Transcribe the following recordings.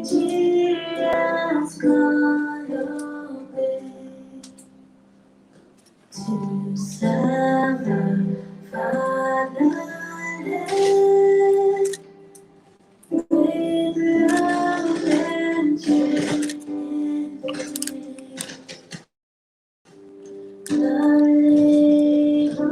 Nigeria's gone away to summer fatherland with love and joy. The laborers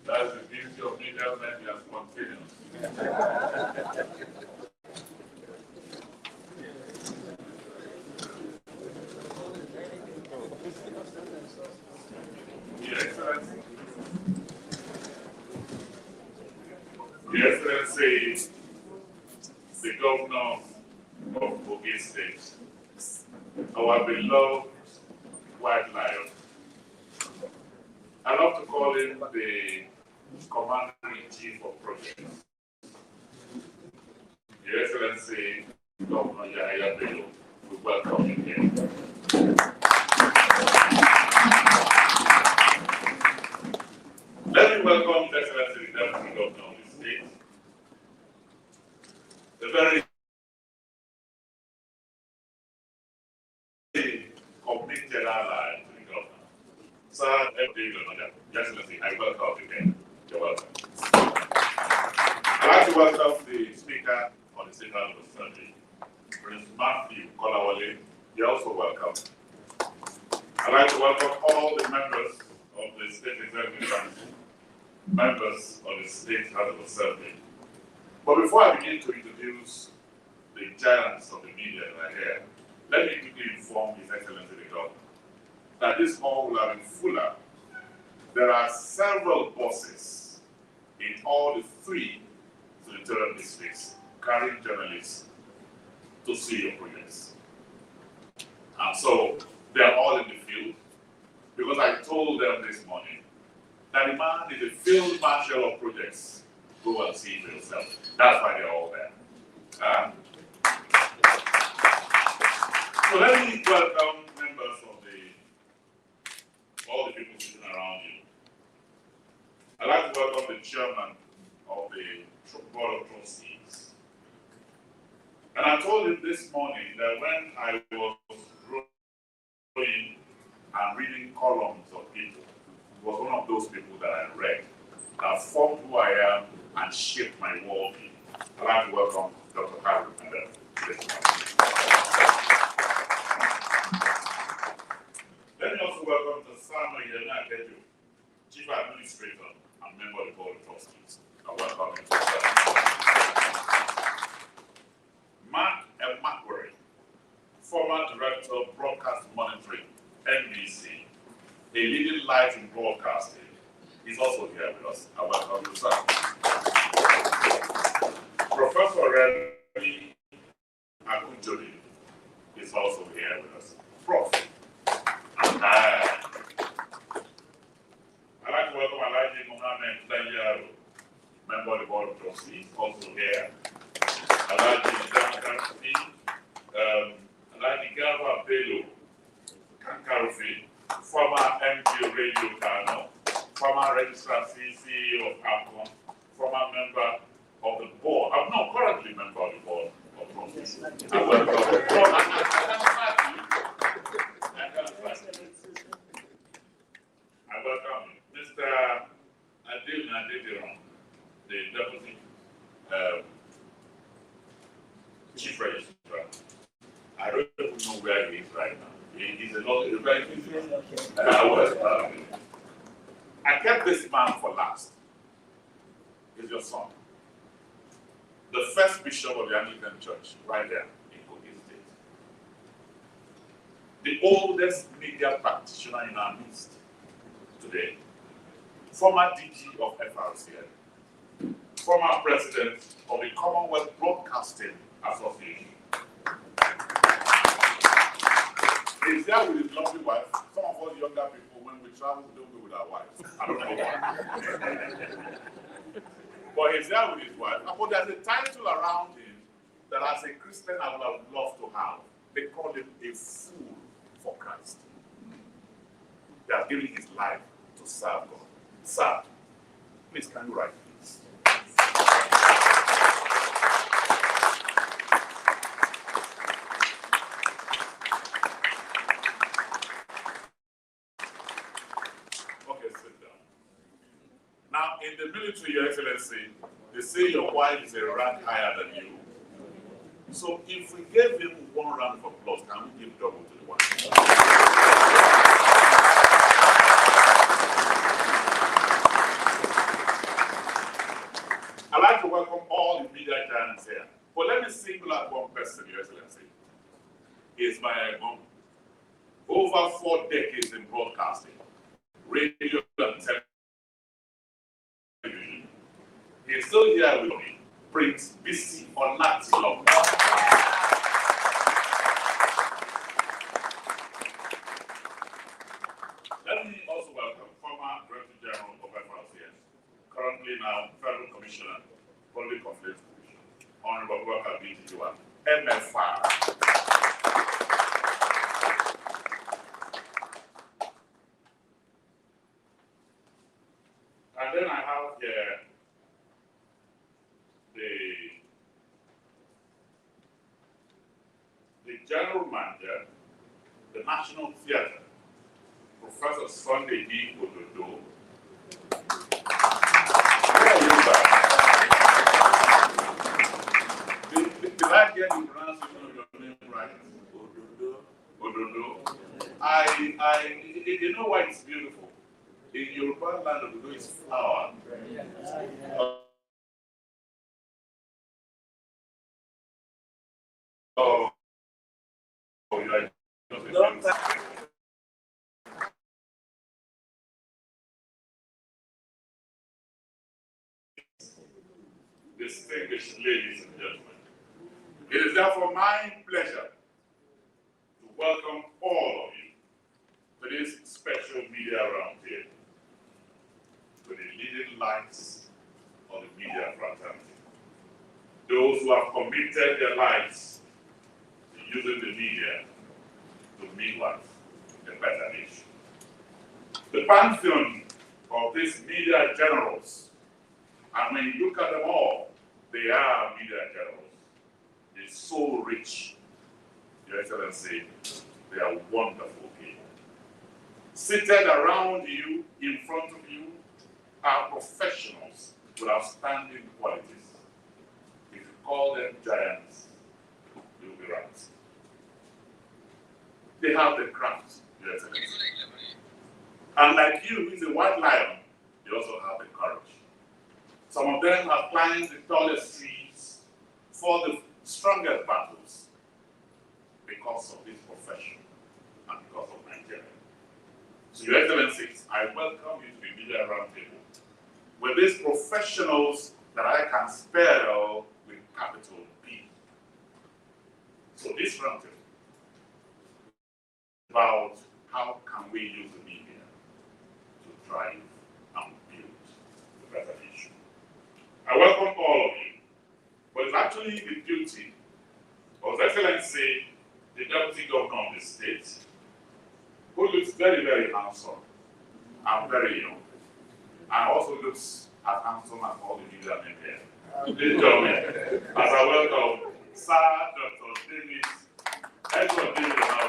That's the beauty of media media spontaneous. Your Excellency, Your Excellency, the Governor of Kogi State, our beloved White Lion. I love to call him the Commander-in-Chief of Projects. Your Excellency, Governor Yahaya Bello, we welcome you here. Let me welcome His Excellency, the Deputy Governor of the state, the very committed ally to the governor. Sir, Your Excellency, I welcome you again. You're welcome. I'd like to welcome the Speaker of the State House of Assembly, Prince Matthew Kolawole. You're also welcome. I'd like to welcome all the members of the State Executive Council, members of the State House of Assembly. But before I begin to introduce the giants of the media that are here, let me quickly inform His Excellency the Governor that this hall will have been fuller. There are several buses in all the 3 senatorial districts carrying journalists to see your projects. And so they are all in the field because I told them this morning that the man is a field marshal of projects. Go and see for yourself. That's why they're all there. So let me welcome members of all the people sitting around you. I'd like to welcome the chairman of the Board of Trustees. And I told him this morning that when I was growing and reading columns of people, he was one of those people that I read that formed who I am and shaped my worldview. I'd like to welcome Dr. Harry Mandel. Let me also welcome the Samuel Yahaya, Chief Administrator and member of the Board of Trustees. I welcome him. Mark Emakwe, former Director of Broadcast Monitoring, NBC, a leading light in broadcasting, is also here with us. I welcome you, sir. Professor Remy Akunjoli is also here with us. Prof. I'd like to welcome Alhaji Mohammed Dayaro, member of the Board of Trustees, also here. Alhaji Yahaya Bello, Kankarufi, former MD of Radio Kano, former registrar CC of APCON, former member of the board. I'm not currently member of the Board of Trustees. I welcome Mr. Adil Nadediran, the Deputy Chief Registrar. I I don't even know where he is right now. He's a lot of very busy. I kept this man for last. He's your son. The first bishop of the Anglican Church, right there in Kogi State. The oldest media practitioner in our midst today. Former DG of FRCN. Former president of the Commonwealth Broadcasting Association. He's there with his lovely wife. Some of us younger people, when we travel, we don't go with our wives. I don't know why. But he's there with his wife. But there's a title around him that as a Christian I would have loved to have. They call him a fool for Christ. They are giving his life to serve God. Sir, please can you write this? Okay, sit down. Now, in the military, Your Excellency, they say your wife is a rank higher than you. So if we gave him one round of applause, can we give double to the wife? I'd like to welcome all the media giants here. But let me single out one person, Your Excellency. He's my mom. Over 4 decades in broadcasting, radio and television. He's still here with me, Prince Bisi Onatilo. Let me also welcome former Director General of FRCN, currently now Federal Commissioner, Public Complaints Commission, Honorable Worker H.E Alh, MFR. And then I have here the General Manager, the National Theatre, Professor Sunday D. Ododo. Where are you back? Did I get the pronunciation of your name right? Ododo. You know why it's beautiful? In Yoruba land, Ododo is flower. Oh, you are distinguished ladies and gentlemen. It is therefore my pleasure to welcome all of you to this special media roundtable to the leading lights of the media fraternity. Those who have committed their lives to using the media to make life a better nation. The pantheon of these media generals, and when you look at them all, they are media generals. They're so rich, Your Excellency, they are wonderful people. Seated around you, in front of you, are professionals with outstanding qualities. If you call them giants, you'll be right. They have the craft, Your Excellency. And like you, who is a white lion, they also have the courage. Some of them have climbed the tallest trees, fought the strongest battles because of this profession and because of Nigeria. So, Your Excellencies, I welcome you to the Media Roundtable with these professionals that I can spell with capital P. So this roundtable is about how can we use the media to drive and build the better nation. I welcome all of you, but it's actually the duty of His Excellency, the Deputy Governor of the state, who looks very, very handsome and very young, and also looks as handsome as all the media men here. Please join me as I welcome Sir Dr. David, Edward David Alh.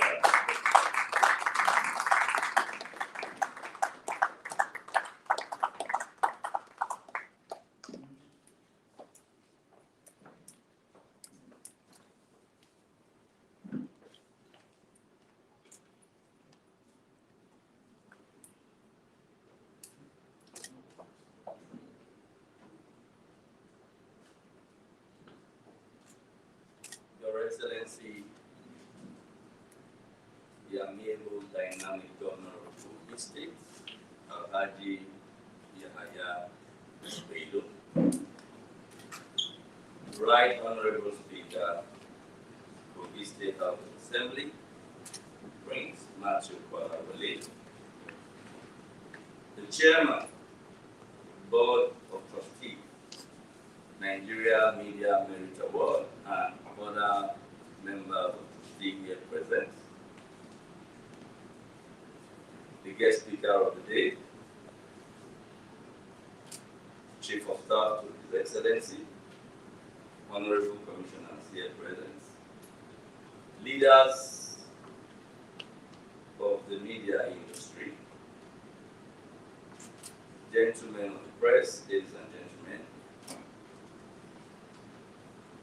Excellency, the amiable, dynamic Governor of Kogi State, H.E Yahaya Bello, Right Honorable Speaker, Kogi State House of Assembly, Prince Matthew Kwalawale, the Chairman, Board of Trustees, Nigeria Media Merit Award, and other members of the team here present. The guest speaker of the day, Chief of Staff to His Excellency, Honorable Commissioners here present, leaders of the media industry, gentlemen of the press, ladies and gentlemen,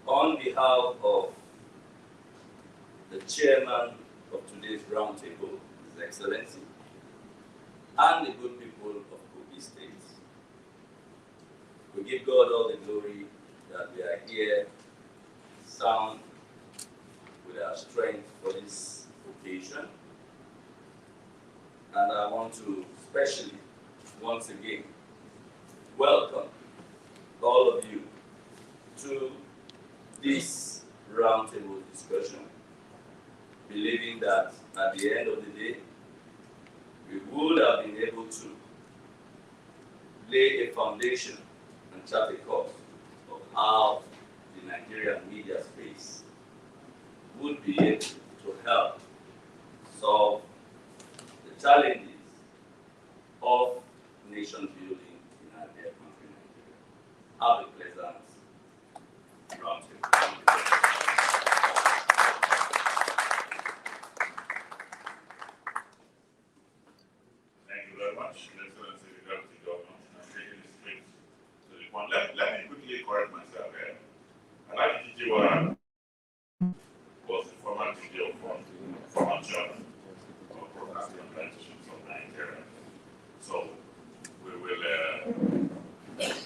on behalf of the chairman of today's roundtable, His Excellency, and the good people of Kogi State, we give God all the glory that we are here, sound, with our strength for this occasion. And I want to especially, once again, welcome all of you to this roundtable discussion, believing that at the end of the day, we would have been able to lay a foundation and chart a course of how the Nigerian media space would be able to help solve the challenges of nation building in our dear country, Nigeria. Have a pleasant roundtable. Thank you very much, Your Excellency, the Deputy Governor. I'm taking this straight to the point. Let me quickly correct myself here. H.E Alh was the former DJ of former chairman of Broadcasting Organizations of Nigeria. So we will, if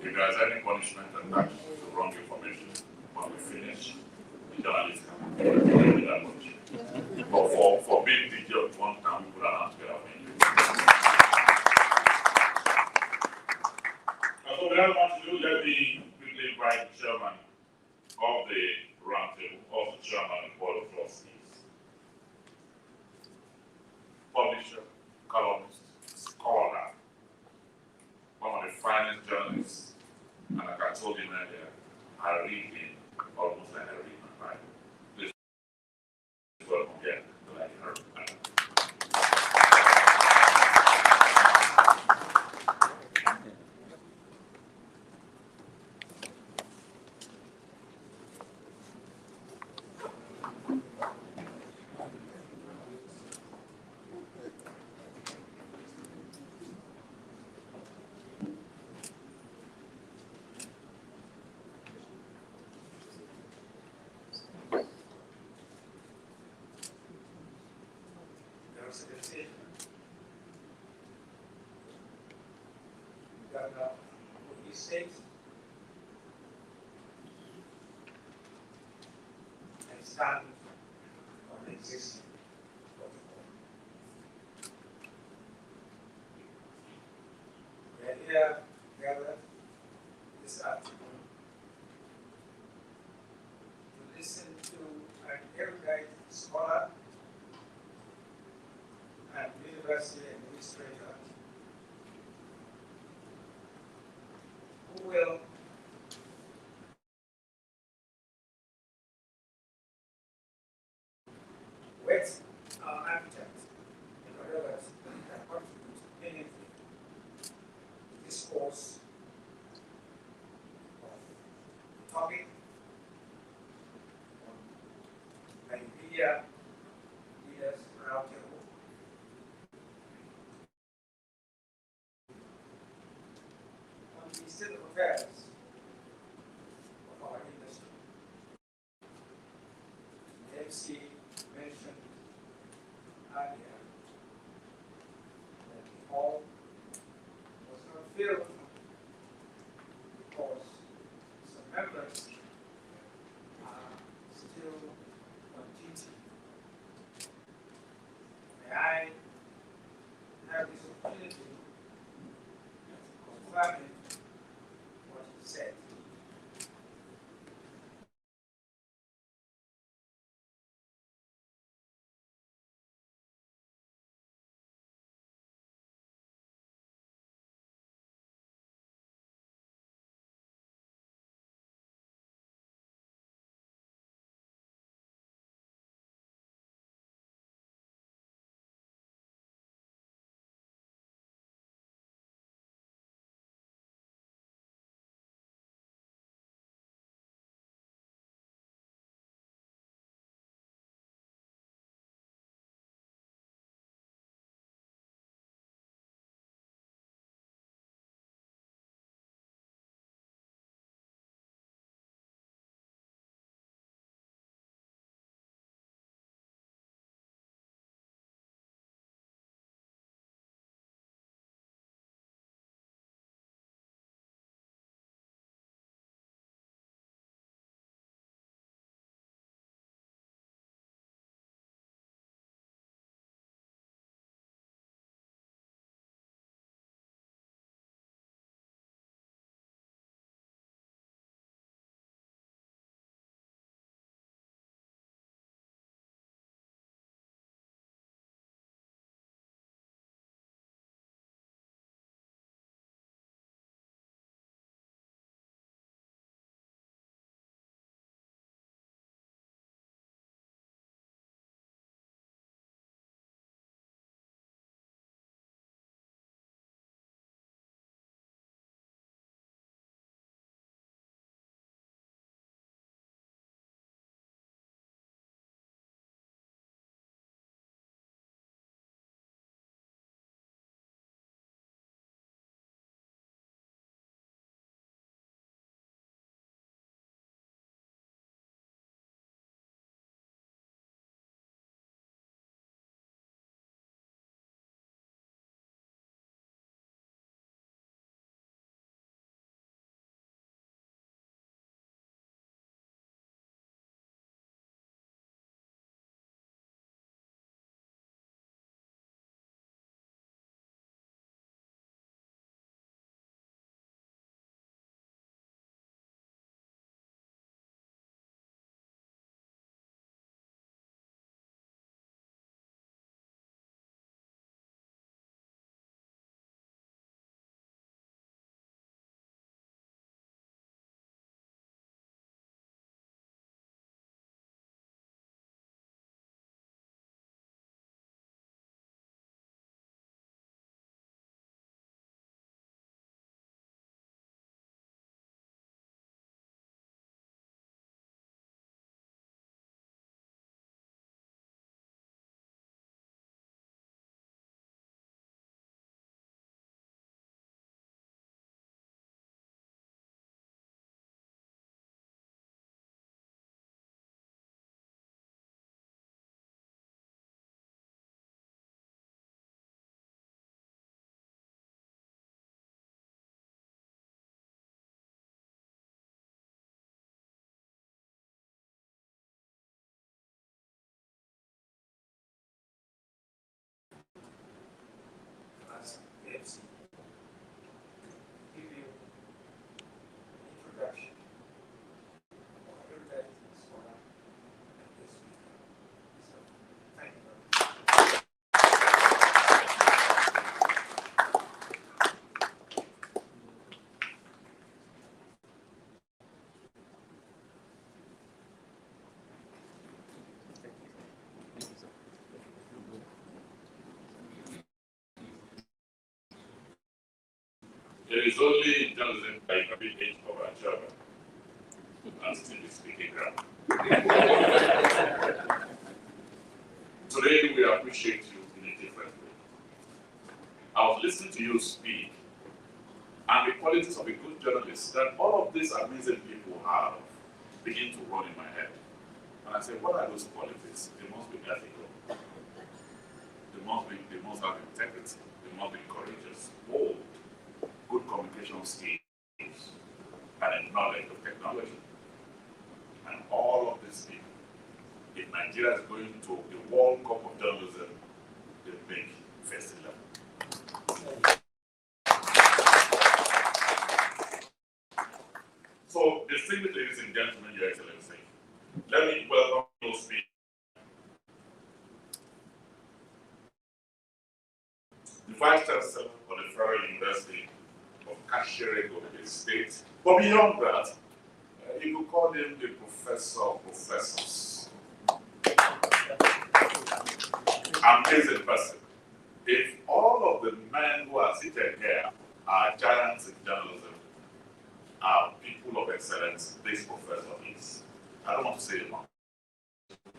there's any punishment attached to wrong information when we finish, the journalist can be that much. But for being DJ of one time, we put an answer of it. So without much ado, let me quickly invite the chairman of the roundtable, also chairman of the board of trustees, publisher, columnist, scholar, one of the finest journalists, and like I told him earlier, I read him almost like I read my Bible. Please welcome again to like her. Governor of Kogi State, and stand on the existing protocol. We are here gathered this afternoon to listen to an erudite scholar and university administrator who will whet our appetite in order that we can contribute meaningfully to this course of the topic on media leaders roundtable. On the state of affairs of our industry. The MC mentioned earlier that the hall was not filled because some members are still It is only in journalism that you can be age of our children and still be speaking ground. Today, we appreciate you in a different way. I was listening to you speak, and the qualities of a good journalist that all of these amazing people have begin to run in my head. And I said, what are those qualities? They must be ethical. They must have integrity. They must be courageous, bold, good communication skills, and a knowledge of technology. And all of these people, if Nigeria is going to the World Cup of Journalism, they make first 11. So, distinguished ladies and gentlemen, Your Excellency, let me welcome you to speak. The Vice Chancellor of the Federal University of Kashere Gombe State. But beyond that, you could call him the Professor of Professors. Amazing person. If all of the men who are seated here are giants in journalism, are people of excellence, this professor is. I don't want to say it much.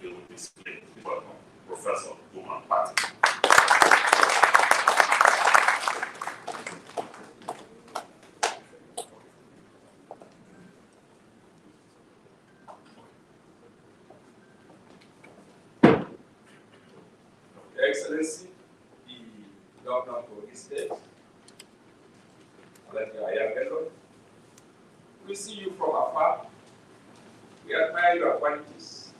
He will display. Welcome, Professor Duman Pati. Your Excellency, the Governor of Kogi State, Yahaya Bello, we see you from afar. We admire your qualities,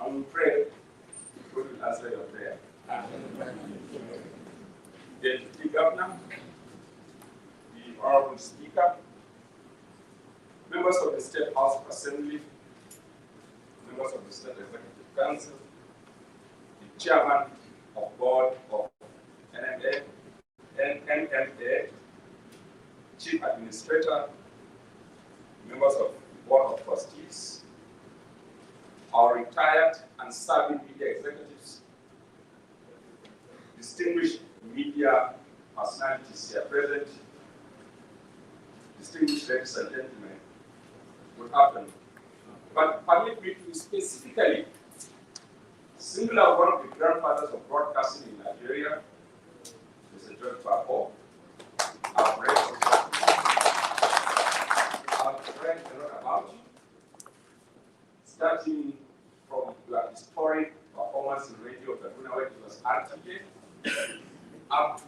and we pray God will answer your prayer. The Deputy Governor, the Honorable Speaker, members of the State House of Assembly, members of the State Executive Council, the Chairman of Board of NMA, Chief Administrator, members of the Board of Trustees, our retired and serving media executives, distinguished media personalities here present, distinguished ladies and gentlemen, good afternoon. But permit me to specifically single out one of the grandfathers of broadcasting in Nigeria, Mr. George Bako. I've read a lot about you, starting from your historic performance in Radio Kaduna, where it was RTJ, up to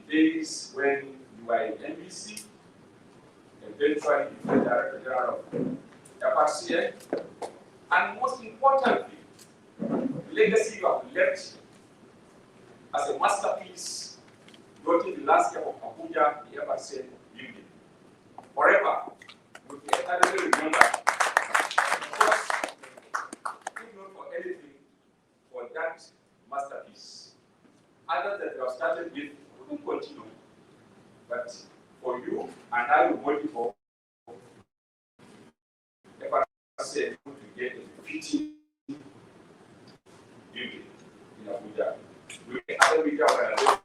the days when you were in NBC, eventually you were Director General of FRCA, and most importantly, the legacy you have left as a masterpiece noting the landscape of Abuja, the FRCA building. Forever, will be eternally remembered. Because, if not for anything, for that masterpiece, others that you have started with will continue. But for you, and I will vote for FRCA to get a fitting building in Abuja. We other media organizations.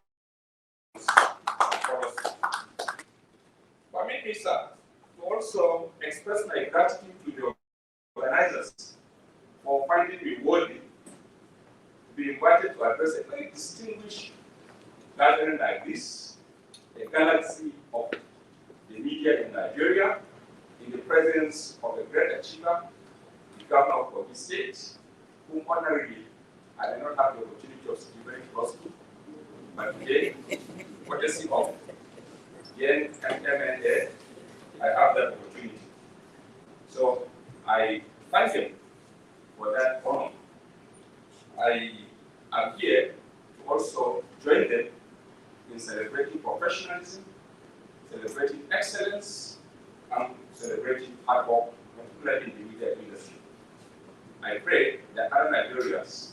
Permit me, sir, to also express my gratitude to the organizers for finding me worthy to be invited to address a very distinguished gathering like this, a galaxy of the media in Nigeria, in the presence of a great achiever, the Governor of Kogi State, whom honorably I did not have the opportunity of speaking very close to, but today, courtesy of the NMA, I have that opportunity. So I thank him for that honor. I am here to also join them in celebrating professionalism, celebrating excellence, and celebrating hard work, particularly in the media industry. I pray that other Nigerians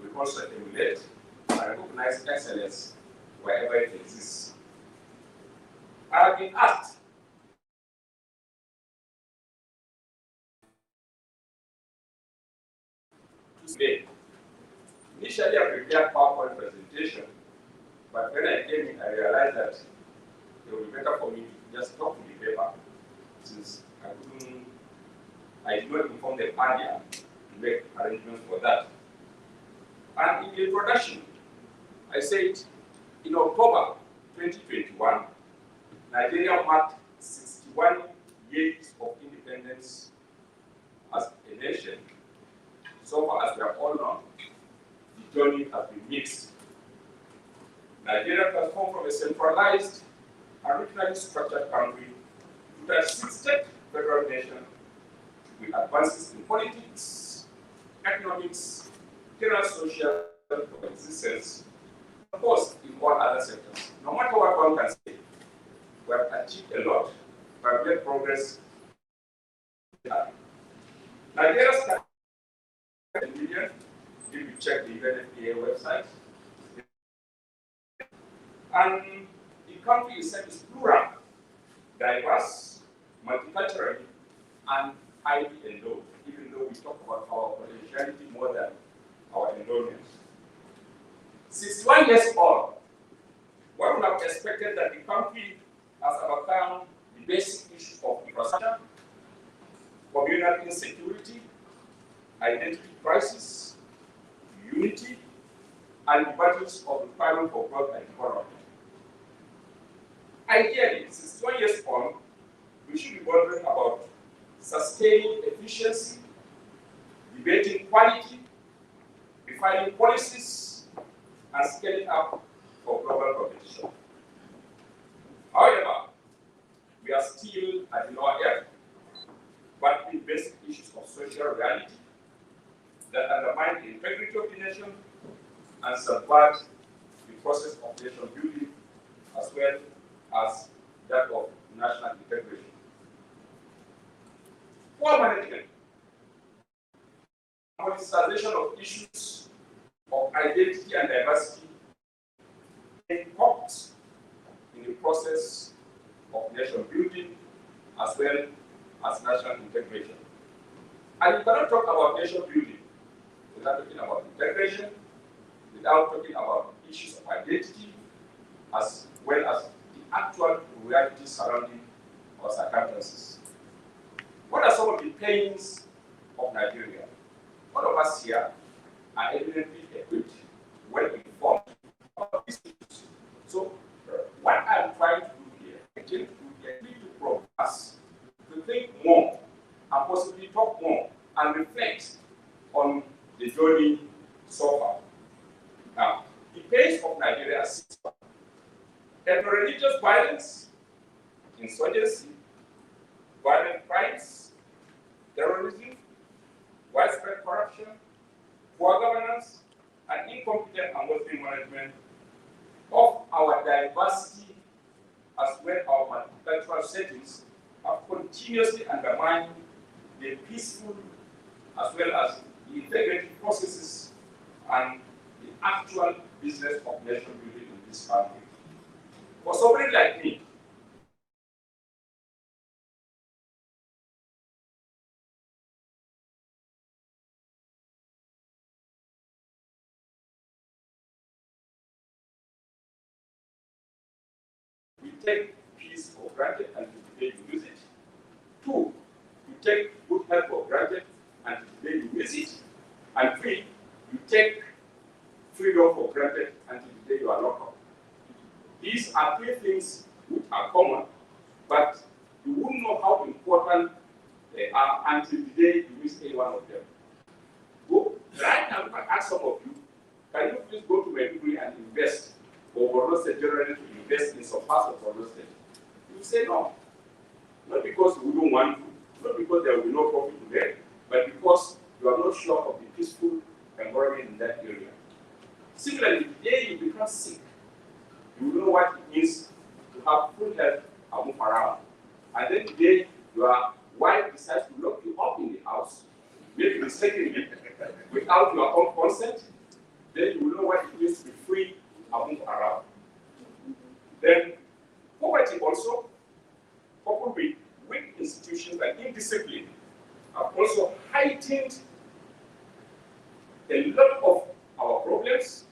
will also emulate and recognize excellence wherever it exists. I have been asked to speak. Initially, I prepared PowerPoint presentation, but when I came in, I realized that it would be better for me to just talk to the paper, since I did not inform them earlier to make arrangements for that. And in the introduction, I said in October 2021, Nigeria marked 61 years of independence as a nation. So far as we have all known, the journey has been mixed. Nigeria has come from a centralized and regionally structured country to a six-state federal nation with advances in politics, economics, general social coexistence, of course, in all other sectors. No matter what one can say, we have achieved a lot, we have made progress. Nigeria started in million, if you check the UNFPA website. And the country itself is plural, diverse, multicultural, and highly endowed, even though we talk about our potentiality more than our endowment. 61 years old, one would have expected that the country has overcome the basic issues of infrastructure, communal insecurity, identity crisis, unity, and the battles of the requirement for growth and development. Ideally, 61 years on, we should be wondering about sustaining efficiency, debating quality, refining policies, and scaling up for global competition. However, we are still at the lower end, but in basic issues of social reality that undermine the integrity of the nation and subvert the process of nation building as well as that of national integration. Poor management, politicization of issues of identity and diversity impact in the process of nation building as well as national integration. And you cannot talk about nation building without talking about integration, without talking about issues of identity, as well as the actual realities surrounding our circumstances. What are some of the pains of Nigeria? All of us here are evidently equipped, well informed about these issues. So, what I'm trying to do here, again, to provoke us to think more and possibly talk more and reflect on the journey so far. Now, the pains of Nigeria are six. Religious violence, insurgency, violent crimes, terrorism, widespread corruption, poor governance, and incompetent and unworthy management of our diversity as well as our multicultural settings have continuously undermined the peaceful as well as the integrated processes and the actual business of nation building in this country. For somebody like me, we take peace for granted and today you use it. Two, you take good health for granted and today you use it. And three, you take freedom for granted and today you are locked up. These are three things which are common, but you wouldn't know how important they are until the day you miss any one of them. Go right now, I ask some of you, can you please go to Maiduguri and invest, or Borno State generally to invest in some parts of Borno State? You say no. Not because we don't want to, not because there will be no profit today, but because you are not sure of the peaceful environment in that area. Similarly, the day you become sick, you will know what it means to have full health and move around. And then the day your wife decides to lock you up in the house, maybe mistakenly, without your own consent, then you will know what it means to be free and move around. Then poverty also, coupled with weak institutions and indiscipline, have also heightened a lot of our problems.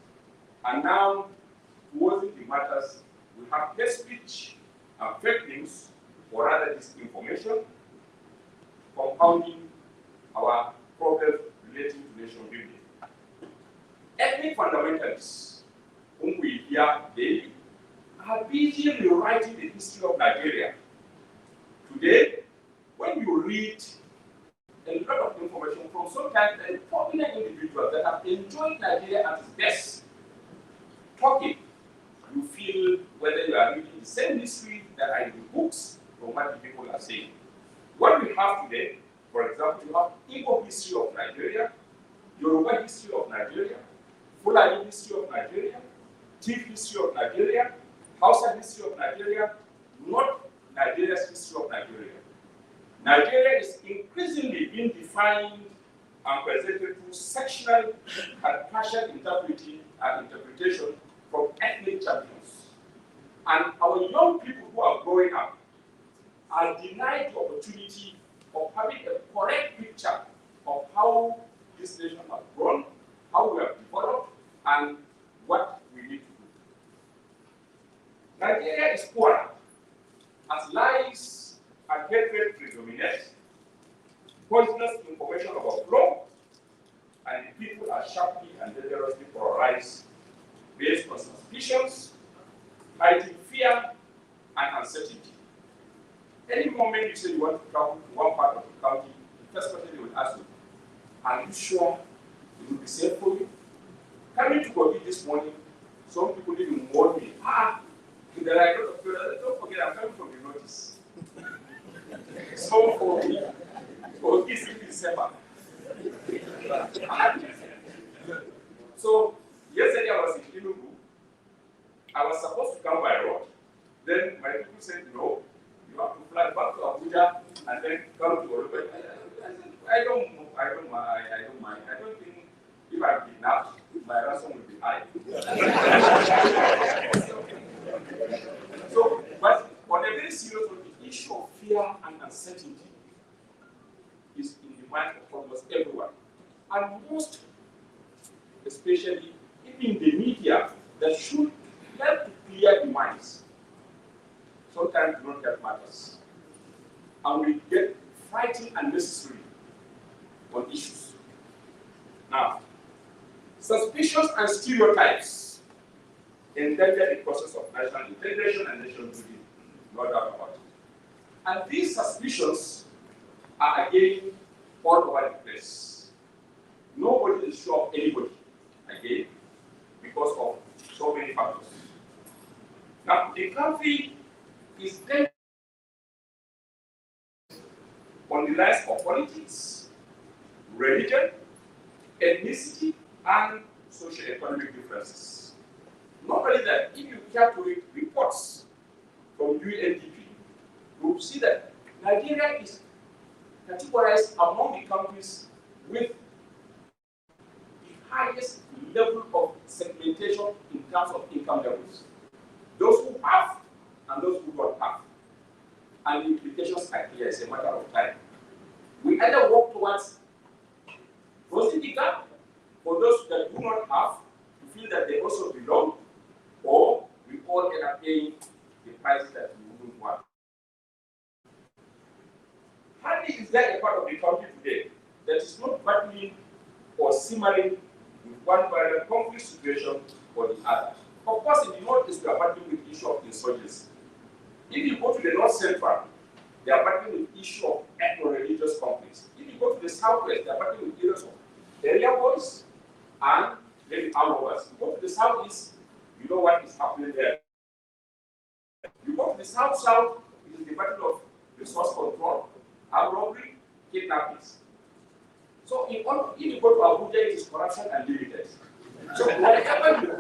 And now, towards the matters, we have hate speech, and fake news, or rather disinformation, compounding our problems relating to nation building. Ethnic fundamentalists, whom we hear daily, are busy rewriting the history of Nigeria. Today, when you read a lot of information from sometimes prominent individuals that have enjoyed Nigeria at its best, talking, you feel whether you are reading the same history that are in the books or what the people are saying. What we have today, for example, you have Igbo history of Nigeria, Yoruba history of Nigeria, Fulani history of Nigeria, Tiv history of Nigeria, Hausa history of Nigeria, not Nigeria's history of Nigeria. Nigeria is increasingly being defined and presented through sectional and partial interpretation from ethnic champions. And our young people who are growing up are denied the opportunity of having a correct picture of how this nation has grown, how we have developed, and what we need to do. Nigeria is poor as lies and hatred predominate, poisonous information overflow, and the people are sharply and dangerously polarized based on suspicions, fighting fear and uncertainty. Any moment you say you want to travel to one part of the county, the first question they will ask you, are you sure it will be safe for you? Coming to Kogi this morning, some people even warn me, there are a lot of people, don't forget I'm coming from the notice. So for me, Kogi is in December. So yesterday I was in Enugu. I was supposed to come by road. Then my people said, no, you have to fly back to Abuja and then come to Orobe. I don't mind. I don't think if I'm kidnapped, my ransom will be high. So, but on a very serious note, the issue of fear and uncertainty is in the mind of almost everyone. And most, especially even the media, that should help to clear the minds, sometimes do not help matters. And we get fighting unnecessarily on issues. Now, suspicions and stereotypes endanger the process of national integration and nation building, no doubt about it. And these suspicions are again all over the place. Nobody is sure of anybody, again, because of so many factors. Now, the country is then on the lines of politics, religion, ethnicity, and socio-economic differences. Not only that, if you care to read reports from UNDP, you will see that Nigeria is categorized among the countries with the highest level of segmentation in terms of income levels. Those who have and those who don't have. And the implications are clear, it's a matter of time. We either walk towards closing the gap for those that do not have to feel that they also belong, or we all end up paying the price that we wouldn't want. Hardly is there a part of the country today that is not battling or simmering with one violent conflict situation or the other. Of course, in the northeast, we are battling with the issue of insurgency. If you go to the north central, they are battling with the issue of ethno-religious conflicts. If you go to the southwest, they are battling with issues of area boys and maybe armed robbers. You go to the southeast, you know what is happening there. You go to the south-south, it is the battle of resource control, armed robbery, kidnappings. So if you go to Abuja, it is corruption and unlimited. So wherever you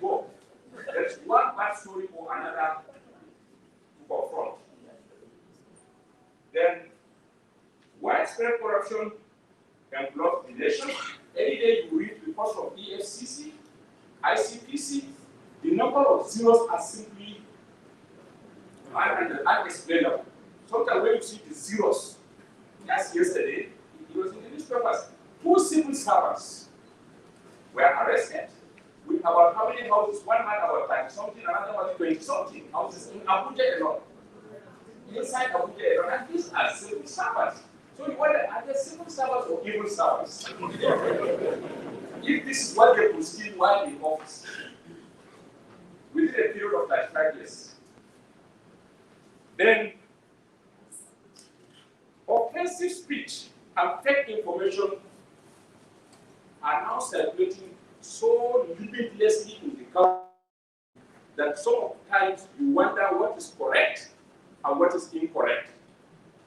go, there is one bad story or another to confront. Then widespread corruption envelops the nation. Any day you read reports from EFCC, ICPC, the number of zeros are simply unexplainable. Sometimes when you see the zeros, just yesterday, it was in the newspapers, 2 civil servants were arrested, with about how many houses? One had about 30 something, another was 20 something houses in Abuja alone. Inside Abuja alone, and these are civil servants. So you wonder, are they civil servants or evil servants? If this is what they could steal while in office, within a period of 35 years, then offensive speech and fake information are now circulating so limitlessly in the country that sometimes you wonder what is correct and what is incorrect.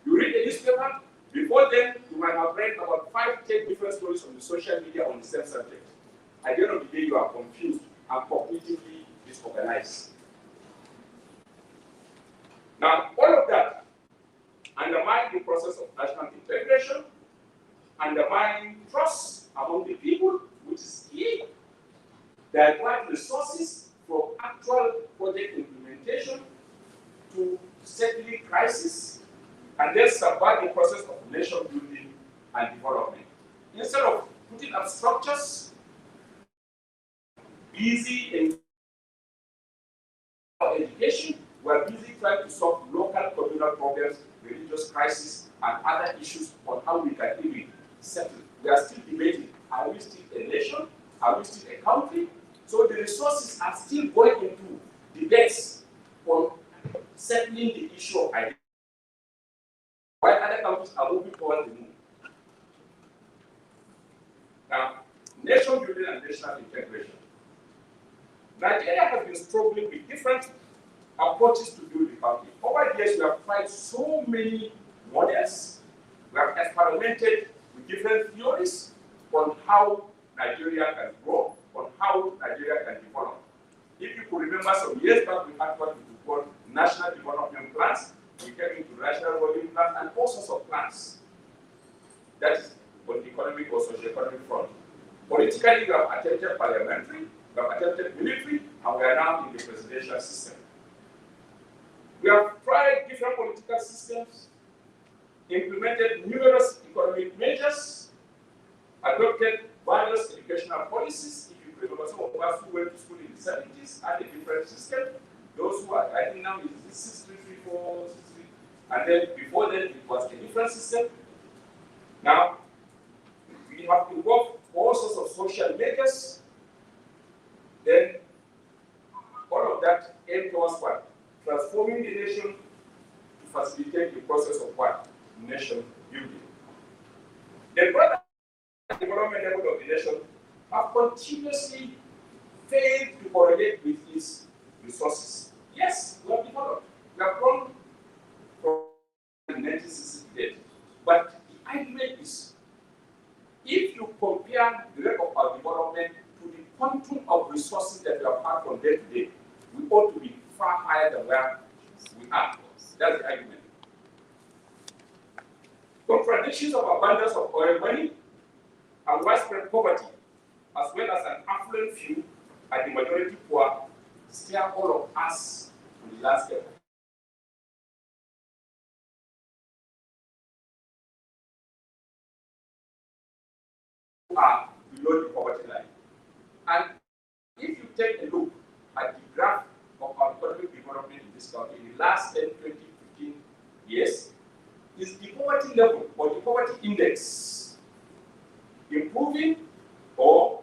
You read the newspaper, before then you might have read about 5-10 different stories on the social media on the same subject. At the end of the day, you are confused and completely disorganized. Now, all of that undermines the process of national integration, undermines trust among the people, which is key, divert resources from actual project implementation to settling crisis, and then subvert the process of nation building and development. Instead of putting up structures, busy in education, we are busy trying to solve local communal problems, religious crises, and other issues on how we can even settle. We are still debating, are we still a nation? Are we still a country? So the resources are still going into debates on settling the issue of identity, while other countries are moving towards the moon. Now, nation building and national integration. Nigeria has been struggling with different approaches to build the country. Over the years, we have tried so many models. We have experimented with different theories on how Nigeria can grow, on how Nigeria can develop. If you could remember, some years back, we had what we call national development plans. We came into national development plans and all sorts of plans. That is on the economic or socio-economic front. Politically, we have attempted parliamentary, we have attempted military, and we are now in the presidential system. We have tried different political systems, implemented numerous economic measures, adopted various educational policies. If you remember, some of us who went to school in the 70s had a different system. Those who are, I think now it's 6334, and then before then it was a different system. Now, we have involved all sorts of social measures. Then, all of that aimed towards what? Transforming the nation to facilitate the process of what? Nation building. The broader development level of the nation have continuously failed to correlate with its resources. Yes, we have developed. We have grown from 1968. But the argument is, if you compare the rate of our development to the quantum of resources that we have had from day to day, we ought to be far higher than where we are. That's the argument. Contradictions of abundance of oil money and widespread poverty, as well as an affluent few and the majority poor, stare all of us in the landscape. Are below the poverty line. And if you take a look at the graph of our economic development in this country in the last 10, 20, 15 years, is the poverty level or the poverty index improving or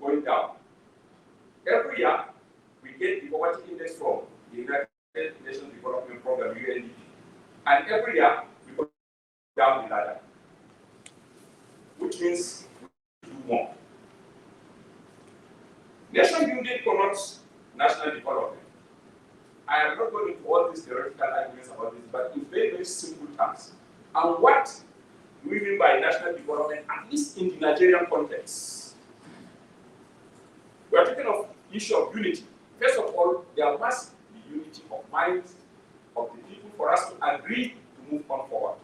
going down? Every year, we get the poverty index from the United Nations Development Program, UNDP. And every year, we go down the ladder, which means we do more. Nation building connotes national development. I am not going into all these theoretical arguments about this, but in very, very simple terms. And what do we mean by national development, at least in the Nigerian context? We are talking of issue of unity. First of all, there must be unity of minds of the people for us to agree to move on forward.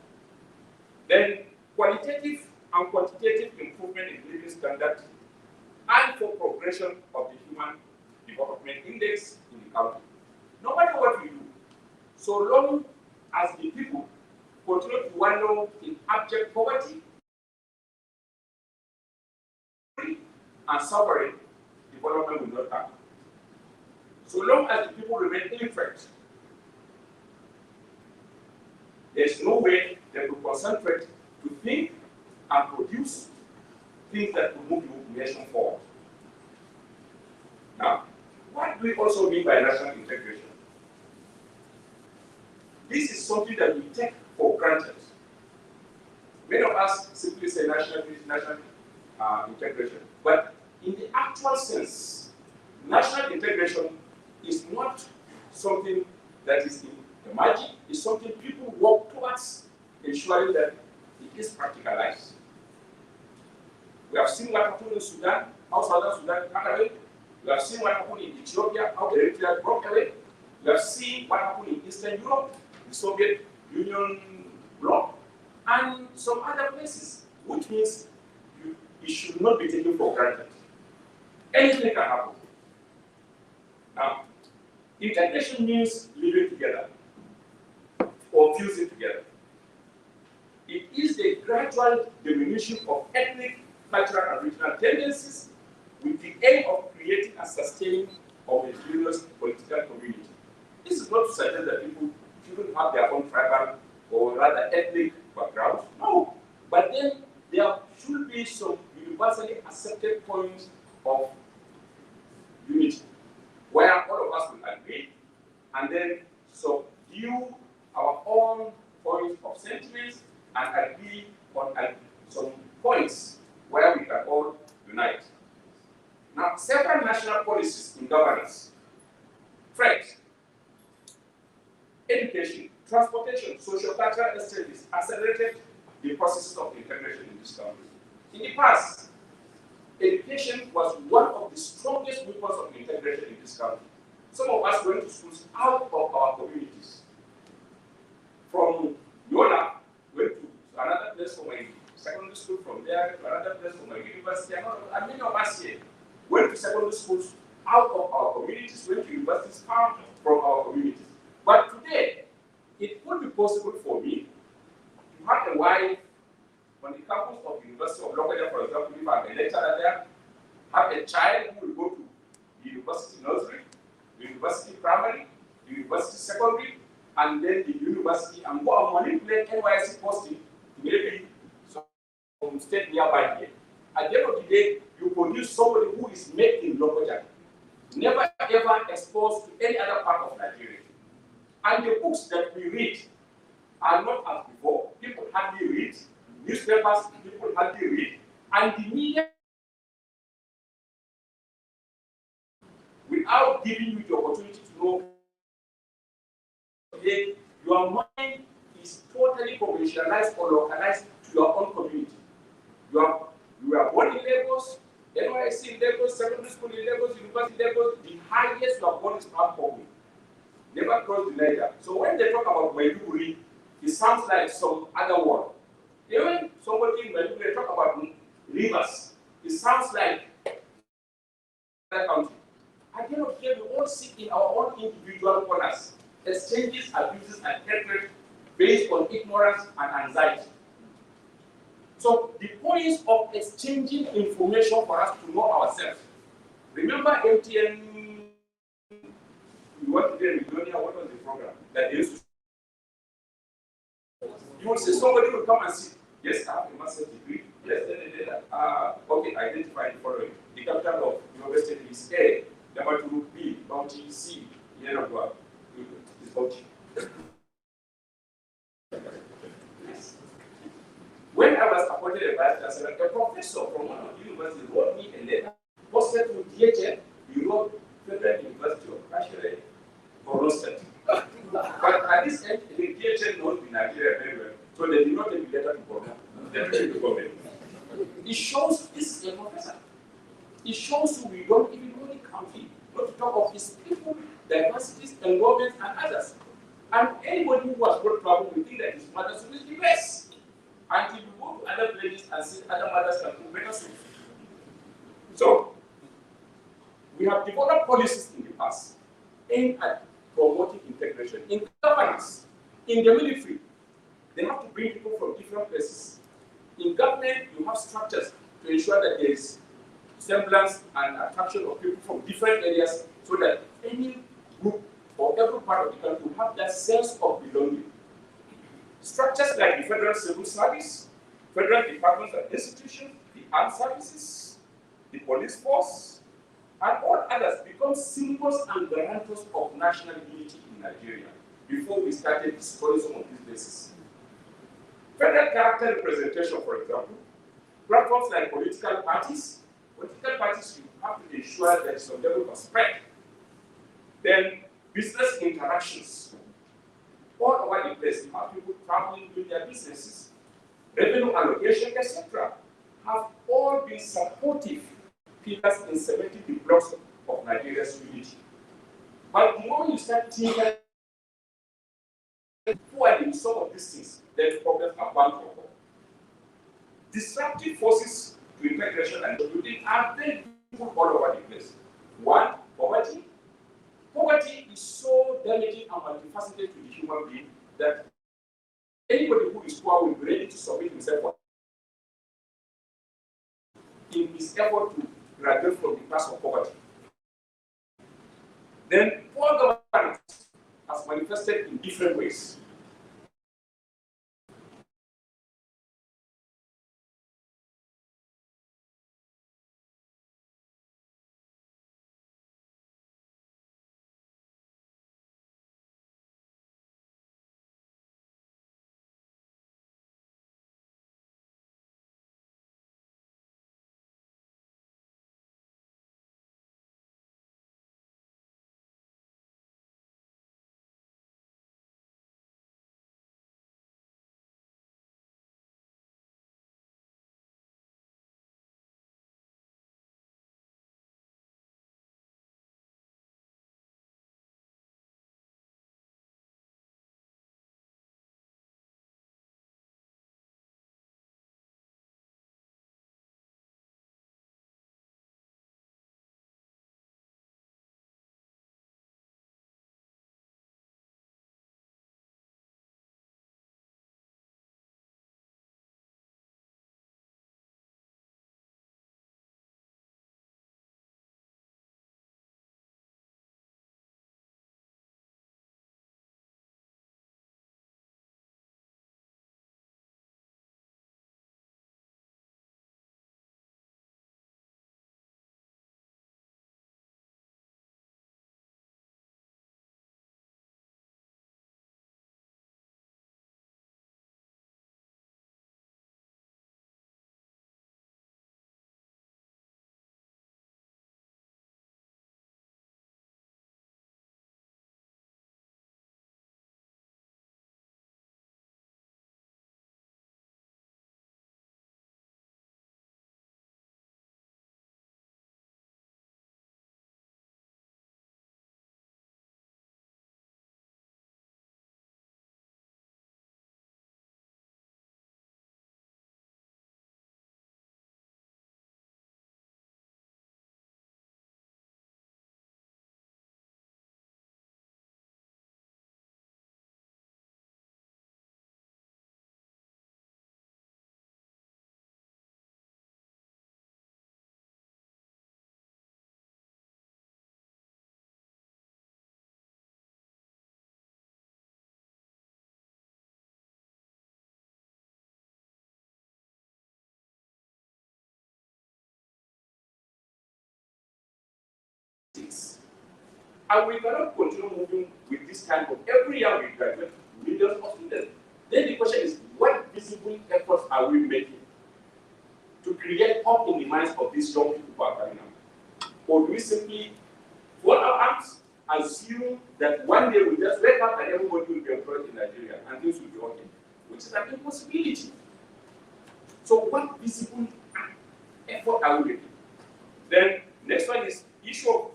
Then qualitative and quantitative improvement in living standards and for progression of the Human Development Index in the country. No matter what we do, so long as the people continue to wallow in abject poverty and suffering, development will not come. So long as the people remain illiterate, there's no way they will concentrate to think and produce things that will move the nation forward. Now, what do we also mean by national integration? This is something that we take for granted. Many of us simply say national integration, but in the actual sense, national integration is not something that is in the magic. It's something people work towards ensuring that it is practicalized. We have seen what happened in Sudan, how Southern Sudan got away. We have seen what happened in Ethiopia, how Eritrea broke away. We have seen what happened in Eastern Europe, the Soviet Union bloc, and some other places, which means it should not be taken for granted. Anything can happen. Now, integration means living together or fusing together. It is the gradual diminution of ethnic, cultural, and regional tendencies with the aim of creating and sustaining a homogeneous political community. This is not to suggest that people shouldn't have their own tribal or rather ethnic background. No. But then there should be some universally accepted points of unity where all of us will agree and then subdue our own points of sentiments and agree on some points where we can all unite. Now, several national policies in governance, trade, education, transportation, social cultural exchanges accelerated the processes of integration in this country. In the past, education was one of the strongest weapons of integration in this country. Some of us went to schools out of our communities. From Yola, went to another place for my secondary school, from there to another place for my university, and many of us here went to secondary schools out of our communities, went to universities far from our communities. But today, it would be possible for me to have a wife on the campus of the University of Lokoja, for example, if I'm a lecturer there, have a child who will go to the university nursery, the university primary, the university secondary, and then the university, and go and manipulate NYSC posting to maybe some state nearby here. At the end of the day, you produce somebody who is made in Lokoja, never ever exposed to any other part of Nigeria. And the books that we read are not as before. People hardly read. Newspapers, people hardly read. And the media, without giving you the opportunity to know, your mind is totally commercialized or localized to your own community. You are born in Lagos, NYSC in Lagos, secondary school in Lagos, university in Lagos, the highest you are born is Akpoku. Never crossed the Niger. So when they talk about Maiduguri, it sounds like some other word. Even somebody in Maiduguri talk about rivers, it sounds like another country. At the end of the day, we all sit in our own individual corners, exchanges, abuses, and hatred based on ignorance and anxiety. So the points of exchanging information for us to know ourselves. Remember MTN, you want to be a millionaire, what was the program that they used to? You will see somebody will come and say, yes, I have a master's degree, yes, okay, identify the following. The capital of your state is A, number 2, B, bounty, C, number is bounty. When I was appointed a vice chancellor, a professor from one of the universities wrote me a letter, posted to DHL, you wrote Federal University of Nigeria, Borno State. But at this end, the DHL knows the Nigeria very well, so they did not take the letter to Borno. They took it to government. It shows this is a professor. It shows you we don't even know the country, not to talk of its people, diversities, environments, and others. And anybody who has got trouble will think that his mother is the best. Until you go to other places and see other mothers can do better soup. So, we have developed policies in the past aimed at promoting integration. In governance, in the military, they have to bring people from different places. In government, you have structures to ensure that there is semblance and attraction of people from different areas so that any group or every part of the country will have that sense of belonging. Structures like the Federal Civil Service, federal departments and institutions, the armed services, the police force, and all others become symbols and guarantors of national unity in Nigeria before we started destroying some of these places. Federal character representation, for example, platforms like political parties, you have to ensure there is some level of spread. Then business interactions. All over the place, you have people traveling with their businesses. Revenue allocation, etc. have all been supportive pillars in cementing the blocks of Nigeria's unity. But the moment you start thinking poorly some of these things, then problems are bound to occur. Disruptive forces to integration and building are very people all over the place. One, poverty. Poverty is so damaging and multifaceted to the human being that anybody who is poor will be ready to submit himself in his effort to graduate from the class of poverty. Then poor governance has manifested in different ways. And we cannot continue moving with this kind of every year we graduate millions of students. Then the question is, what visible efforts are we making to create hope in the minds of these young people who are coming out? Or do we simply fold our arms, assume that one day we just wake up and everybody will be employed in Nigeria and things will be okay, which is an impossibility. So what visible effort are we making? Then next one is issue of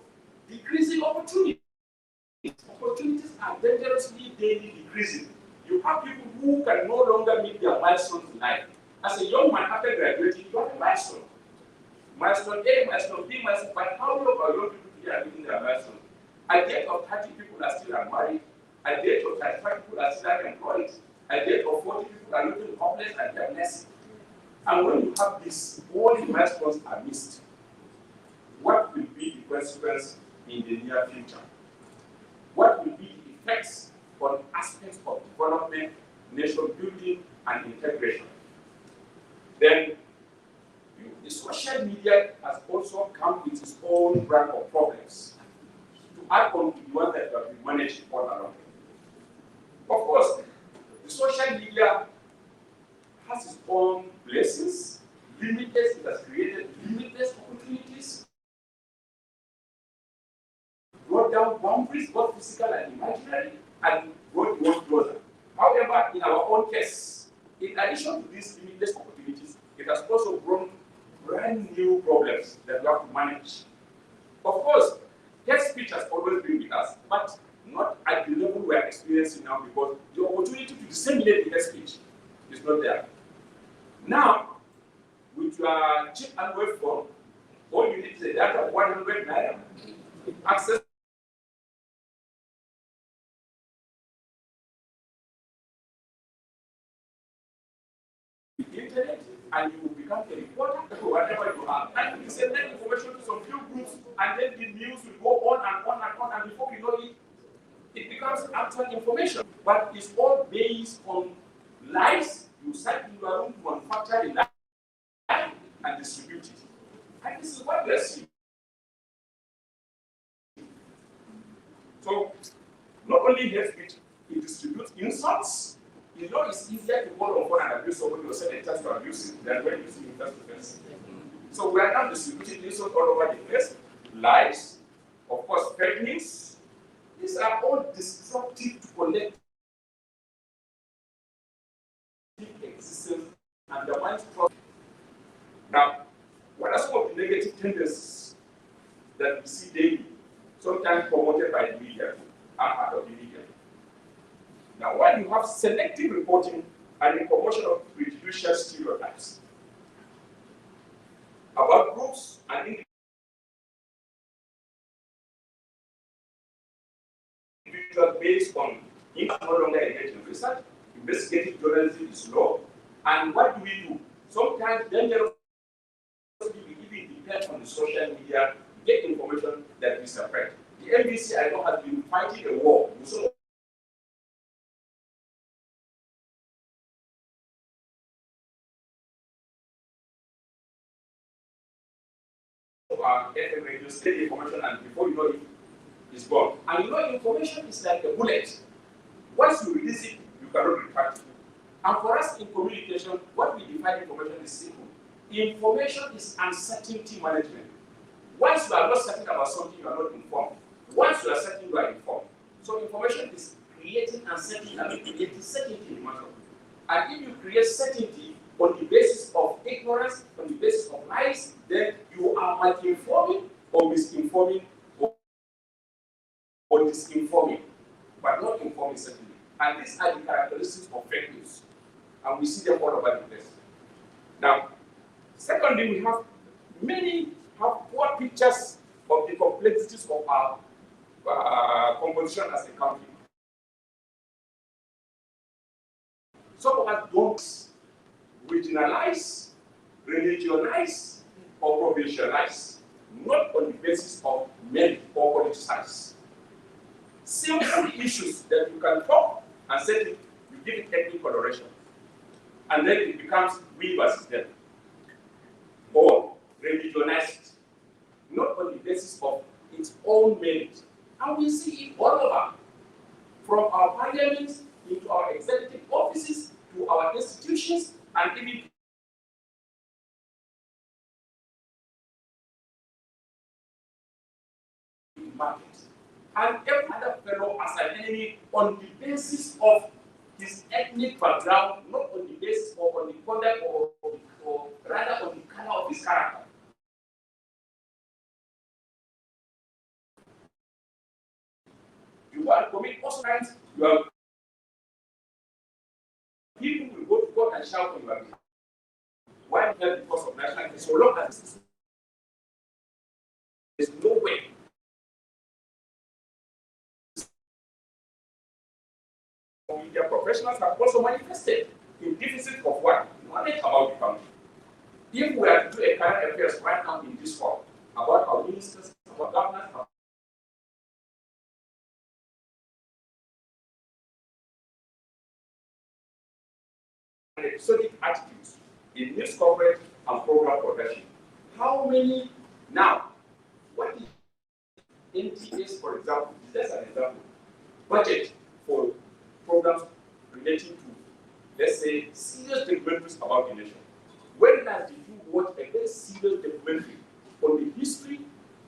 decreasing opportunities. Opportunities are dangerously daily decreasing. You have people who can no longer meet their milestones in life. As a young man after graduating, you have a milestone. Milestone A, milestone B, milestone, but how long are young people today are meeting their milestone? At the age of 30, people are still unmarried. At the age of 35, people are still unemployed. At the age of 40, people are looking hopeless and helpless. And when you have this, all the milestones are missed. consequence in the near future? What will be the effects on aspects of development, nation building, and integration? Then the social media has also come with its own brand of problems to add on to the one that have been managed all along. Of course, the social media has its own blessings, limitless, it has created limitless opportunities, brought down boundaries, both physical and imaginary, and brought the world closer. However, in our own case, in addition to these limitless opportunities, it has also brought brand new problems that we have to manage. Of course, hate speech has always been with us, but not at the level we are experiencing now, because the opportunity to disseminate the hate speech is not there. Now, with your cheap and web phone, all you need is a data of 100 naira, access the internet, and you will become a reporter for whatever you have. And you send that information to some few groups, and then the news will go on and on and on, and before you know it, it becomes actual information. But it's all based on lies. You sat in your room to manufacture a lie and distribute it. And this is what we are seeing. So, not only hate speech, it distributes insults. You know, it's easier to call on phone and abuse somebody or send a chance to abuse it than when you see it face to face. So we are now distributing insults all over the place, lies, of course, fake news. These are all destructive to collective existence and the mind's trust. Now, what are some of the negative tendencies that we see daily, sometimes promoted by the media and part of the media? Now, while you have selective reporting and the promotion of prejudicial stereotypes about groups and individuals based on no longer engaged in research, investigative journalism is low, and what do? Sometimes dangerously we even depend on the social media to get information that we separate. The NBC, I know, has been fighting a war with some FM radio, state information, and before you know it, it's gone. And you know, information is like a bullet. Once you release it, you cannot retract it. And for us in communication, what we define information is simple. Information is uncertainty management. Once you are not certain about something, you are not informed. Once you are certain, you are informed. So information is creating uncertainty and creating certainty in matter. And if you create certainty on the basis of ignorance, on the basis of lies, then you are malinforming or misinforming or disinforming, but not informing certainly. And these are the characteristics of fake news. And we see them all over the place. Now, secondly, we have many poor pictures of the complexities of our composition as a country. Some of us don't regionalize, religionize, or provincialize, not on the basis of merit or politicize. Simple issues that you can talk and say it, you give it ethnic coloration. And then it becomes we versus them. Or religionized, not on the basis of its own merit. And we see it all over, from our parliaments into our executive offices to our institutions and even markets. And every other fellow as an enemy on the basis of his ethnic background, not on the basis or on the conduct or rather on the color of his character. You are commit all crimes, you are people will go to court and shout on your behalf. Why not because of nationality? So long as there's no way media professionals have also manifested in deficit of what? Knowledge about the country. If we are to do a current affairs right now in this form about our ministers, about episodic attitudes in news coverage and program production. How many now? What is NTS, for example, is just an example, budget for programs relating to, let's say, serious documentaries about the nation. When last did you watch a very serious documentary on the history,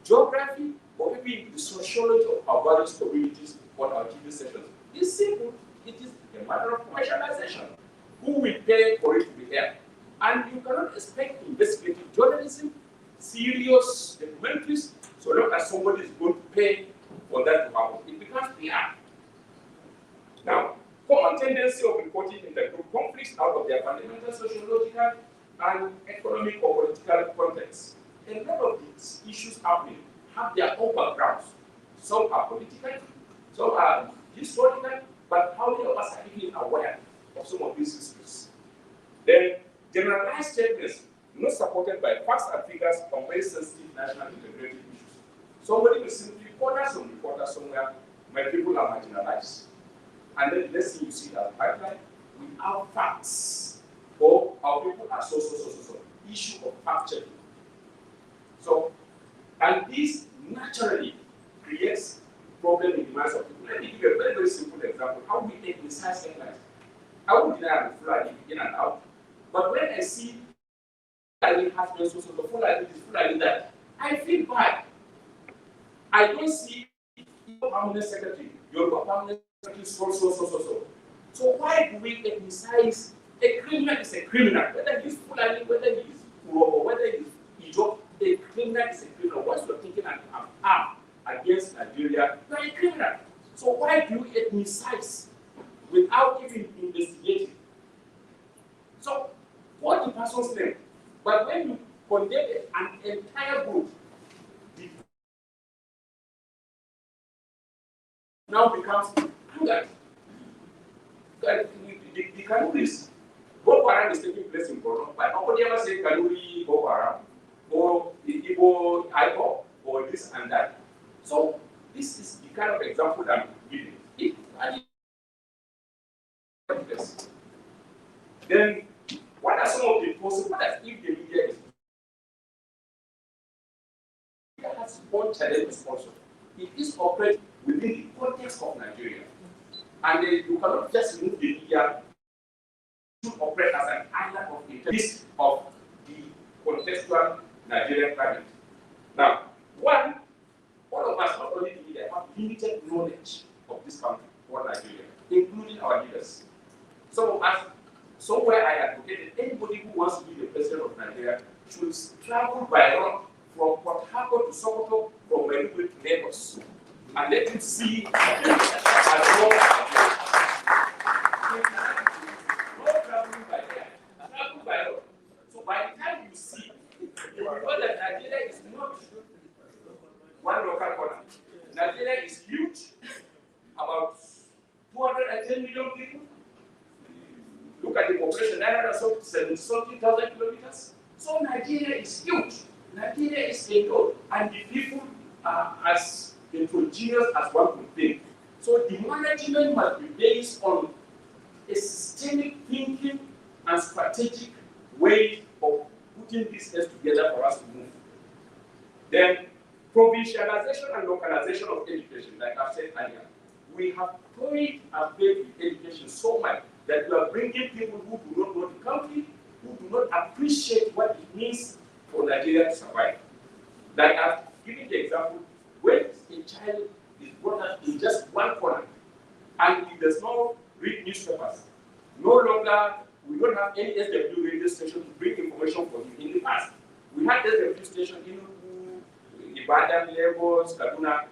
geography, or maybe the sociology of our various communities on our TV sessions? It's simple. It is a matter of commercialization. Who will pay for it to be aired? And you cannot expect investigative journalism, serious documentaries, so long as somebody is going to pay for that to happen. It becomes PR. Now, common tendency of reporting intergroup conflicts out of their fundamental sociological and economic or political context. A lot of these issues happening have their own backgrounds. Some are political, some are historical, but how many of us are even aware of some of these issues? Then, generalized statements not supported by facts and figures on very sensitive national integrated issues. Somebody will simply order some reporter somewhere, my people are marginalized. And then let's say you see that pipeline without facts, or our people are so. Issue of fact checking. So, and this naturally creates problem in the minds of people. Let me give you a very, very simple example. How we ethnicize headlines. I won't deny the Fulani in and out, but when I see Fulani has been so, the Fulani this, Fulani that, I feel bad. I don't see your permanent secretary, your permanent secretary, so. So why do we ethnicize? A criminal is a criminal, whether he's Fulani, whether he's Urobo, whether he's Ijo, a criminal is a criminal. Once you're thinking an arm against Nigeria, you're a criminal. So why do you ethnicize without even investigating? So, what the person's name? But when you condemn an entire group, the now becomes anger. The Kanuris, Boko Haram is taking place in Borno, but nobody ever said Kanuri, Boko Haram, or the Igbo, Ibo, or this and that. So, this is the kind of example I'm giving. Then, what are some of the possibilities if the media is? It has one challenge also. It is operating within the context of Nigeria. And you cannot just remove the media to operate as an island of interest of the contextual Nigerian climate. Now, one, all of us, not only the media, have limited knowledge of this country or Nigeria, including our leaders. Some of us, somewhere I advocated, anybody who wants to be the president of Nigeria should travel by road from Port Harcourt to Sokoto, from Maiduguri to Lagos, and let him see as well as not traveling by air, travel by road. So by the time you see, you will know that Nigeria is not one local corner. Nigeria is huge, about 210 million people. Look at the population, 970,000 kilometers. So Nigeria is huge. Nigeria is endowed, and the people are as heterogeneous as one could think. So the management must be based on a systemic thinking and strategic way of putting these things together for us to move. Then, provincialization and localization of education, like I've said earlier. We have toyed and played with education so much that we are bringing people who do not know the country, who do not appreciate what it means for Nigeria to survive. Like I've given the example, when a child is brought up in just one corner and he does not read newspapers, no longer, we don't have any SW radio station to bring information for him. In the past, we had SW station in Ibadan, Lagos, Kaduna.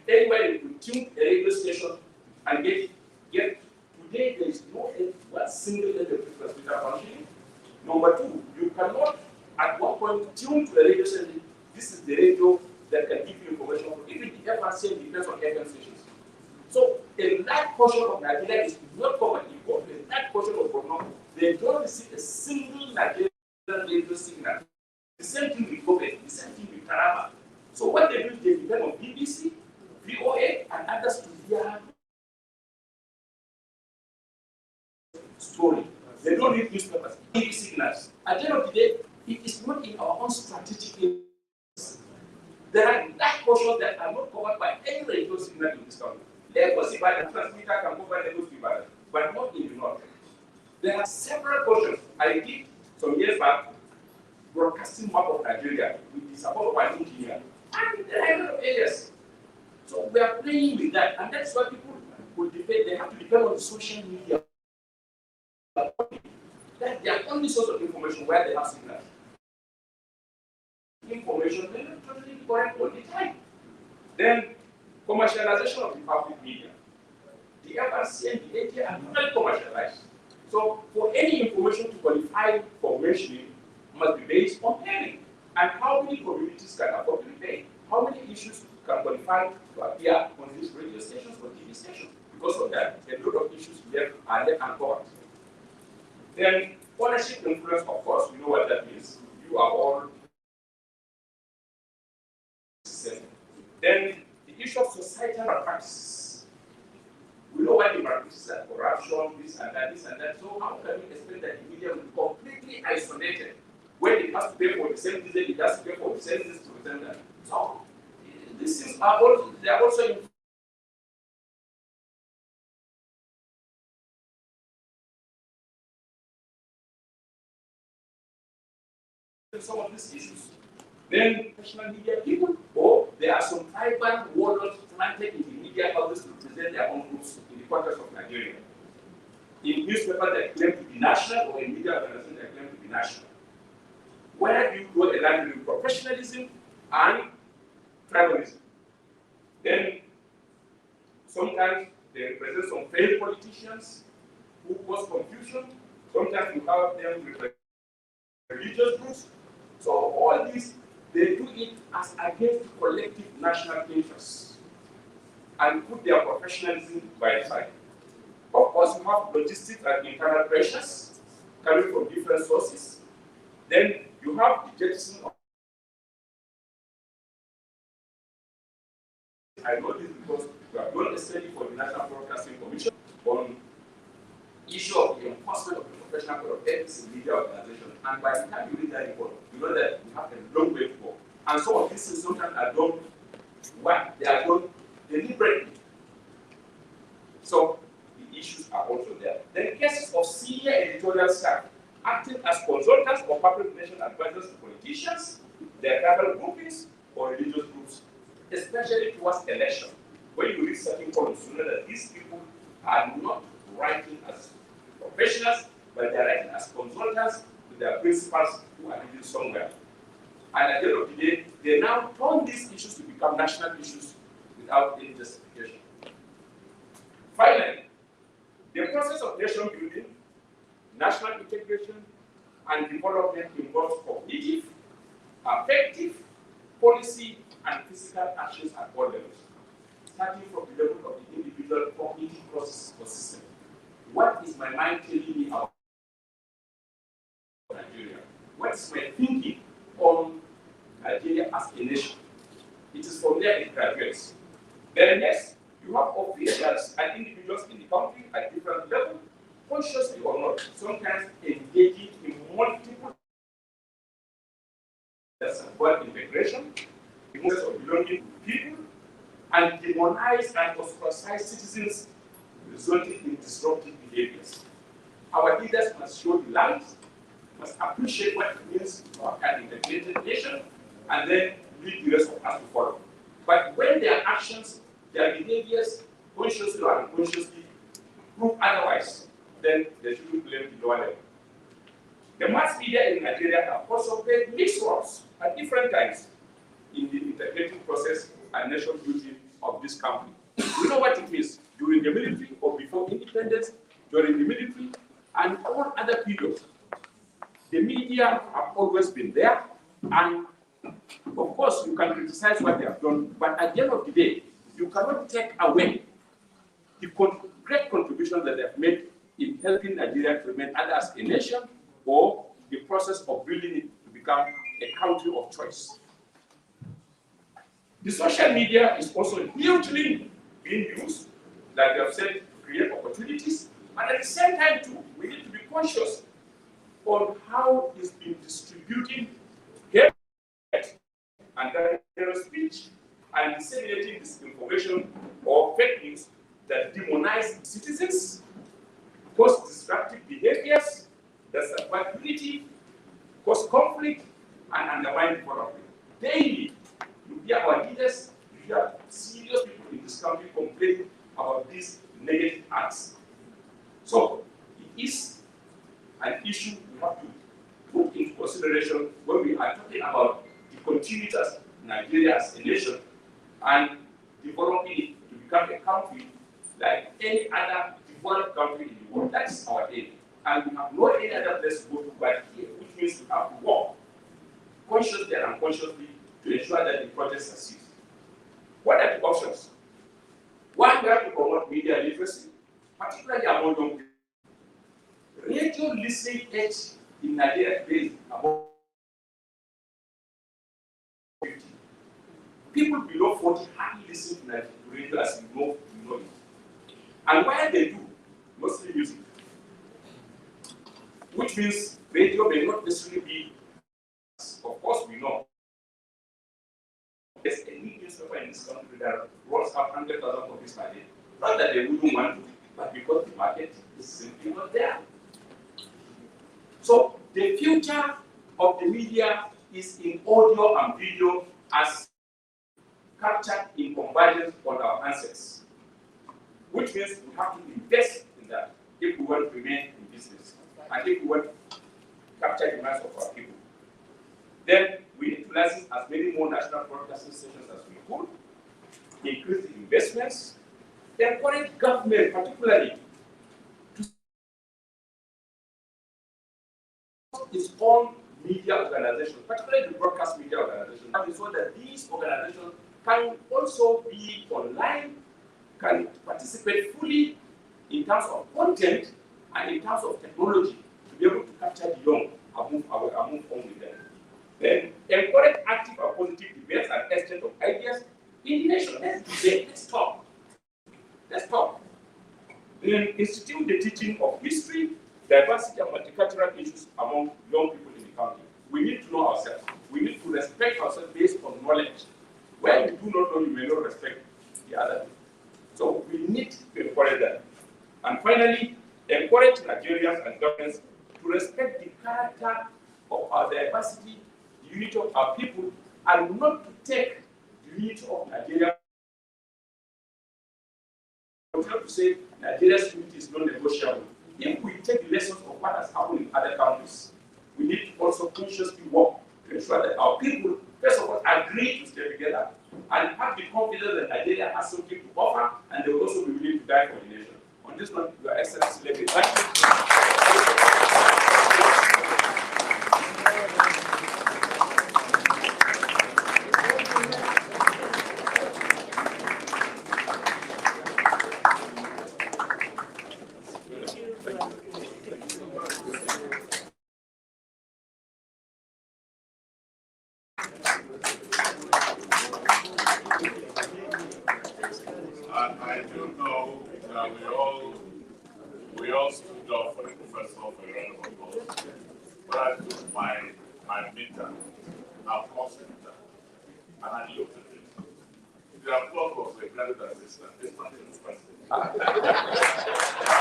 Anybody could tune a radio station and get. Today, there is no one single SW transmitter functioning. Number two, you cannot at one point tune to a radio station. This is the radio that can give you information. Even the FRC depends on FM stations. So a large portion of Nigeria is not covered. You go to a large portion of Borno, they don't receive a single Nigerian radio signal. The same thing with Kobe, the same thing with Taraba. So what they do is they depend on BBC, VOA, and others to hear story. They don't read newspapers, TV signals. At the end of the day, it is not in our own strategic interest. There are large portions that are not covered by any radio signal in this country. Lagos, Ibadan, transmitter can cover Lagos to Ibadan, but not in the north. There are several portions. I did some years back broadcasting map of Nigeria with the support of my engineer. And there are a lot of areas. So we are playing with that, and that's why people will depend. They have to depend on social media. That's their only source of information where they have signals. Information may not totally correct all the time. Then commercialization of the public media. The FRC and the AJ are totally commercialized. So for any information to qualify for mentioning must be based on paying. And how many communities can afford to pay? How many issues can qualify to appear on these radio stations or TV stations? Because of that, a lot of issues are left uncovered. Then ownership influence, of course, we know what that means. You are all. Then the issue of societal practices. We know what the practices are: corruption, this and that, this and that. So how can we expect that the media will be completely isolated when it has to pay for the same diesel, it has to pay for the same this to return that? So these things are also, they are also in some of these issues. Then national media people, or there are some tribal warlords planted in the media houses to present their own groups in the quarters of Nigeria. In newspapers that claim to be national, or in media organizations that claim to be national. Where do you draw a line between professionalism and tribalism? Then sometimes they represent some failed politicians who cause confusion. Sometimes you have them with religious groups. So all these, they do it as against collective national interests and put their professionalism by the side. Of course, you have logistics and internal pressures coming from different sources. Then you have the jettison of. I know this because we have done a study for the National Broadcasting Commission on issue of the enforcement of the professional code of ethics in media organizations. And by the time you read that report, you know that we have a long way to go. And some of these things sometimes are done what they are done deliberately. So the issues are also there. Then cases of senior editorial staff acting as consultants or public relations advisors to politicians, their tribal groupings, or religious groups, especially towards election. When you read certain columns, you know that these people are not writing as professionals, but they are writing as consultants to their principals who are living somewhere. And at the end of the day, they now turn these issues to become national issues without any justification. Finally, the process of nation building, national integration, and development involves cognitive, affective, policy, and physical actions at all levels, starting from the level of the individual cognitive process or system. What is my mind telling me about Nigeria? What is my thinking on Nigeria as a nation? It is from there it graduates. Then next, you have officials and individuals in the country at different levels, consciously or not, sometimes engaging in multiple support integration, the process of belonging to people, and demonize and ostracize citizens, resulting in disruptive behaviors. Our leaders must show the light, must appreciate what it means to have an integrated nation, and then lead the rest of us to follow. But when their actions, their behaviors, consciously or unconsciously, prove otherwise, then they shouldn't blame the lower level. The mass media in Nigeria have also played mixed roles at different times in the integrating process and nation building of this country. We know what it means during the military or before independence, during the military, and all other periods. The media have always been there, and of course you can criticize what they have done, but at the end of the day, you cannot take away the great contribution that they have made in helping Nigeria to remain either as a nation or the process of building it to become a country of choice. The social media is also hugely being used, like I have said, to create opportunities, And at the same time, too, we need to be conscious on how it's been distributing hate and dangerous speech and disseminating disinformation or fake news that demonize citizens, cause disruptive behaviors, that support unity, cause conflict, and undermine development. Daily, you hear our leaders, you hear serious people in this country complaining about these negative acts. So, it is an issue we have to put into consideration when we are talking about the continuity as Nigeria as a nation and developing it to become a country like any other developed country in the world. That's our aim. And we have no any other place to go to but here, which means we have to work consciously and unconsciously to ensure that the project succeeds. What are the options? One, we have to promote media literacy, particularly among young people. Radio listening age in Nigeria is about 50. People below 40 hardly listen to radio as you know it. And while they do, mostly music, which means radio may not necessarily be, of course we know. There's a new newspaper in this country that rolls out 100,000 copies per day. Not that they wouldn't want to, but because the market is simply not there. So the future of the media is in audio and video as captured in convergence on our handsets, which means we have to invest in that if we want to remain in business and if we want to capture the minds of our people. Then we need to license as many more national broadcasting stations as we could, increase the investments, encourage government particularly its own media organizations, particularly the broadcast media organizations, so that these organizations can also be online, can participate fully in terms of content and in terms of technology to be able to capture the young and move on with them. Then encourage active and positive debates and exchange of ideas in the nation. Let's debate, let's talk. Let's talk. Then institute the teaching of history, diversity, and multicultural issues among young people in the country. We need to know ourselves. We need to respect ourselves based on knowledge. When you do not know, you may not respect the other. So we need to encourage that. And finally, encourage Nigerians and governments to respect the character of our diversity, the unity of our people, and not to take the unity of Nigeria. I would have to say Nigeria's unity is non-negotiable. If we take the lessons of what has happened in other countries, we need to also consciously work to ensure that our people, first of all, agree to stay together and have the confidence that Nigeria has something to offer, and they will also be willing to die for the nation. On this one, Your Excellency, let me thank you. I do know that we all stood up for the professor for a round of applause. But I took my meter, our course meter, and I looked at it. The applause was a graduate assistant. This one is the president. Can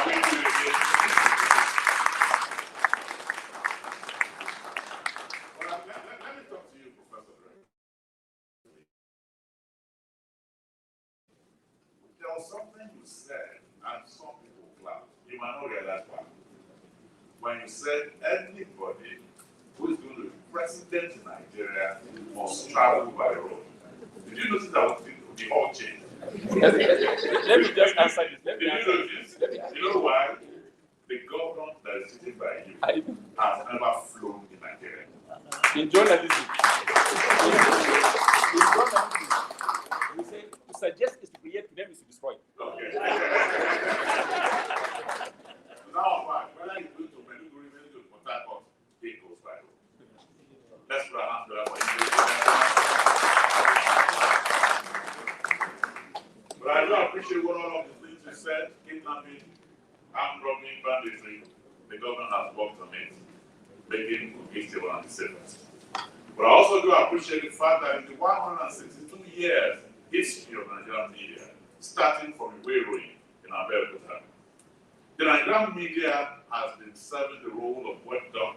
we do it again? Well, let me talk to you, Professor Drake. There was something you said, and some people clapped. You might not realize why. When you said anybody who is going to be president in Nigeria must travel by road. Did you notice that the whole change? Let me just answer this. Did you notice? You know why? The governor that is sitting by you has never flown in Nigeria. In journalism, we say to suggest is to create, to them is to destroy. Okay. Now, whether you go to Maiduguri, whether you go to Port Harcourt, it goes by road. Let's put our hands together for you. But I do appreciate what all of the things you said, kidnapping, armed robbery, banditry, the government has worked on it, making Kogi State one of the safest. But I also do appreciate the fact that in the 162 years history of Nigerian media, starting from Iweroyin in Abeokuta, the Nigerian media has been serving the role of watchdog,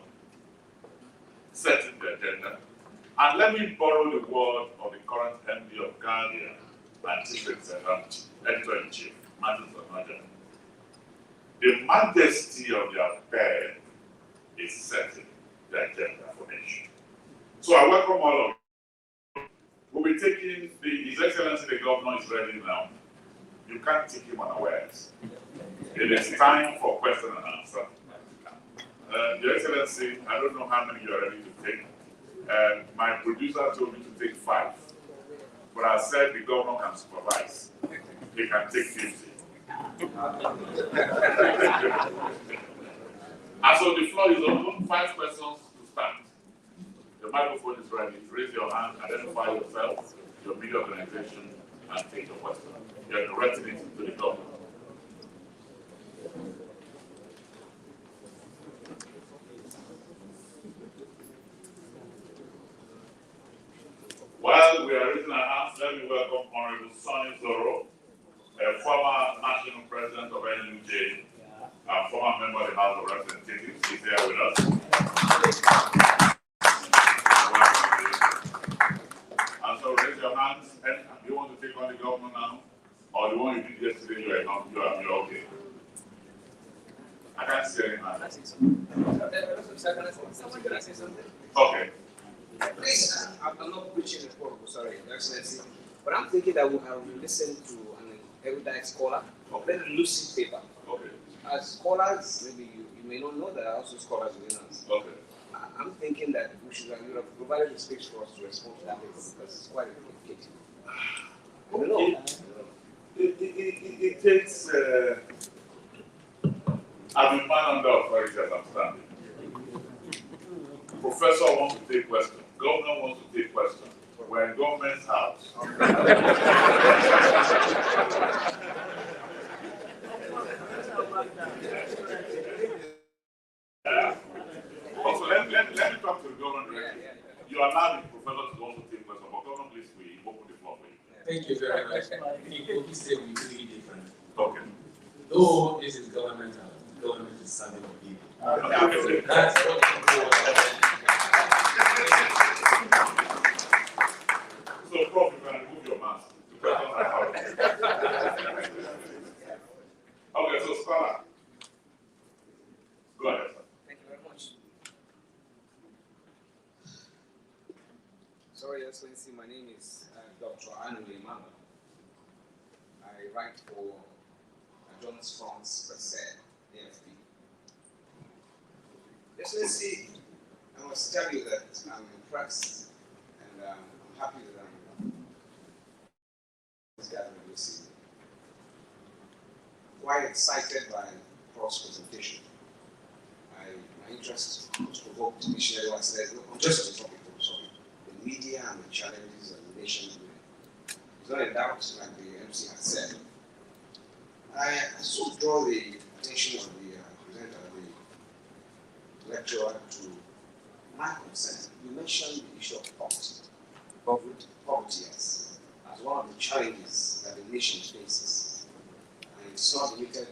setting the agenda. And let me borrow the word of the current MD of Guardian and Chief Editor-in-Chief, Martin Samaja. The majesty of their pen is setting the agenda for nation. So I welcome all of you. We'll be taking His Excellency the Governor is ready now. You can't take him unawares. It is time for question and answer. Your Excellency, I don't know how many you are ready to take. My producer told me to take 5. But I said the governor can supervise. He can take 50. And so the floor is open. 5 questions to start. The microphone is ready. Raise your hand, identify yourself, your media organization, and take your question. You are directing it to the governor. While we are raising our hands, let me welcome Honorable Sonny Zoro, a former national president of NUJ, a former member of the House of Representatives. He's here with us. And so raise your hands. And do you want to take on the government now? Or the one you did yesterday, you're okay? I can't see any hands. Okay. Please, I'm not preaching the poor, sorry, Excellency, but I'm thinking that I will listen to an erudite scholar, very lucid paper. Okay. As scholars, maybe you may not know that also scholars within us. Okay. I'm thinking that we should have provided a space for us to respond to that paper because it's quite complicated. I don't know. It takes. I've been man under authority as I'm standing. Professor wants to take questions. Governor wants to take questions. We're in government's house. Also, let me talk to the government directly. You are allowed the professor to also take questions, but governor, please, we open the floor for you. Thank you very much. I think Kogi State will be really different. Okay. Though this is governmental, the government is serving the people. Okay. That's what people want. So, Prof, you can remove your mask. The questions are out. Okay, so scholar. Go ahead, sir. Thank you very much. Sorry, Excellency, my name is Dr. Anuli Manga. I write for John's France Presse, AFP. Excellency, I must tell you that I'm impressed and I'm happy that I'm gathering this evening. Quite excited by Prof's presentation. My interest was provoked initially when I said, look, I'm just on the topic of the media and the challenges of the nation. There's not a doubt, like the MC had said. I so draw the attention of the presenter, the lecturer, to my concern. You mentioned the issue of poverty. Poverty as one of the challenges that the nation faces. And it's not limited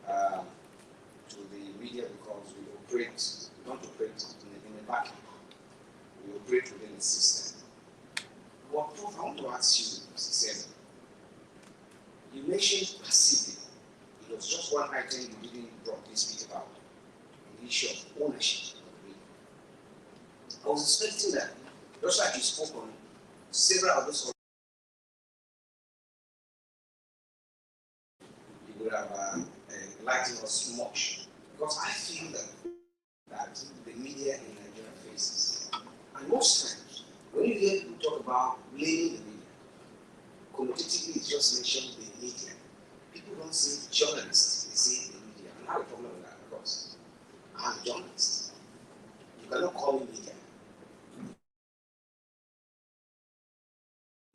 to the media because we don't operate in a vacuum. We operate within the system. What Prof, I want to ask you, sincerely, you mentioned passively. It was just one item you didn't broadly speak about, the issue of ownership of media. I was expecting that, just like you spoke on several of those, you would have enlightened us much. Because I feel that the media in Nigeria faces. And most times, when you hear people talk about blaming the media, connotatively it's just mentioned the media. People don't say journalists, they say the media. And I have a problem with that because I'm a journalist. You cannot call me media.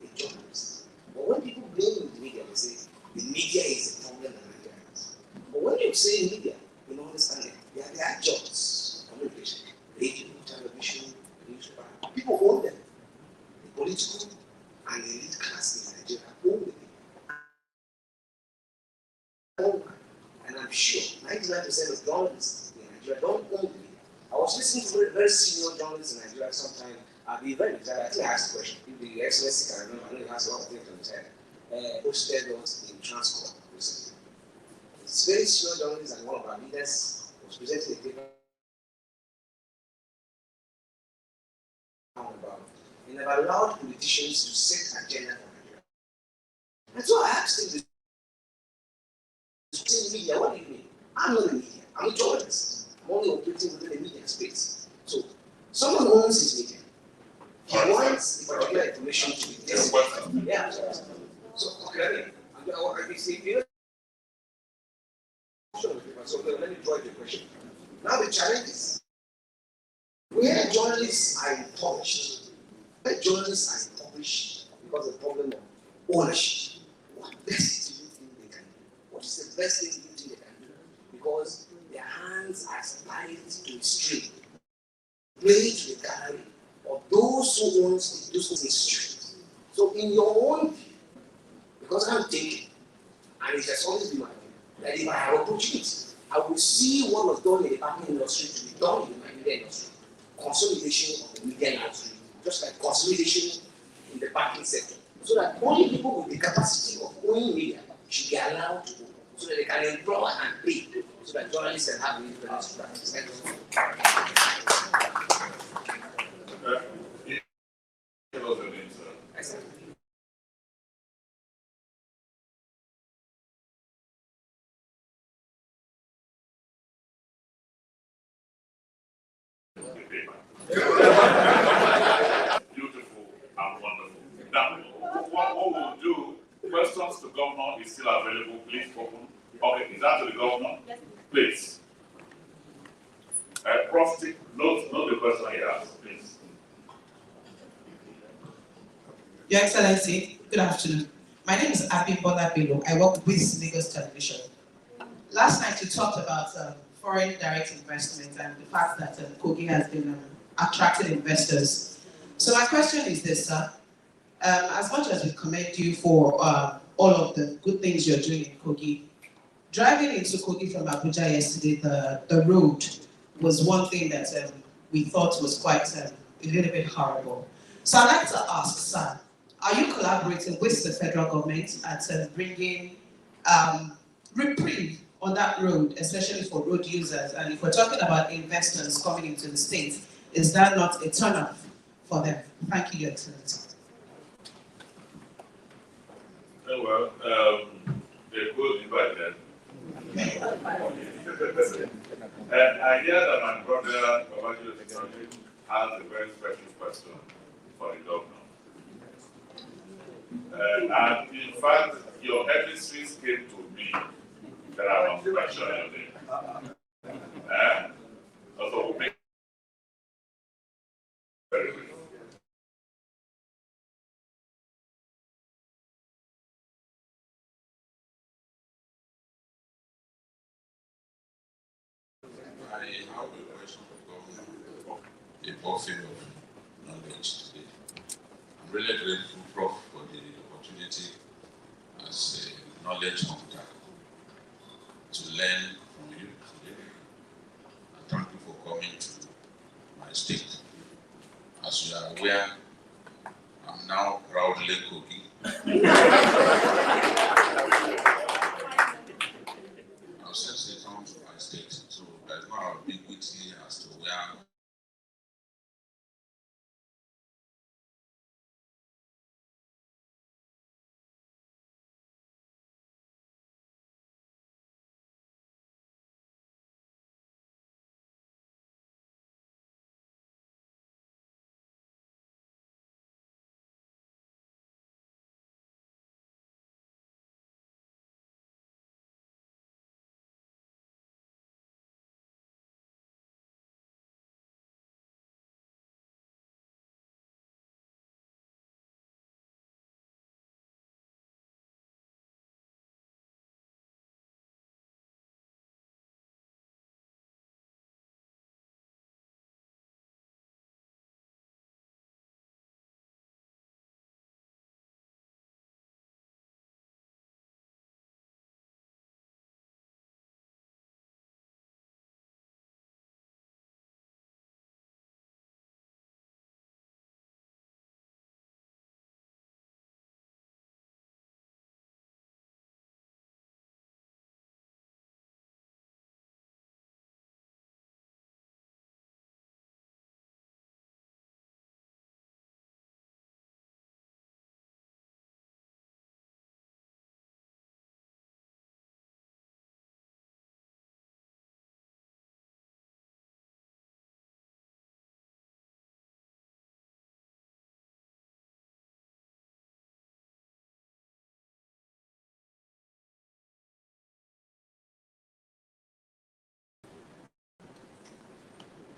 A journalist. But when people blame the media, they say the media is the problem in Nigeria. But when you say media, you understand it. They are jobs, communication, radio, television, newspaper. People own them. The political and the elite class in Nigeria own them. And I'm sure 99% of journalists in Nigeria don't own the media. I was listening to a very senior journalist in Nigeria sometime. I'll be very excited. I think I asked a question. If the Excellency can remember, I know he has a lot of things on his head. Hosted us in Transcorp recently. This very senior journalist and one of our leaders was presenting a paper about he never allowed politicians to set agenda for Nigeria. And so I asked him the media, what do you mean? I'm not a media, I'm a journalist. I'm only operating within the media space. So someone owns his media. He wants the particular information to be tested. Yeah. So okay, so let me draw the question. Now the challenge is where journalists are impoverished, because of the problem of ownership. What best do you think they can do? What is the best thing you think they can do? Because their hands are tied to a string, playing to the gallery of those who own those institutions. So in your own view, because I'm thinking, and it has always been my view, that if I have opportunity, I will see what was done in the banking industry to be done in the media industry. Consolidation of the media industry, just like consolidation in the banking sector, so that only people with the capacity of owning media should be allowed to own, so that they can employ and pay, so that journalists can have the independence to practice. Thank you. Excellent. Beautiful and wonderful. Now, what we'll do, questions to governor is still available. Please open. Okay, is that to the governor? Yes. Please. Prof, note the question he asked, please. Your Excellency, good afternoon. My name is Yahaya Bello. I work with Lagos Television. Last night you talked about foreign direct investment and the fact that Kogi has been attracting investors. So my question is this, sir. As much as we commend you for all of the good things you're doing in Kogi, driving into Kogi from Abuja yesterday, the road was one thing that we thought was quite a little bit horrible. So I'd like to ask, sir, are you collaborating with the federal government at bringing reprieve on that road, especially for road users? And if we're talking about investors coming into the state, is that not a turnoff for them? Thank you, Your Excellency. Well, they could invite them. And I hear that my brother, Babajio Technology, has a very special question for the governor. And in fact, your emissaries came to me that I was mentioning your name. Also, we'll make very brief. I have a question for Governor, a buffet of knowledge today. I'm really grateful, Prof, for the opportunity as a knowledge hunter to learn from you today. And thank you for coming to my state. As you are aware, I'm now proudly cooking. I've since returned to my state, so there's no ambiguity as to where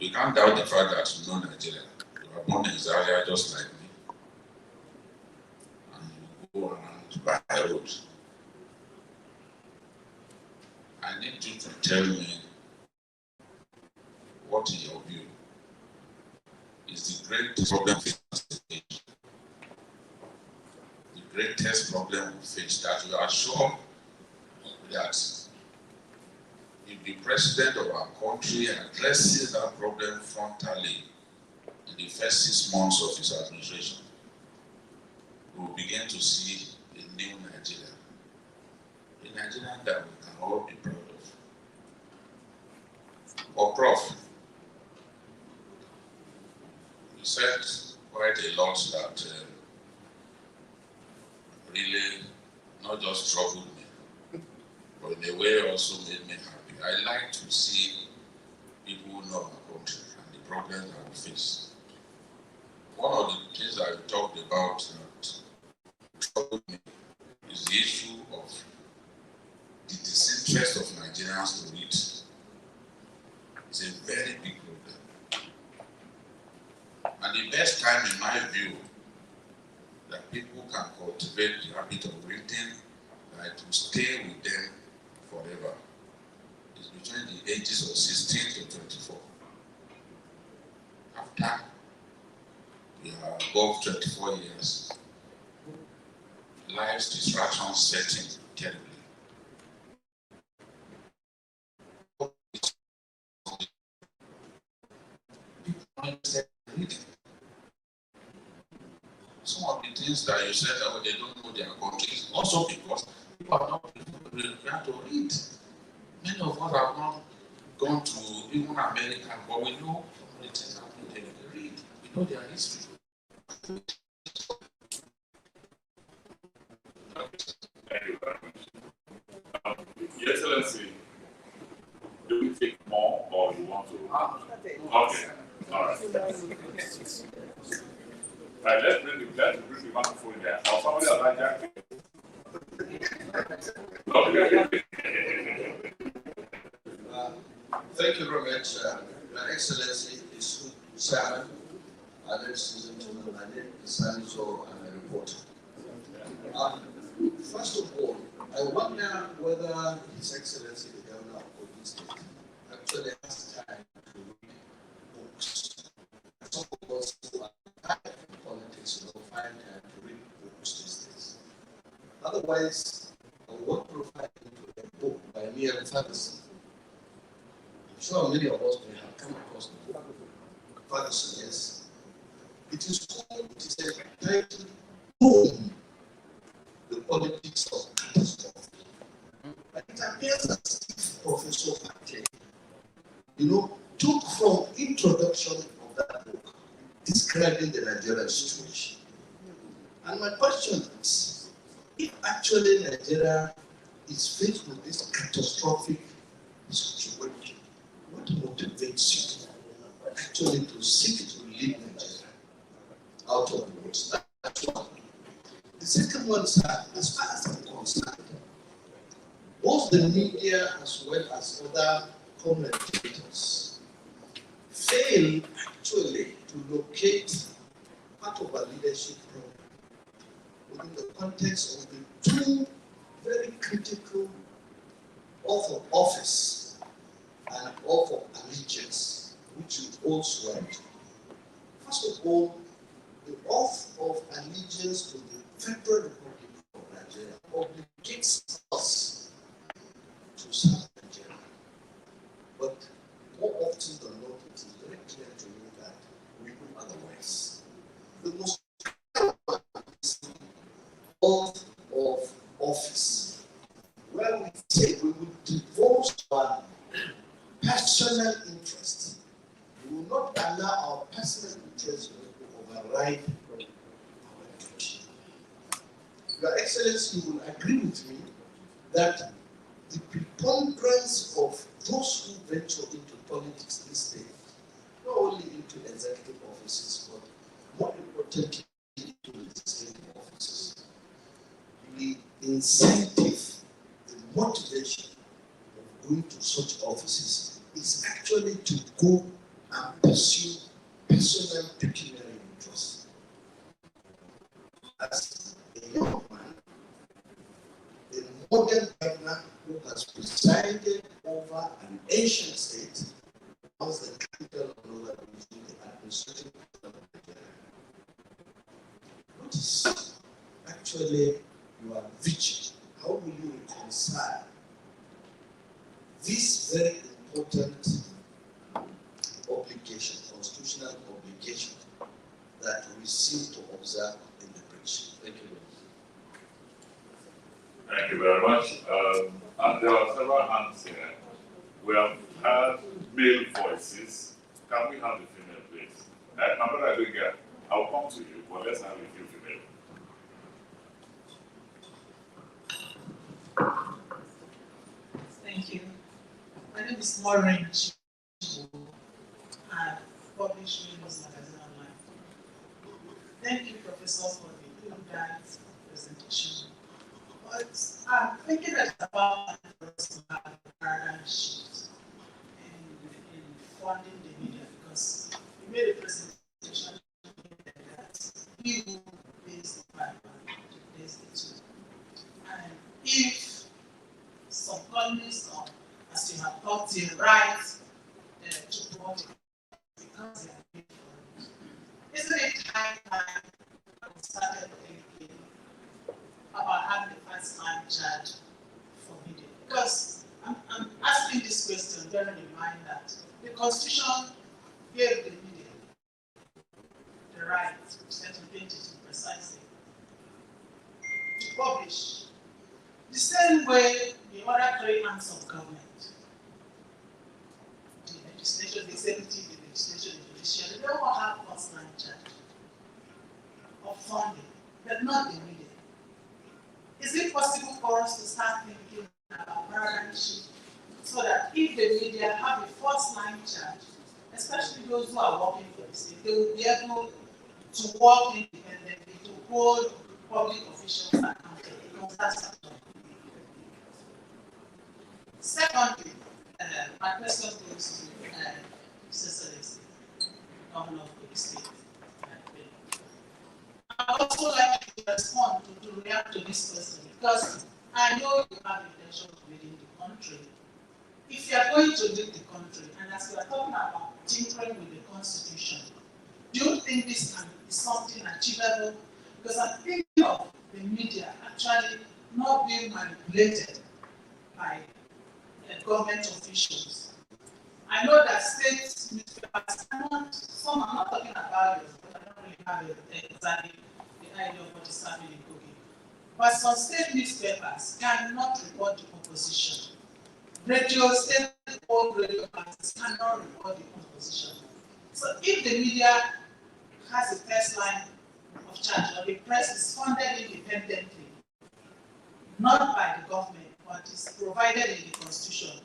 We can't doubt the fact that you know Nigeria. You are born in Zaria just like me. And you go around by road. I need you to tell me what, in your view, is the greatest problem we face. The greatest problem we face, that you are sure that if the president of our country addresses that problem frontally in the first 6 months of his administration, we will begin to see a new Nigeria. A Nigeria that we can all be proud of. Or Prof, you said quite a lot that really not just troubled me, but in a way also made me happy. I like to see people who know our country and the problems that we face. One of the things that we talked about that troubled me is the issue of the disinterest of Nigerians to read. It's a very big problem. And the best time, in my view, that people can cultivate the habit of reading, like to stay with them forever, is between the ages of 16 to 24. After we are above 24 years, life's distractions set in terribly. Some of the things that you said that they don't know their countries, also because people are not prepared to read. Many of us have not gone to even America, but we know some of the things happening there. They read, we know their history. Thank you very much. Your Excellency, do you take more or you want to? Okay, all right. Right, let's bring the microphone there. Or somebody else like that? Okay. Thank you very much, Your Excellency, His Chairman, ladies and gentlemen, my name is Saniso, I'm a reporter. First of all, I wonder whether His Excellency, the Governor of Kogi State, actually has time to read books. Some of us who are in politics will find time to read books these days. Otherwise, I want to refer to a book by Yahaya Bello. I'm sure many of us may have come across the book. Ferguson, yes. It is titled Home, the Politics of Catastrophe. And it appears as if Professor Fate, took from introduction of that book, describing the Nigerian situation. And my question is, if actually Nigeria is faced with this catastrophic situation, what motivates you actually to seek to lead Nigeria out of the worst? That's one. The second one, sir, as far as I'm concerned, both the media as well as other commentators fail actually to locate part of our leadership problem within the context of the two very critical oath of office and oath of allegiance, which you also write. First of all, the oath of allegiance to the Federal Republic of Nigeria obligates us to serve Nigeria. But more often than not, it is very clear to me that we do otherwise. The most oath of office, where we say we will divorce our personal interest. We will not allow our personal interest to override our duty. Your Excellency, you will agree with me that the preponderance of those who venture into politics these days, not only into executive offices, but more importantly into legislative offices, the incentive, the motivation of going to such offices is actually to go and as a young man, the modern governor who has presided over an ancient state, was the capital of Northern region, the administrative capital of Nigeria. Notice, actually, you are vigil. How will you reconcile this very important obligation, constitutional obligation, that we seem to observe in the breach? Thank you. Thank you very much. And there are several hands here. We have had male voices. Can we have the female, please? My brother Adega, I'll come to you, but let's have a few female. Thank you. My name is Maureen Chibu. I publish News Magazine online. Thank you, Professor, for the good presentation. But I'm thinking about the paradigm shift in funding the media, because you made a presentation that we will base the five to base the two. And if some colonists, or as you have taught, the right to promote it because they are paid for it, isn't it high time we started thinking about having the first time charge for media? Because I'm asking this question bearing in mind that the Constitution gave the media the right, to paint it precisely, to publish the same way the other three arms of government, the legislature, the executive, the legislature, the judiciary, they all have first-line charge of funding, but not the media. Is it possible for us to start thinking about paradigm shift so that if the media have a first-line charge, especially those who are working for the state, they will be able to work independently, to hold public officials accountable, because that's our job. Secondly, my question goes to Cecily, Governor of the state. I would also like to respond to react to this question, because I know you have intention of leading the country. If you are going to lead the country, and as we are talking about tinkering with the Constitution, do you think this can be something achievable? Because I'm thinking of the media actually not being manipulated by government officials. I know that state newspapers cannot, some are not talking about yours, but I don't really have exactly the idea of what is happening in Kogi. But some state newspapers cannot report the opposition. Radio state owned radio parties cannot report the opposition. So if the media has a first line of charge, or the press is funded independently, not by the government, but is provided in the Constitution,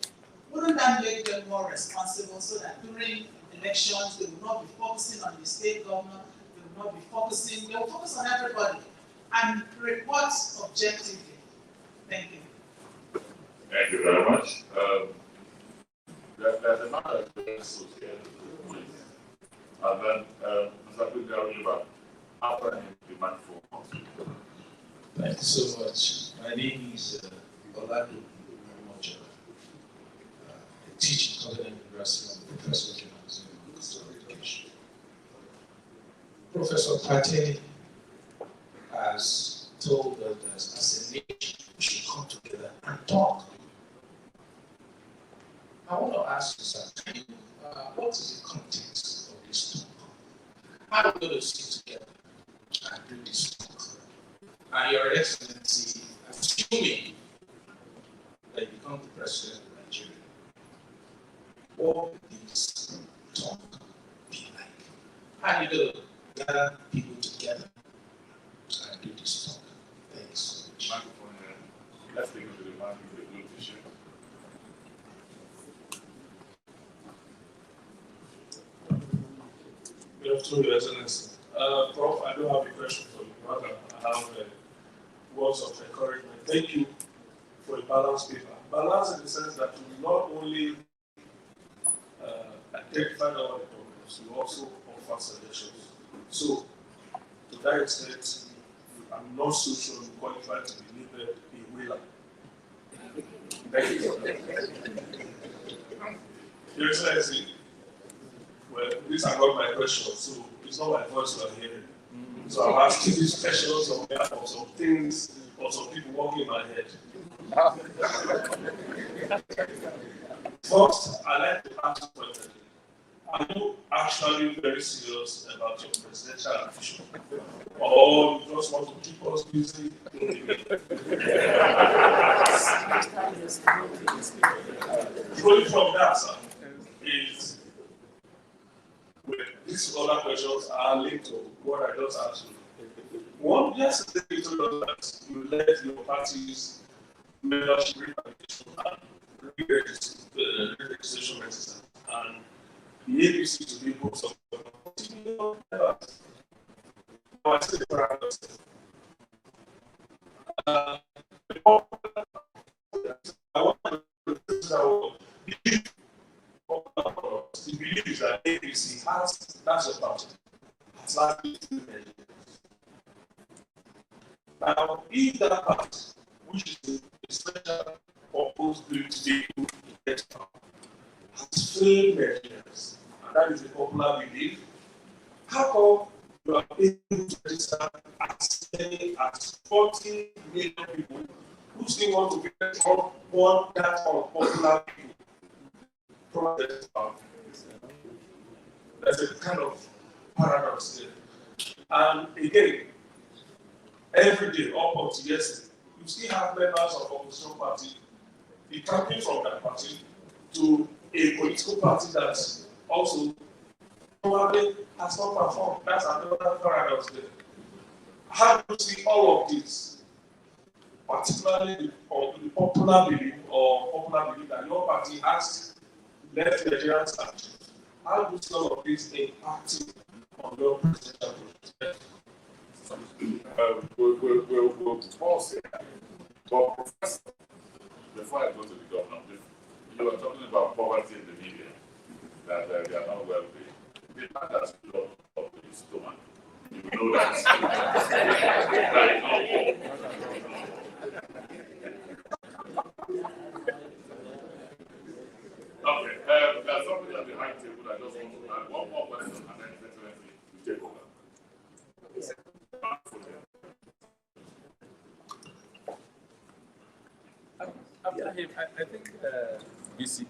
wouldn't that make them more responsible, so that during elections they will not be focusing on the state governor, they will not be focusing, they will focus on everybody and report objectively? Thank you. Thank you very much. There's another associated with, and then Mr. Kudariba, after him, demand for counsel. Thank you so much. My name is Orlando Mojo. I teach in Continental University. I'm a professor of journalism and cultural education. Professor Pate has told us that as a nation, we should come together and talk. I want to ask you, sir, what is the context of this talk? How are we going to sit together and do this talk? And Your Excellency, assuming that you become the president of Nigeria, what will this talk be like? How are you going to gather people together and do this talk? Thanks so much. Microphone, let's take it to the man with the blue t-shirt. Good afternoon, Your Excellency. Prof, I don't have a question for you, rather I have words of encouragement. Thank you for a balanced paper. Balance in the sense that you not only identify all the problems, you also offer solutions. So, to that extent, you not so sure you qualify to be labeled a whaler. Thank you. Your Excellency, well, these are not my questions, so it's not my voice you are hearing. So I'm asking these questions on behalf of some things or some people walking in my head. First, I'd like to ask you pointedly, are you actually very serious about your presidential ambition? Or you just want to keep us busy? Flowing from that, sir, is these other questions are linked to what I just asked you. One, yesterday you told us that you led your party's membership revalidation and registration exercise, and the APC to be both of them. I see the paradox. I want to the belief is that APC has, that's a party, has largely now, if that party, which is a special purpose built vehicle to get power, has failed Nigerians, and that is a popular belief, how come you are able to register as many as 40 million people who still want to get one that unpopular people? There's a kind of paradox there. And again, every day, up until yesterday, you still have members of opposition party decamping from that party to a political party that also probably has not performed. That's another paradox there. How do you see all of this, particularly the popular belief that your party has left Nigerians out? How do you see all of this impacting on your presidential project? We'll pause here. But Professor, before I go to the governor, you were talking about poverty in the media, that they are not well paid. The man that's stood up of his stomach, you know that. Okay, there's something at the high table I just want to add. One more question, and then Excellency will take over. After him, I think BC.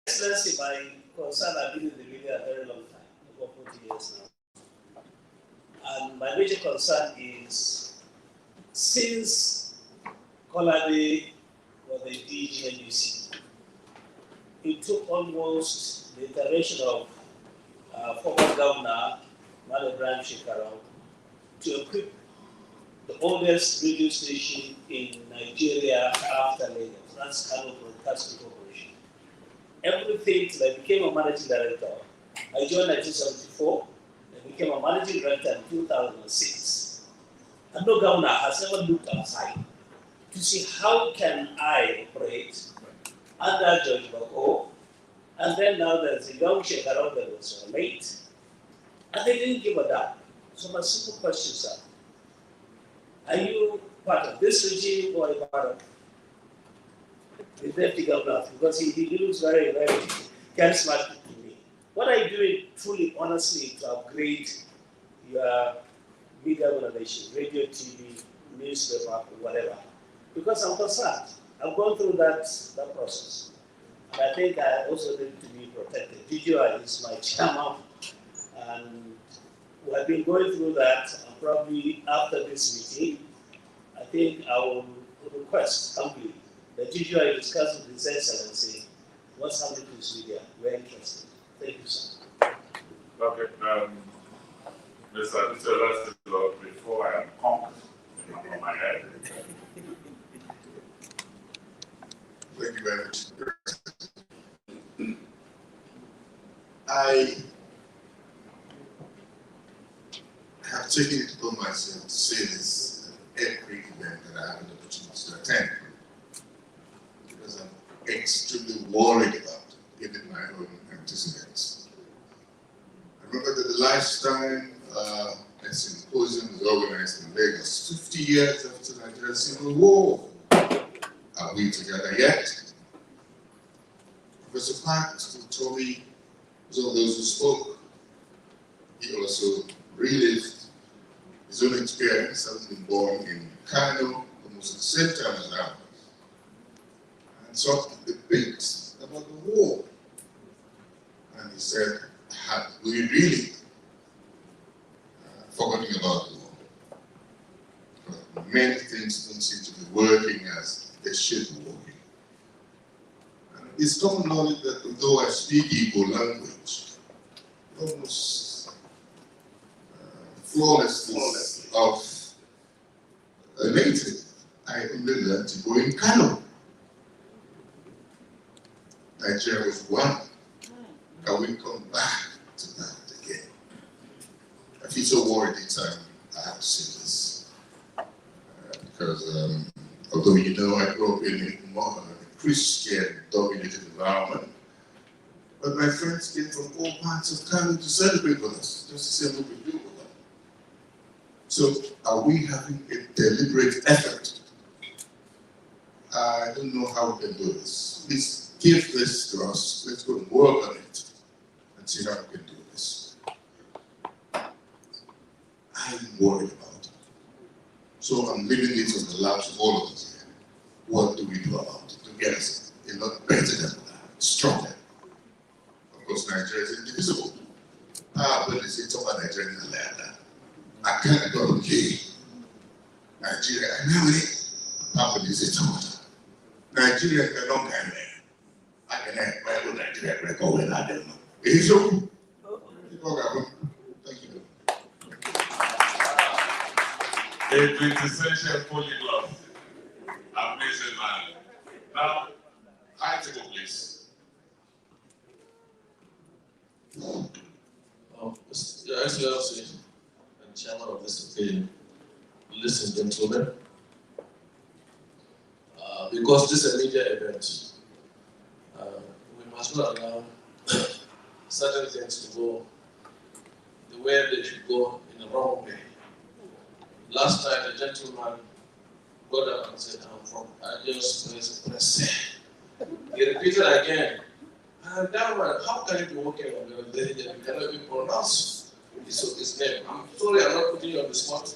Excellency, my concern, I've been in the media a very long time, over 40 years now. And my major concern is, since Kolade was the DG NUC, it took almost the intervention of former governor, Madam Ibrahim Shekarau, to equip the oldest radio station in Nigeria after Lagos. That's Kano Broadcasting Corporation. Everything till I became a managing director. I joined in 1974 and became a managing director in 2006. And no governor has ever looked outside to see how can I operate under George Bako. And then now there's a young Shekarau that was late. And they didn't give a damn. So my simple question, sir, are you part of this regime or a part of the deputy governor? Because he looks very, very charismatic to me. What are you doing truly, honestly, to upgrade your media organization, radio, TV, newspaper, whatever? Because I'm concerned. I've gone through that process. And I think I also need to be protected. DGI is my chairman, and we have been going through that, and probably after this meeting, I think I will request humbly that DGI discuss with His Excellency what's happening to this media. We're interested. Thank you, sir. Okay, Mr. Before I am conquered in on my head. Thank you very much. I have taken it upon myself to say this at every event that I have an opportunity to attend, because I'm extremely worried about even my own antecedents. I remember that the last time a symposium was organized in Lagos, 50 years after Nigeria's Civil War. Are we together yet? Professor Park, who told me, was all those who spoke. He also relived his own experience, having been born in Kano almost at the same time as I was, and talked debates about the war. And he said, had we really forgotten about the war? But many things don't seem to be working as they should be working. And it's common knowledge that although I speak Igbo language, almost flawlessness of a native, I only learned to go in Kano. Nigeria was one. Can we come back to that again? I feel so worried each time I have to say this. Because although you know I grew up in a Christian-dominated environment, but my friends came from all parts of Kano to celebrate with us, just the same way we do with them. So are we having a deliberate effort? I don't know how we can do this. Please give this to us. Let's go and work on it and see how we can do this. I'm worried about it. So I'm leaving it on the laps of all of us here. What do we do about it to get us a lot better than that, stronger? Of course, Nigeria is indivisible. But it's all about Nigeria and Atlanta. I can't go okay. Nigeria, I know it. Papa is it all. Nigeria cannot go there. I can have my own Nigeria record when I don't know. It's okay. Thank you. A quintessential polyglot. Amazing man. Now, high table, please. Your Excellency and Chairman of this occasion, ladies and gentlemen, because this is a media event, we must not allow certain things to go the way they should go in the wrong way. Last night, a gentleman got up and said, I'm from Adios Press. He repeated again, and that man, how can you be working on the day that you cannot even pronounce his name? I'm sorry, I'm not putting you on the spot,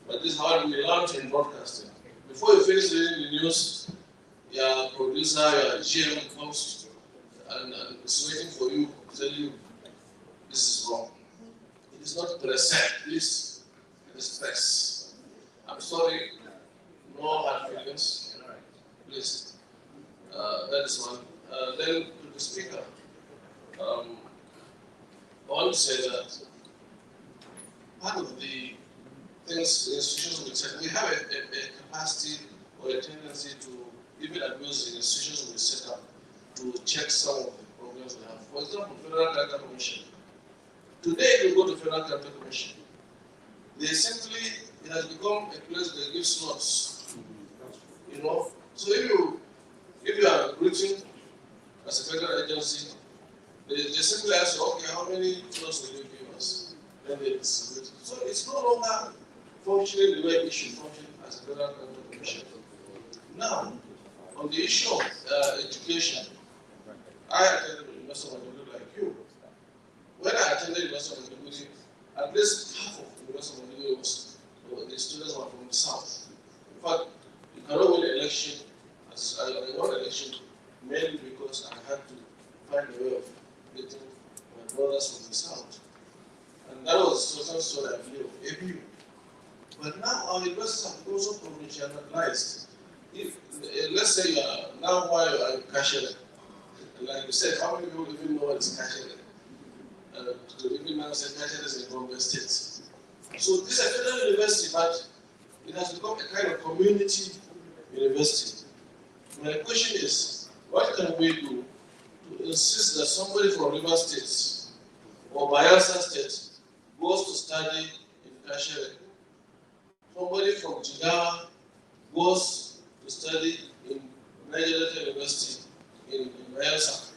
but this is how we learn in broadcasting. Before you finish reading the news, your producer, your GM comes and is waiting for you to tell you this is wrong. It is not press, please. It is press. I'm sorry, no hard feelings. Please. That is one. Then to the speaker, I want to say that part of the things the institutions will set, we have a capacity or a tendency to even abuse the institutions we set up to check some of the programs we have. For example, Federal Character Commission. Today, if you go to Federal Character Commission, they simply, it has become a place that gives slots. You know? So if you are recruiting as a federal agency, they simply ask you, okay, how many slots will you give us? Then they distribute. So it's no longer functioning the way it should function as a Federal Character Commission. Now, on the issue of education, I attended the University of Maiduguri like you. When I attended the University of Maiduguri, at least half of the University of Maiduguri was the students were from the south. In fact, you cannot win an election as I won an election mainly because I had to find a way of getting my brothers from the south. And that was social story I believe of APU. But now our universities have also provincialized. If let's say you are now while you are in Kashere, like you said, how many people even know what is Kashere? To even now say Kashere is in Bombay State. So this is a federal university, but it has become a kind of community university. My question is, what can we do to insist that somebody from River State or Bayelsa State goes to study in Kashere? Somebody from Jigawa goes to study in Nigeria University in Bayelsa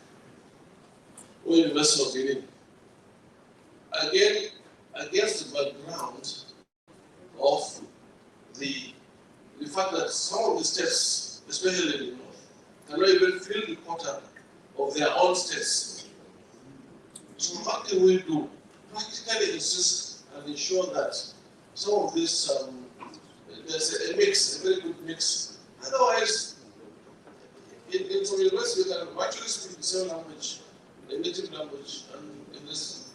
or University of Benin. Again, against the background of the fact that some of the states, especially in the north, cannot even fill the quota of their own states. So what can we do? Practically insist and ensure that some of this, there's a mix, a very good mix. Otherwise, in some universities, you can actually speak the same language, the native language, and in this,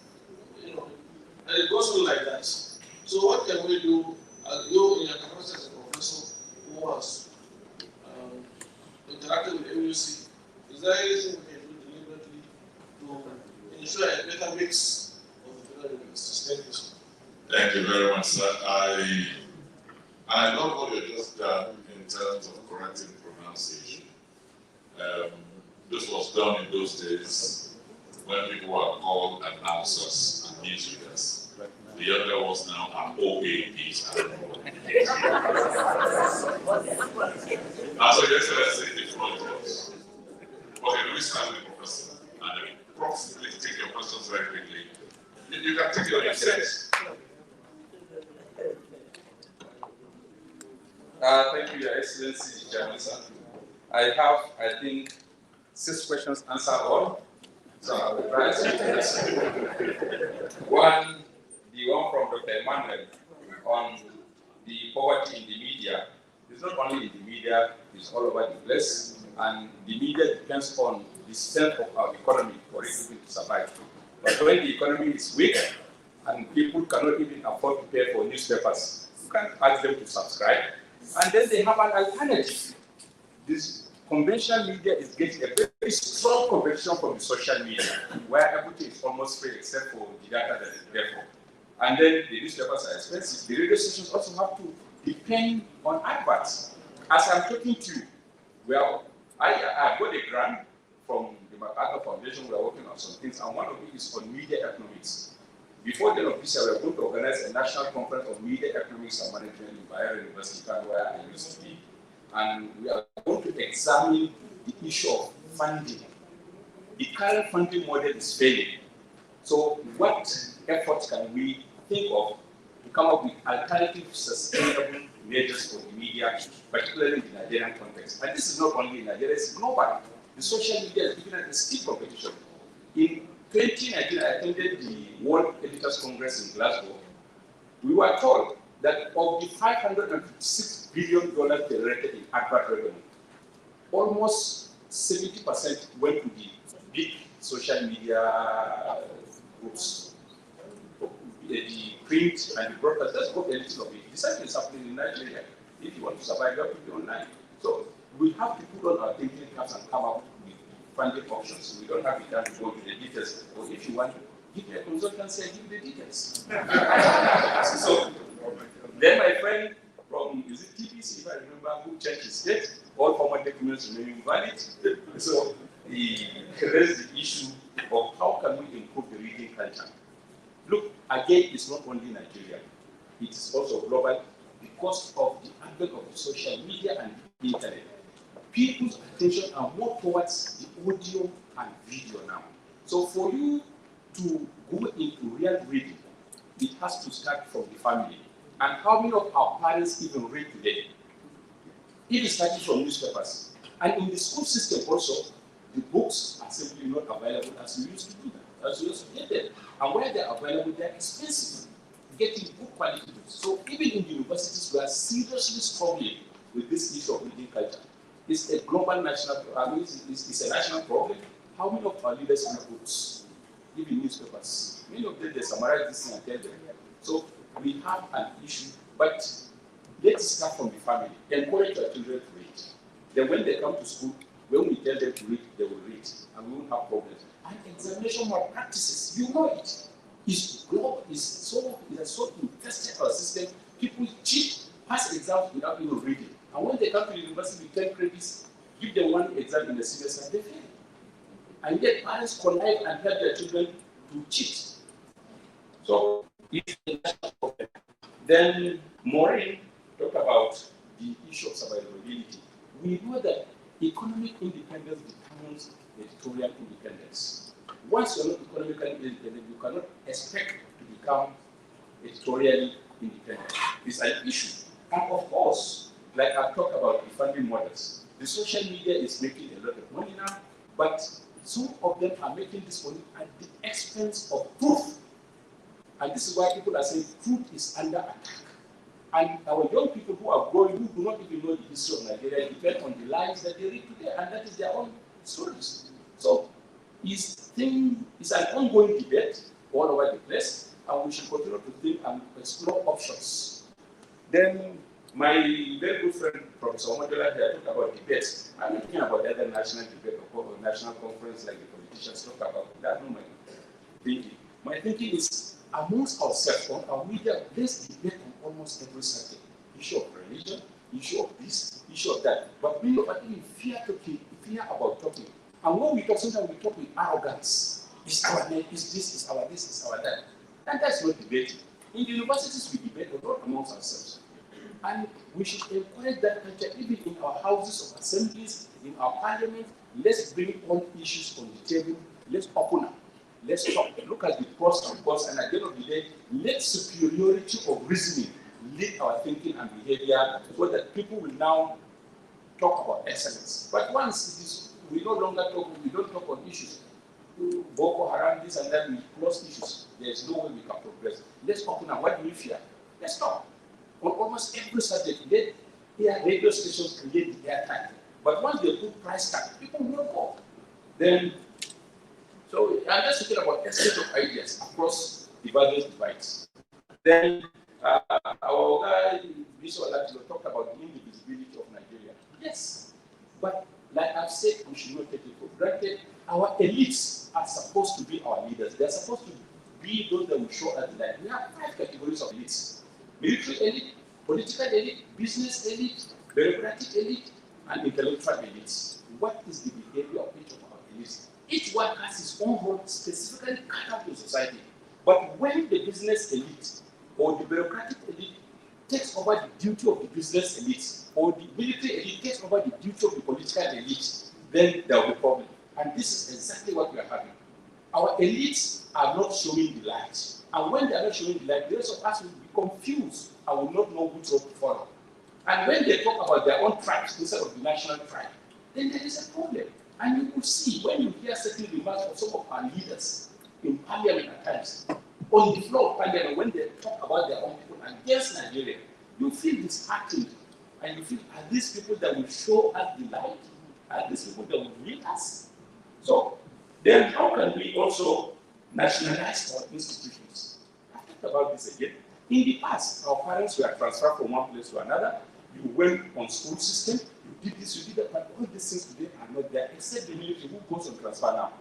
and it goes on like that. So what can we do? You, in your capacity as a professor who has interacted with MUC, is there anything we can do deliberately to ensure a better mix of the federal universities? Thank you, sir. Thank you very much, sir. I love what you just done in terms of correcting pronunciation. This was done in those days when people were called announcers and newsreaders. The younger ones now are OAPs. So your Excellency, the floor is yours. Okay, let me start with the professor. And Prof, please take your questions very quickly. You can take your seats. Thank you, Your Excellency, Chairman, sir. I have, I think, 6 questions answered all. So I will try to answer. One, the one from Dr. Emmanuel on the poverty in the media. It's not only in the media, it's all over the place. And the media depends on the strength of our economy for it even to survive. But when the economy is weak and people cannot even afford to pay for newspapers, you can't ask them to subscribe. And then they have an alternative. This conventional media is getting a very strong competition from the social media, where everything is almost free except for the data that is there for. And then the newspapers are expensive. The radio stations also have to depend on adverts. As I'm talking to you, well, I got a grant from the MacArthur Foundation. We are working on some things, and one of it is on media economics. Before the end of this year, we are going to organize a national conference on media economics and management in Bayero University, where I used to be. And we are going to examine the issue of funding. The current funding model is failing. So what efforts can we think of to come up with alternative sustainable measures for the media, particularly in the Nigerian context? And this is not only in Nigeria, it's global. The social media is giving us a stiff competition. In 2019, I attended the World Editors Congress in Glasgow. We were told that of the $556 billion generated in advert revenue, almost 70% went to the big social media groups. The print and the broadcast, that's what a little of it. The same is happening in Nigeria. If you want to survive, you have to be online. So we have to put on our thinking caps and come up with funding options. We don't have the time to go to the details. Or if you want to give me a consultancy, I give the details. So then my friend from, is it TPC, if I remember, who changed his state, all former documents remain valid. So he raised the issue of how can we improve the reading culture. Look, again, it's not only Nigeria, it is also global because of the advent of the social media and the internet. People's attention are more towards the audio and video now. So for you to go into real reading, it has to start from the family. And how many of our parents even read today? It is starting from newspapers. And in the school system also, the books are simply not available as we used to do that, as we used to get them. And where they're available, they're expensive, getting good quality books. So even in the universities, we are seriously struggling with this issue of reading culture. It's a global national, it's a national problem. How many of our leaders read books, even newspapers? Many of them, they summarize this and tell them. So we have an issue, but let's start from the family. Encourage our children to read. Then when they come to school, when we tell them to read, they will read, and we won't have problems. And examination malpractices, you know it. It's global, it has so infested our system. People cheat pass exams without even reading. And when they come to university with 10 credits, give them one exam in the semester, they fail. And yet parents connive and help their children to cheat. So it's a national problem. Then Maureen talked about the issue of survivability. We know that economic independence determines editorial independence. Once you're not economically independent, you cannot expect to become editorially independent. It's an issue. And of course, like I've talked about the funding models, the social media is making a lot of money now, but some of them are making this money at the expense of truth. And this is why people are saying truth is under attack. And our young people who are growing, who do not even know the history of Nigeria, depend on the lies that they read today, and that is their own stories. So it's an ongoing debate all over the place, and we should continue to think and explore options. Then my very good friend, Professor Omodola, here talked about debates. I'm not talking about other national debate or national conference like the politicians talk about. That's not my thinking. My thinking is amongst ourselves, on our media, let's debate on almost every subject. Issue of religion, issue of this, issue of that. But we are in fear about talking. And when we talk, sometimes we talk with arrogance. It's our name, it's this, it's our this, it's our that. And that's not debating. In the universities, we debate a lot amongst ourselves. And we should encourage that culture even in our houses of assemblies, in our parliament. Let's bring all issues on the table. Let's open up. Let's talk. Look at the pros and cons, and at the end of the day, let superiority of reasoning lead our thinking and behavior so that people will now talk about excellence. But once we no longer talk, we don't talk on issues. Boko Haram, this and that, we close issues. There is no way we can progress. Let's open up. What do we fear? Let's talk. On almost every subject, let radio stations create the airtime. But once they put price tag, people will go. Then, so I'm just thinking about exchange of ideas across the various divides. Then our guy, Bishop Alh, talked about the indivisibility of Nigeria. Yes, but like I've said, we should not take it for granted. Our elites are supposed to be our leaders. They're supposed to be those that will show us the light. We have 5 categories of elites: military elite, political elite, business elite, bureaucratic elite, and intellectual elites. What is the behavior of each of our elites? Each one has his own role specifically cut out in society. But when the business elite or the bureaucratic elite takes over the duty of the business elite, or the military elite takes over the duty of the political elite, then there will be problem. And this is exactly what we are having. Our elites are not showing the light. And when they are not showing the light, the rest of us will be confused and will not know which road to follow. And when they talk about their own tribes instead of the national tribe, then there is a problem. And you will see when you hear certain remarks from some of our leaders in parliament at times, on the floor of parliament, when they talk about their own people against Nigeria, you feel disheartened. And you feel, are these people that will show us the light? Are these people that will lead us? So, then how can we also nationalize our institutions? I've talked about this again. In the past, our parents were transferred from one place to another. You went on school system, you did this, you did that, but all these things today are not there, except the military who goes on transfer now.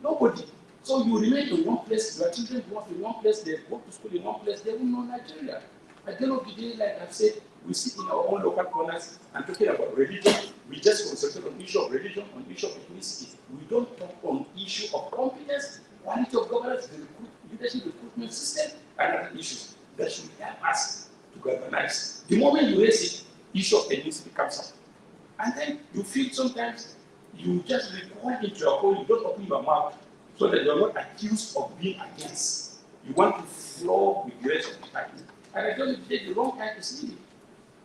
Nobody. So you remain in one place, your children grow up in one place, they go to school in one place, they will know Nigeria. At the end of the day, like I've said, we sit in our own local corners and talking about religion. We just concentrate on issue of religion, on issue of ethnicity. We don't talk on issue of competence, quality of governance, the leadership recruitment system, and other issues that should help us to galvanize. The moment you raise it, issue of ethnicity comes up. And then you feel sometimes you just recoil into your hole, you don't open your mouth so that you're not accused of being against. You want to flow with the rest of the party. And I don't take the wrong time to see it.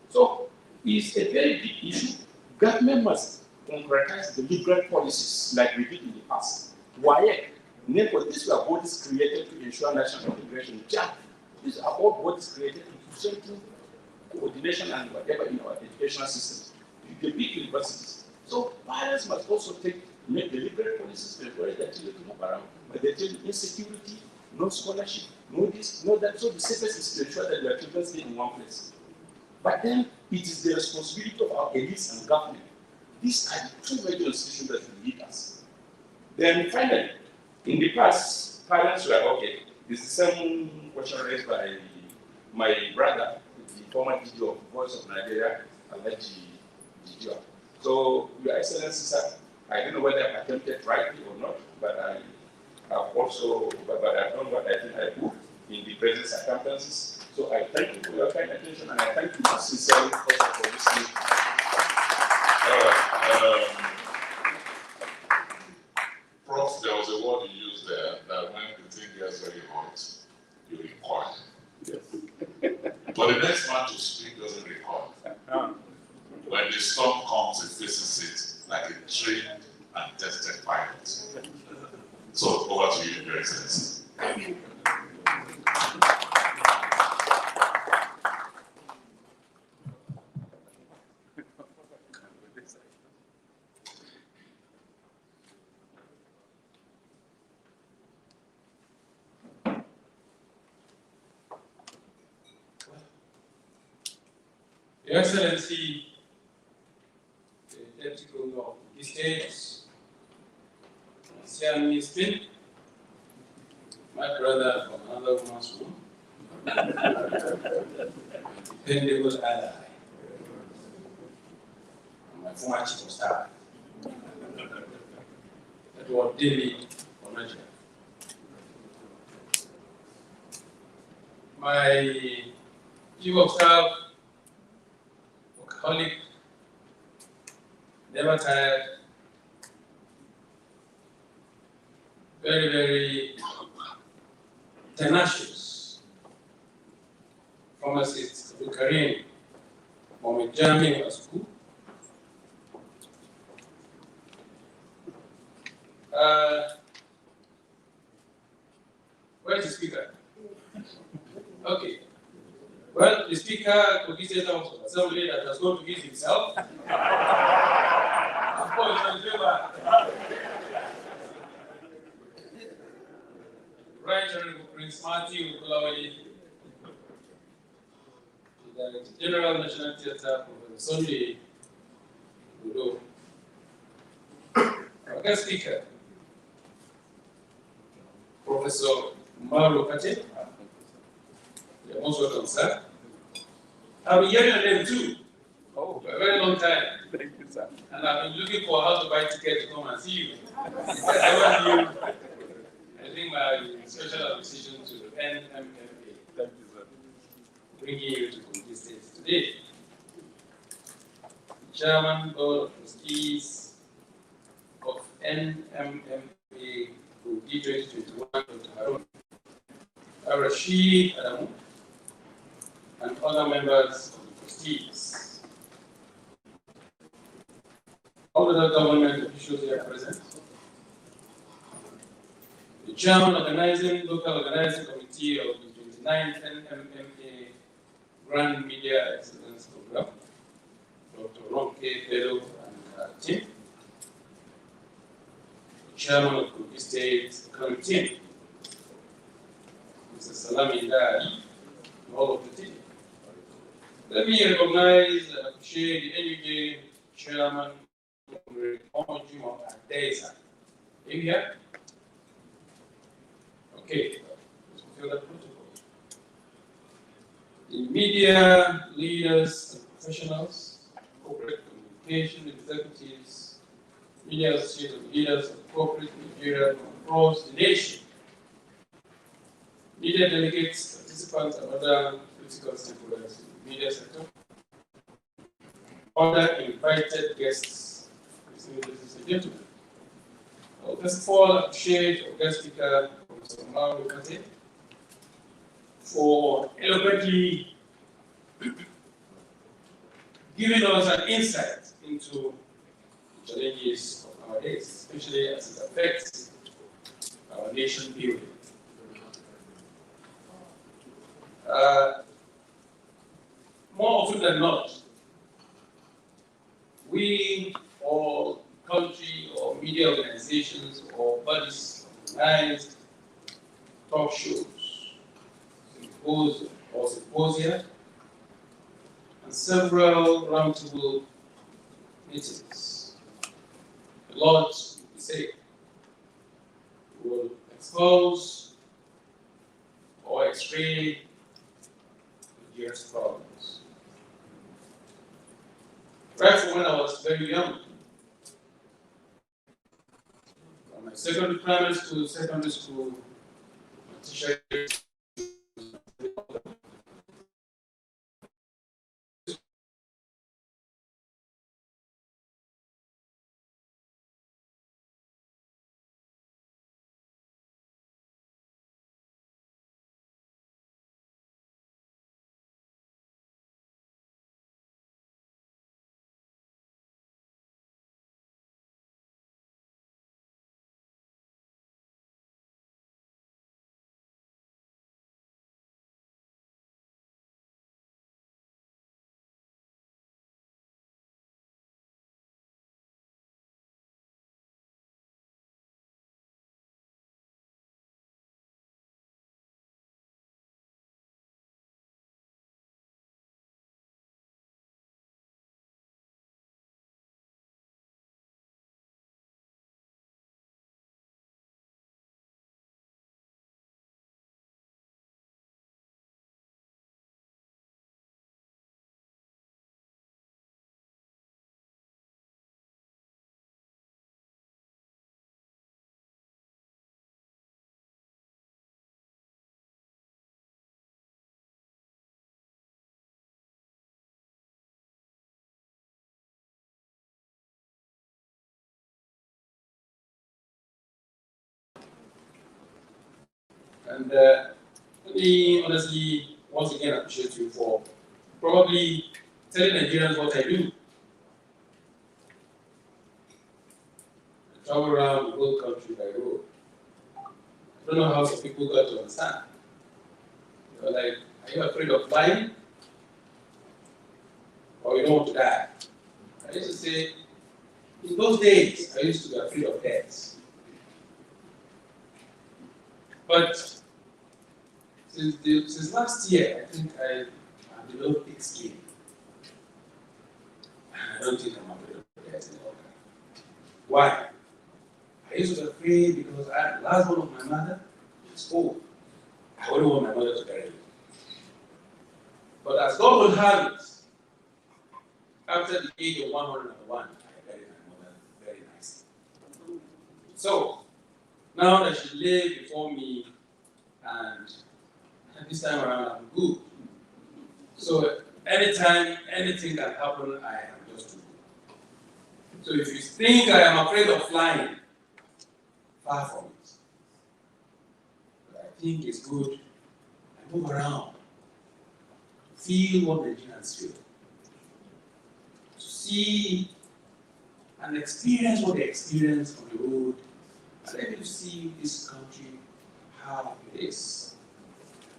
So it's a very big issue. Government must concretize the liberal policies like we did in the past. WAEC, NECO, these were bodies created to ensure national integration. JAP, these are all bodies created to strengthen coordination and whatever in our educational system. The big universities. So parents must also make the liberal policies to encourage their children to move around, but they tell insecurity, no scholarship, no this, no that. So the safest is to ensure that their children stay in one place. But then it is the responsibility of our elites and government. These are the 2 major institutions that will lead us. Then finally, in the past, parents were okay. It's the same question raised by my brother. the former DG of Voice of Nigeria, H.E Alh. So, Your Excellency, sir, I don't know whether I attempted rightly or not, but I have also, but I've done what I think I could in the present circumstances. So I thank you for your kind attention, and I thank you most sincerely also for listening. Prof, there was a word you used there that when the thing gets very hot, you recoil. Yes. But the next man to speak doesn't recoil. When the storm comes, he faces it like a trained and tested pilot. So over to you, Your Excellency. Your Excellency, the Deputy Governor of the State, Minister, my brother from another woman's womb, dependable ally, my former chief of staff, that was David Onaja. My chief of staff, workaholic, never tired, very, very tenacious pharmacist, Karim, Mohamed Jami was school. Where's the speaker? Okay. Well, the speaker could be said of somebody that was going to eat himself. Of course, Right Honorable Prince Matthew Kulawali, the Director General National Theatre, Professor Sunday Udo. Our guest speaker, Professor Mauro Pate. You're most welcome, sir. I've been hearing your name too. Oh, for a very long time. Thank you, sir. And I've been looking for how to buy tickets to come and see you. I think my special appreciation to the NMMA. Thank you, sir. Bringing you to Kogi State today. Chairman Board of Trustees of NMMA Kogi 2021, Dr. Harun, H.E Alh, and other members of the trustees. All other government officials here present. The chairman local organizing committee of the 29th NMMA Grand Media Excellence Program, Dr. H.E Bello and her team. The chairman of Kogi State Economic Team, Mr. Salami Dari, and all of the team. Let me recognize and appreciate the NUJ chairman, Omojimo Adesa. Are you here? Okay, let's fulfill that protocol. The media leaders and professionals, corporate communication executives, media association leaders of corporate Nigeria across the nation, media delegates, participants, and other critical stakeholders in the media sector, other invited guests, ladies and gentlemen. First of all, I appreciate our guest speaker, Professor Mauro Pate, for eloquently giving us an insight into the challenges of our days, especially as it affects our nation building. More often than not, we or country or media organizations or bodies organized talk shows, symposia, and several roundtable meetings. A lot we say will expose or explain Nigeria's problems. right from when I was very young. From my primary school, secondary school, tertiary. And let me honestly once again appreciate you for probably telling Nigerians what I do. I travel around the whole country by road. I don't know how some people got to understand. They're like, are you afraid of flying? Or you don't want to die? I used to say, in those days, I used to be afraid of death. But since last year, I think I have developed thick skin. I don't think I'm afraid of death any longer. Why? I used to be afraid because I had the last one of my mother was old. I wouldn't want my mother to bury me. But as God would have it, after the age of 101, I buried my mother very nicely. So, now that she lay before me, and this time around I'm good. So, anytime anything can happen, I am just too good. So, if you think I am afraid of flying, far from it. But I think it's good. I move around, feel what Nigerians feel, to see and experience what they experience on the road, and let you see this country how it is.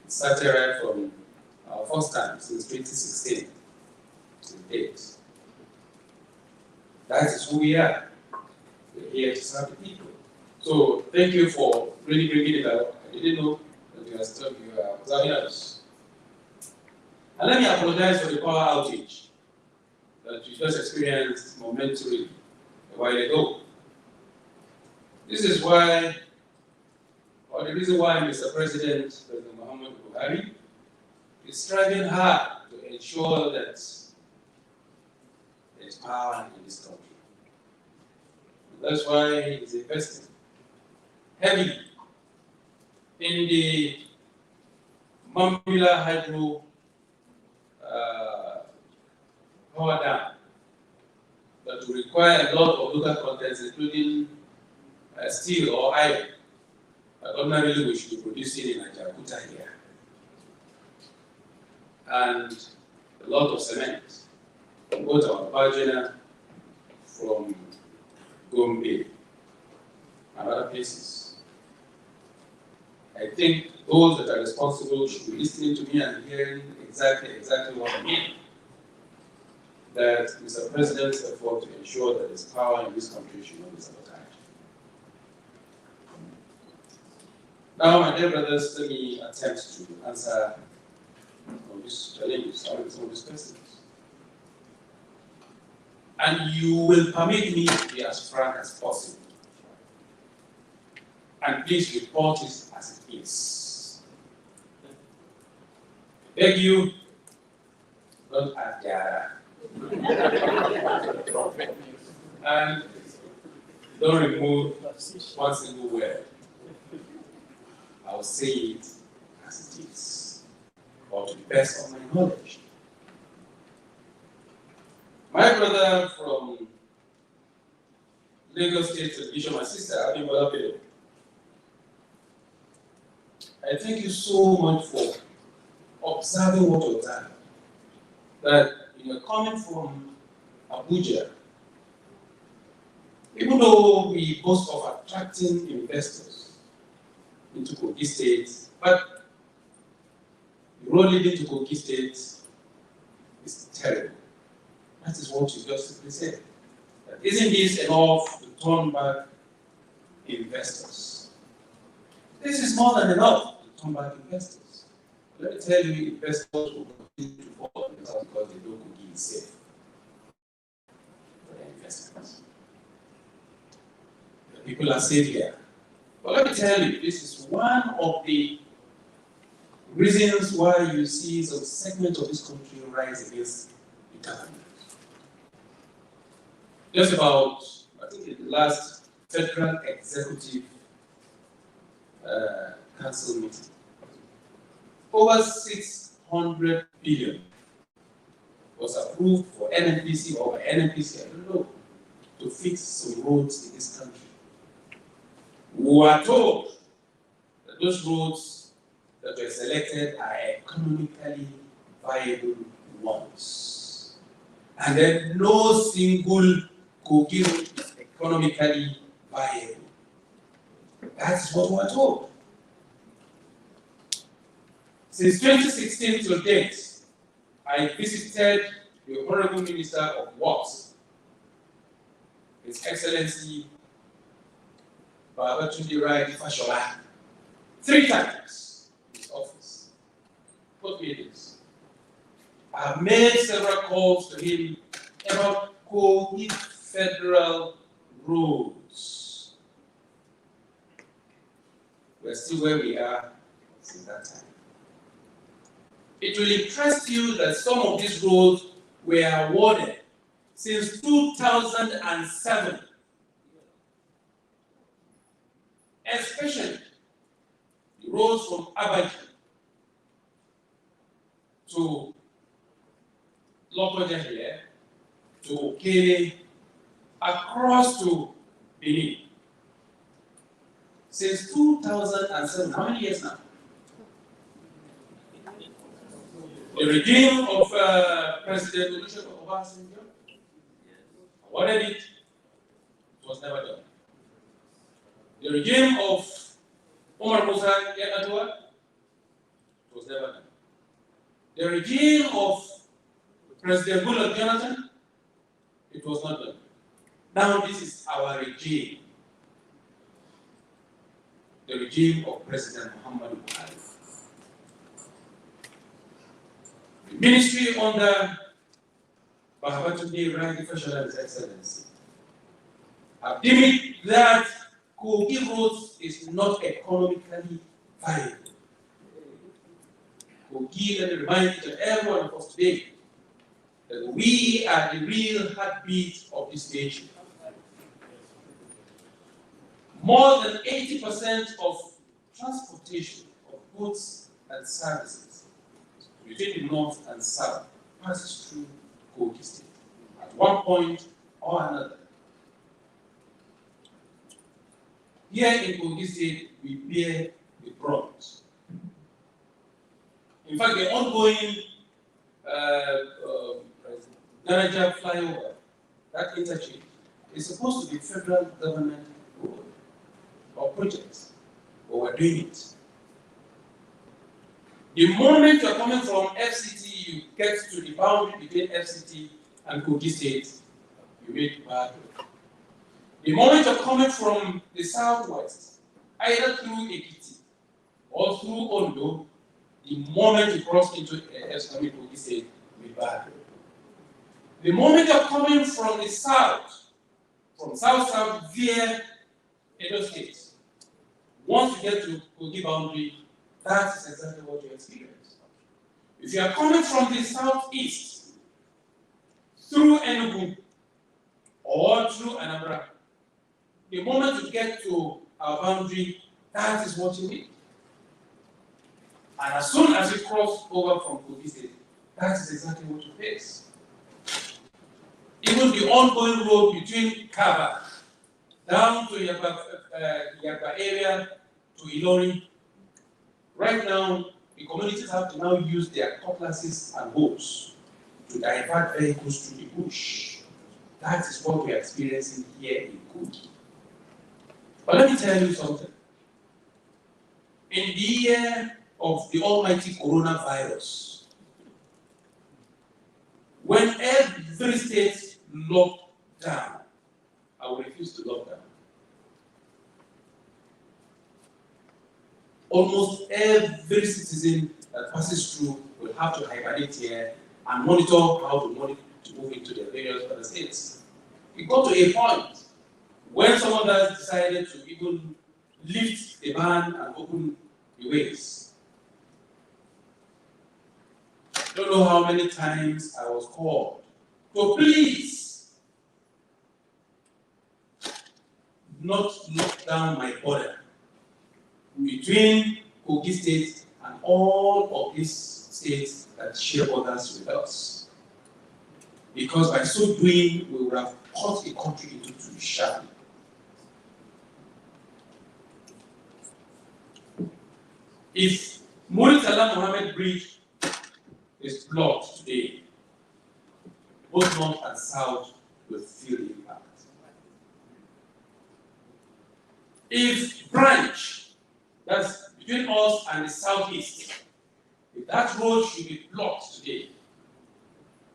It started right from our first time since 2016 to date. That is who we are. We're here to serve the people. So thank you for really bringing it out. I didn't know that you were observing us. And let me apologize for the power outage that you just experienced momentarily a while ago. This is why, or the reason why Mr. President Muhammad Buhari is striving hard to ensure that there is power in this country. That's why he's investing heavily in the Mambila hydro power dam that will require a lot of local contents, including steel or iron. But ordinarily, we should be producing in Ajakuta here. And a lot of cement, both our Bajana from Gombe and other places. I think those that are responsible should be listening to me and hearing exactly what I mean. That Mr. President's effort to ensure that his power in this country should not be sabotaged. Now, my dear brothers, let me attempt to answer some of these challenges, some of these questions. And you will permit me to be as frank as possible. And please report it as it is. I beg you, don't add Yara. And don't remove one single word. I'll say it as it is, or to the best of my knowledge. My brother from Lagos State Television, my sister, Yahaya Bello, I thank you so much for observing what you observed. That you're coming from Abuja, even though we boast of attracting investors into Kogi State, but the road leading to Kogi State is terrible. That is what you just simply said. Isn't this enough to turn back investors? This is more than enough to turn back investors. Let me tell you, investors will continue to fall because they don't Kogi is safe for their investments. The people are safe here. But let me tell you, this is one of the reasons why you see some segment of this country rise against the government. Just about, I think in the last Federal Executive Council meeting, over 600 billion was approved for NNPC or by NNPC, I don't know, to fix some roads in this country. We were told that those roads that were selected are economically viable ones. And then no single Kogi road is economically viable. That's what we were told. Since 2016 to date, I visited the Honorable Minister of Works, His Excellency Yahaya Bello, 3 times in his office, both meetings. I have made several calls to him about Kogi federal roads. We're still where we are since that time. It will interest you that some of these roads were awarded since 2007, especially the roads from Abaji to Lokoja here, to Okene, across to Benin. Since 2007, how many years now? The regime of President Olusegun Obasanjo awarded it, it was never done. The regime of Umar Musa Yar'Adua, it was never done. The regime of President Goodluck Jonathan, it was not done. Now this is our regime, the regime of President Muhammadu Buhari. The ministry under Yahaya Bello, His Excellency, have deemed that Kogi roads is not economically viable. Kogi, let me remind each and every one of us today that we are the real heartbeat of this nation. More than 80% of transportation of goods and services between the north and south passes through Kogi State at one point or another. Here in Kogi State, we bear the brunt. In fact, the ongoing Daraja flyover, that interchange, is supposed to be federal government road or projects, but we're doing it. The moment you're coming from FCT, you get to the boundary between FCT and Kogi State, you make bad road. The moment you're coming from the southwest, either through Ekiti or through Ondo, the moment you cross into Kogi State, you make bad road. The moment you're coming from the south, from south-south via Edo State, once you get to Kogi boundary, that is exactly what you experience. If you are coming from the southeast, through Enugu or through Anambra. The moment you get to our boundary, that is what you need. And as soon as you cross over from Kogi State, that is exactly what you face. Even the ongoing road between Kaba down to Yagba area to Ilori, right now, the communities have to now use their cutlasses and hoes to divert vehicles to the bush. That is what we are experiencing here in Kogi. But let me tell you something. In the year of the almighty coronavirus, when every state locked down, I will refuse to lock down. Almost every citizen that passes through will have to hibernate here and monitor how to move into the various other states. We got to a point when some of us decided to even lift the ban and open the ways. I don't know how many times I was called to please not lock down my border between Kogi State and all of these states that share borders with us. Because by so doing, we would have cut the country into two sharply. If Muritala Mohammed Bridge is blocked today, both north and south will feel the impact. If branch, that's between us and the southeast, if that road should be blocked today,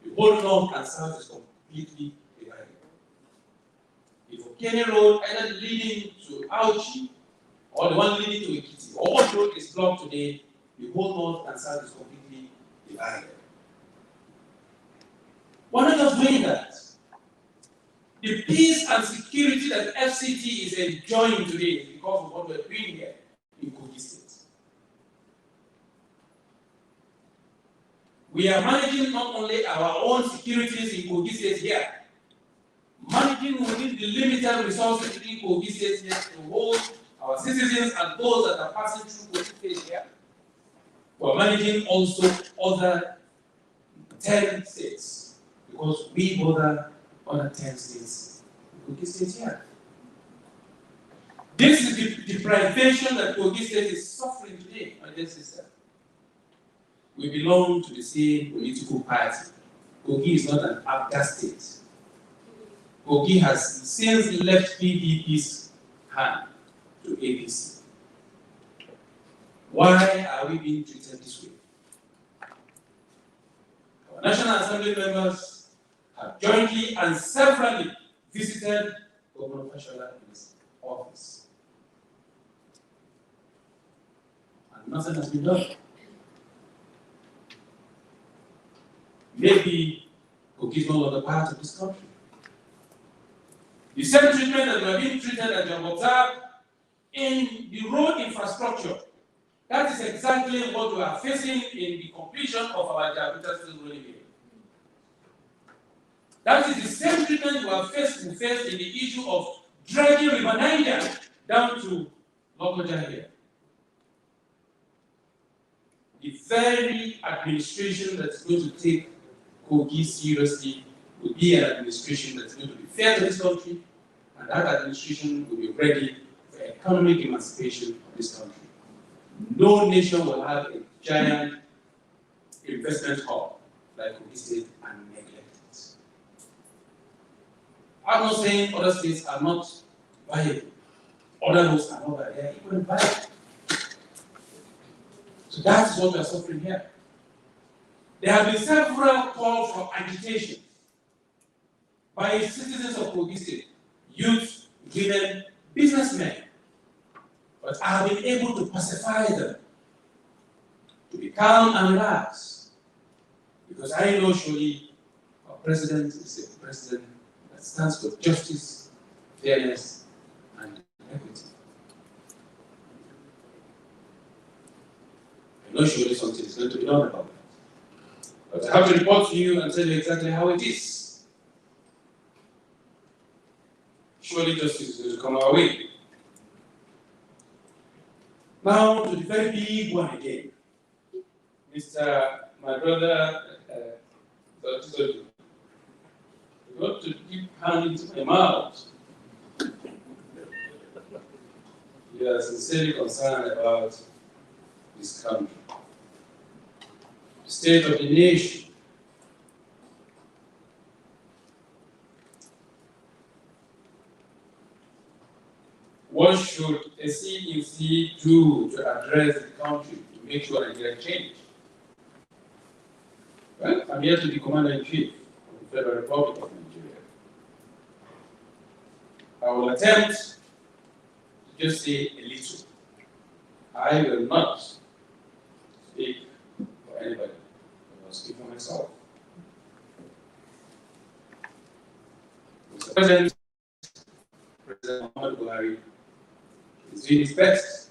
the whole north and south is completely divided. If Okene Road, either leading to H.E or the one leading to Ekiti, or what road is blocked today, the whole north and south is completely divided. We're not just doing that. The peace and security that FCT is enjoying today is because of what we're doing here in Kogi State. We are managing not only our own securities in Kogi State here, managing within the limited resources in Kogi State here to hold our citizens and those that are passing through Kogi State here. We're managing also other 10 states because we border other 10 states in Kogi State here. This is the deprivation that Kogi State is suffering today, my dear sister. We belong to the same political party. Kogi is not an Abga state. Kogi has since left PDP's hand to APC. Why are we being treated this way? Our National Assembly members have jointly and severally visited Governor Fashola in his office. And nothing has been done. Maybe Kogi is no longer part of this country. The same treatment that we are being treated at Jambota in the road infrastructure, that is exactly what we are facing in the completion of our Jambota Steel Rolling Mill. That is the same treatment we are faced in the issue of dragging River Niger down to Lokoja here. The very administration that's going to take Kogi seriously will be an administration that's going to be fair to this country, and that administration will be ready for economic emancipation of this country. No nation will have a giant investment hub like Kogi State and neglect it. I'm not saying other states are not viable. Other roads are not viable. They are equally viable. So that's what we are suffering here. There have been several calls for agitation by citizens of Kogi State, youth, women, businessmen. But I have been able to pacify them, to be calm and relaxed, because I know surely our president is a president that stands for justice, fairness, and equity. I know surely something is going to be done about that. But I have to report to you and tell you exactly how it is. surely justice will come our way. Now to the very big one again. My brother, you got to keep hand into my mouth. You are sincerely concerned about this country, the state of the nation. What should a CEC do to address the country to make sure that there change? Well, I'm here to be Commander-in-Chief of the Federal Republic of Nigeria. I will attempt to just say a little. I will not speak for anybody. I will speak for myself. Mr. President Muhammadu Buhari is doing his best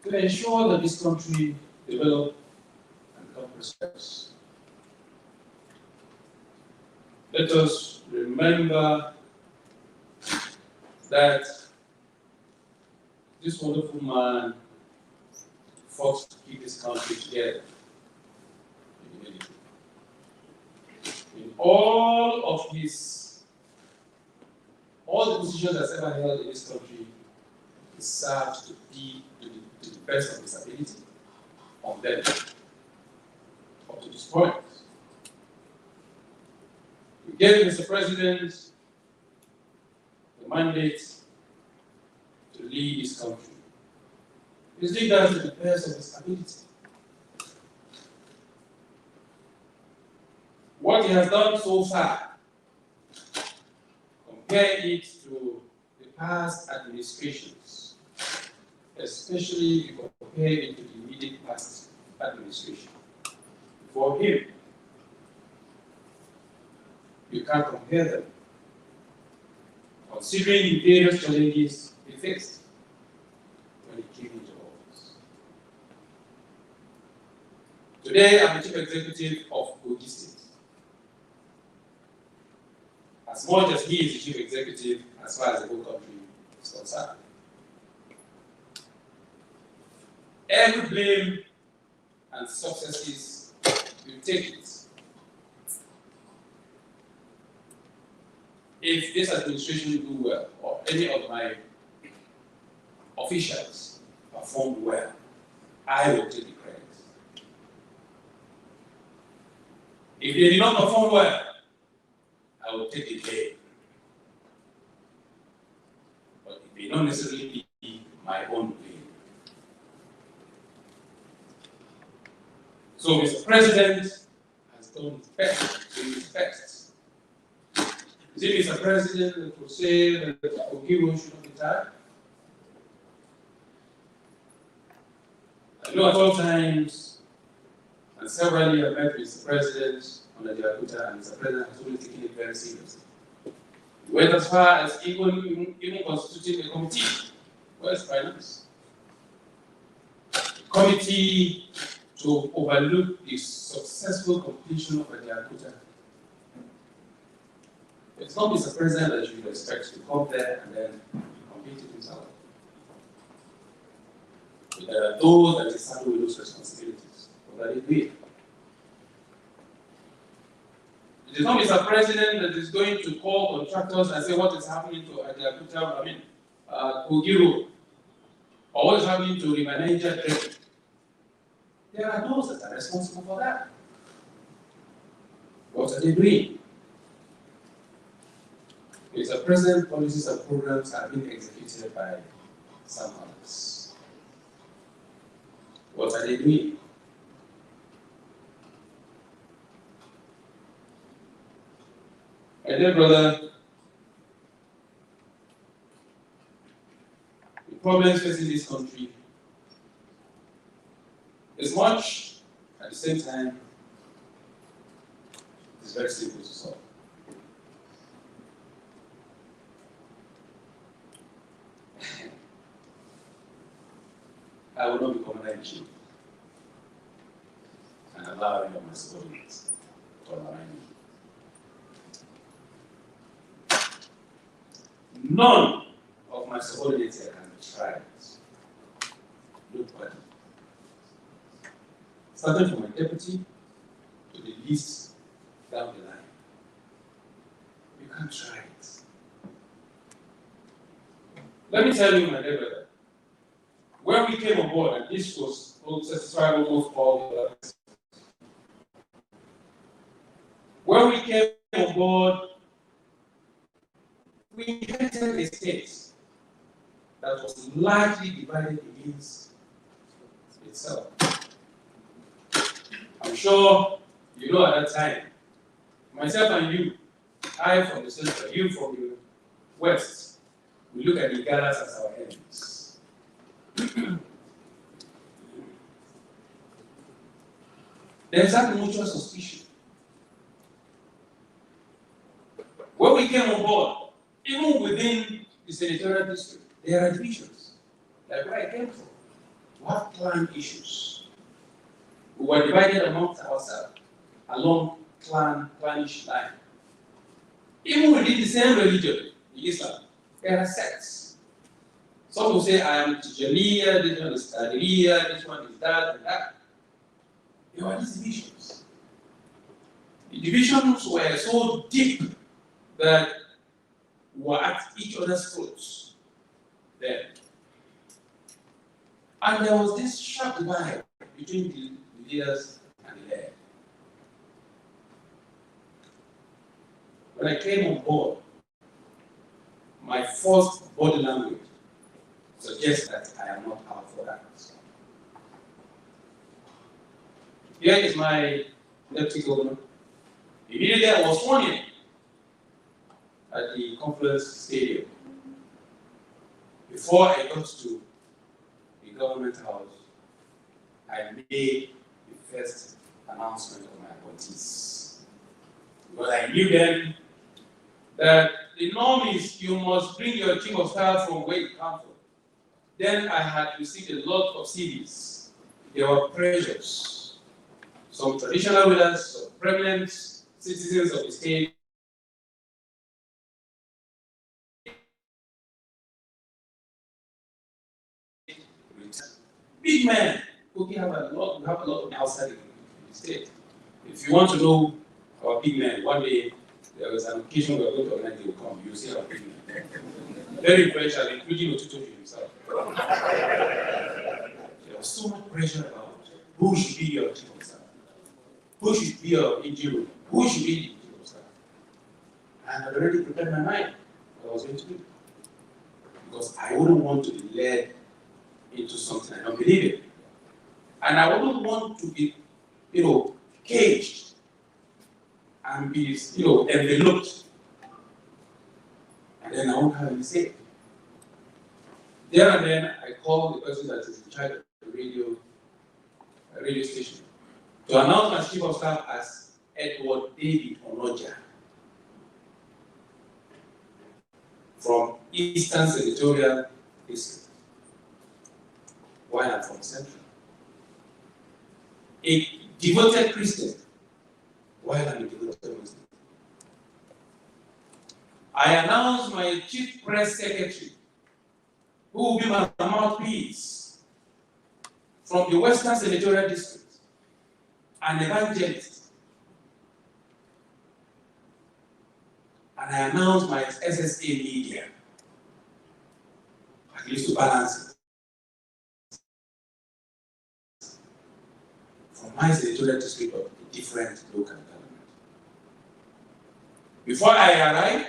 to ensure that this country develops and become prosperous. Let us remember that this wonderful man fought to keep this country together. In all the positions that's ever held in this country, he served to the best of his ability on them up to this point. We gave Mr. President the mandate to lead this country. He's doing that to the best of his ability. What he has done so far, compare it to the past administrations, especially if you compare it to the immediate past administration. For him, you can't compare them, considering the various challenges he faced when he came into office. Today, I'm the Chief Executive of Kogi State. As much as he is the Chief Executive, as far as the whole country is concerned. Every blame and successes, you take it. If this administration do well, or any of my officials perform well, I will take the credit. If they did not perform well, I will take the blame. But it may not necessarily be my own blame. So Mr. President has done his best to his best. Is it Mr. President that will say that Ogiro should not be tied? I know at all times, and severally I met Mr. President on the Jakarta, and Mr. President has always taken it very seriously. He went as far as even constituting a committee. Where's finance? A committee to overlook the successful completion of the Jakarta. It's not Mr. President that you would expect to come there and then complete it himself. But there are those that is saddled with those responsibilities. What are they doing? It is not Mr. President that is going to call contractors and say what is happening to Kogiro, or what is happening to River Niger Delta. There are those that are responsible for that. What are they doing? Mr. President, policies and programs are being executed by some others. What are they doing? My dear brother, the problems facing this country is much, at the same time, it's very simple to solve. I will not be Commander-in-Chief and allow any of my subordinates to undermine me. None of my subordinates here can be tried. Nobody. Starting from my deputy to the least down the line. You can't try it. Let me tell you, my dear brother, when we came on board, and this was satisfied almost all the others. When we came on board, we inherited a state that was largely divided against itself. I'm sure you know at that time, myself and you, I from the central, you from the west, we look at the Galas as our enemies. There's that mutual suspicion. When we came on board, even within the senatorial district, there are divisions. Like where I came from, we have clan issues. We were divided amongst ourselves along clanish line. Even within the same religion, Islam, there are sects. Some will say, I am Tijaniya, this one is Qadiriya, this one is that and that. There were these divisions. The divisions were so deep that we were at each other's throats then. And there was this sharp divide between the leaders and the led. When I came on board, my first body language suggests that I am not out for that. Here is my deputy governor. Immediately I was sworn in at the conference stadium. Before I got to the government house, I made the first announcement of my appointees. Because I knew then that the norm is you must bring your chief of staff from where you come from. Then I had received a lot of CVs. There were pressures. Some traditional rulers, some prominent citizens of the state. Big men who have a lot of outside the state. If you want to know our big men, one day there was an occasion we were going to organize, they will come, you'll see our big men. Very influential, including Otutoji himself. There was so much pressure about who should be your chief of staff, who should be your engineer, who should be the chief of staff. And I had already prepared my mind what I was going to do. Because I wouldn't want to be led into something I don't believe in. And I wouldn't want to be, caged and be, enveloped. And then I won't have any say. There and then, I called the person that is in charge of the radio station to announce my chief of staff as Edward David Onoja from Eastern Senatorial District. While I'm from Central. A devoted Christian, while I'm a devoted Muslim. I announced my chief press secretary, who will be my mouthpiece, from the Western Senatorial District, an evangelist. And I announced my SSA media, at least to balance it. From my senatorial district of a different local government. Before I arrived,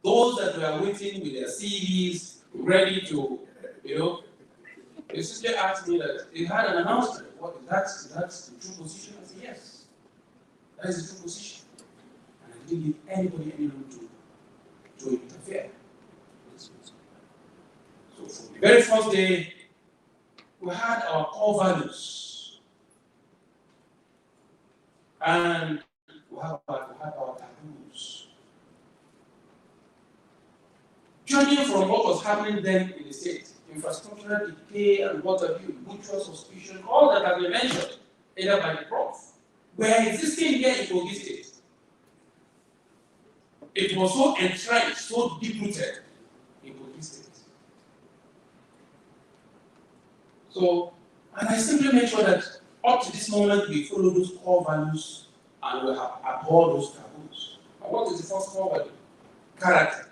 those that were waiting with their CVs, ready to, they simply asked me that they had an announcement. What is that? Is that the true position? I said, yes. That is the true position. And I didn't give anybody any room to interfere. So from the very first day, we had our core values. And we have our taboos. Judging from what was happening then in the state, infrastructural decay and what have you, mutual suspicion, all that have been mentioned, either by the prof, were existing here in Kogi State. It was so entrenched, so deep-rooted So, and I simply make sure that up to this moment we follow those core values and we have abhor those taboos. And what is the first core value? Character.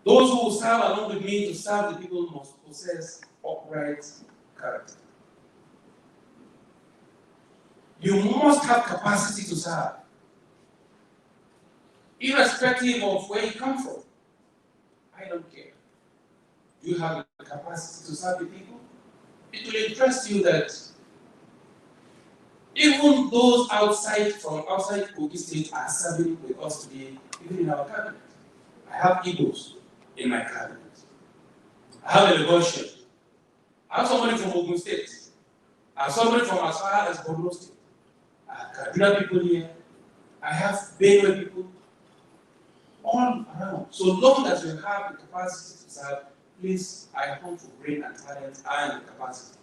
Those who will serve along with me to serve the people must possess upright character. You must have capacity to serve, irrespective of where you come from. I don't care. Do you have the capacity to serve the people? It will interest you that even those from outside Kogi State are serving with us today, even in our cabinet. I have Igbos in my cabinet. I have a Lagosian. I have somebody from Ogun State. I have somebody from as far as Borno State. I have Kaduna people here. I have Benue people all around. So long as you have the capacity to serve, please, I hunt for brain and talent and the capacity.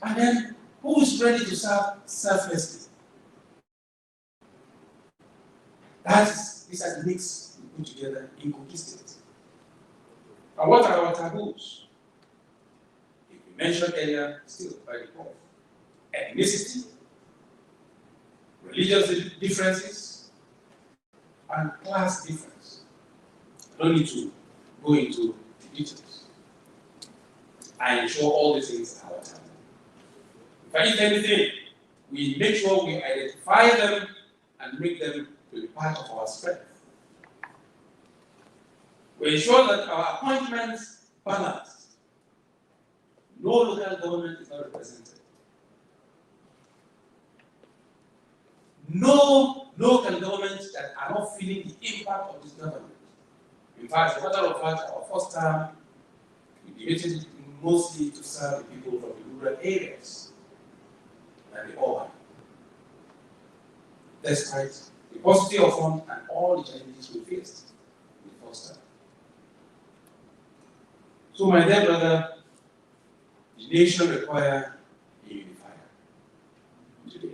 And then, who is ready to serve selflessly? These are the mix we put together in Kogi State. And what are our taboos? We mentioned earlier, still by the prof. Ethnicity, religious differences, and class difference. I don't need to go into the details. I ensure all these things are our taboo. If anything, we make sure we identify them and make them to be part of our strength. We ensure that our appointments balance. No local government is not represented. No local governments that are not feeling the impact of this government. In fact, as a matter of fact, our first term, we debated mostly to serve the people from the rural areas and the urban. Despite the paucity of funds and all the challenges we faced in the first term. So, my dear brother, the nation requires a unifier today.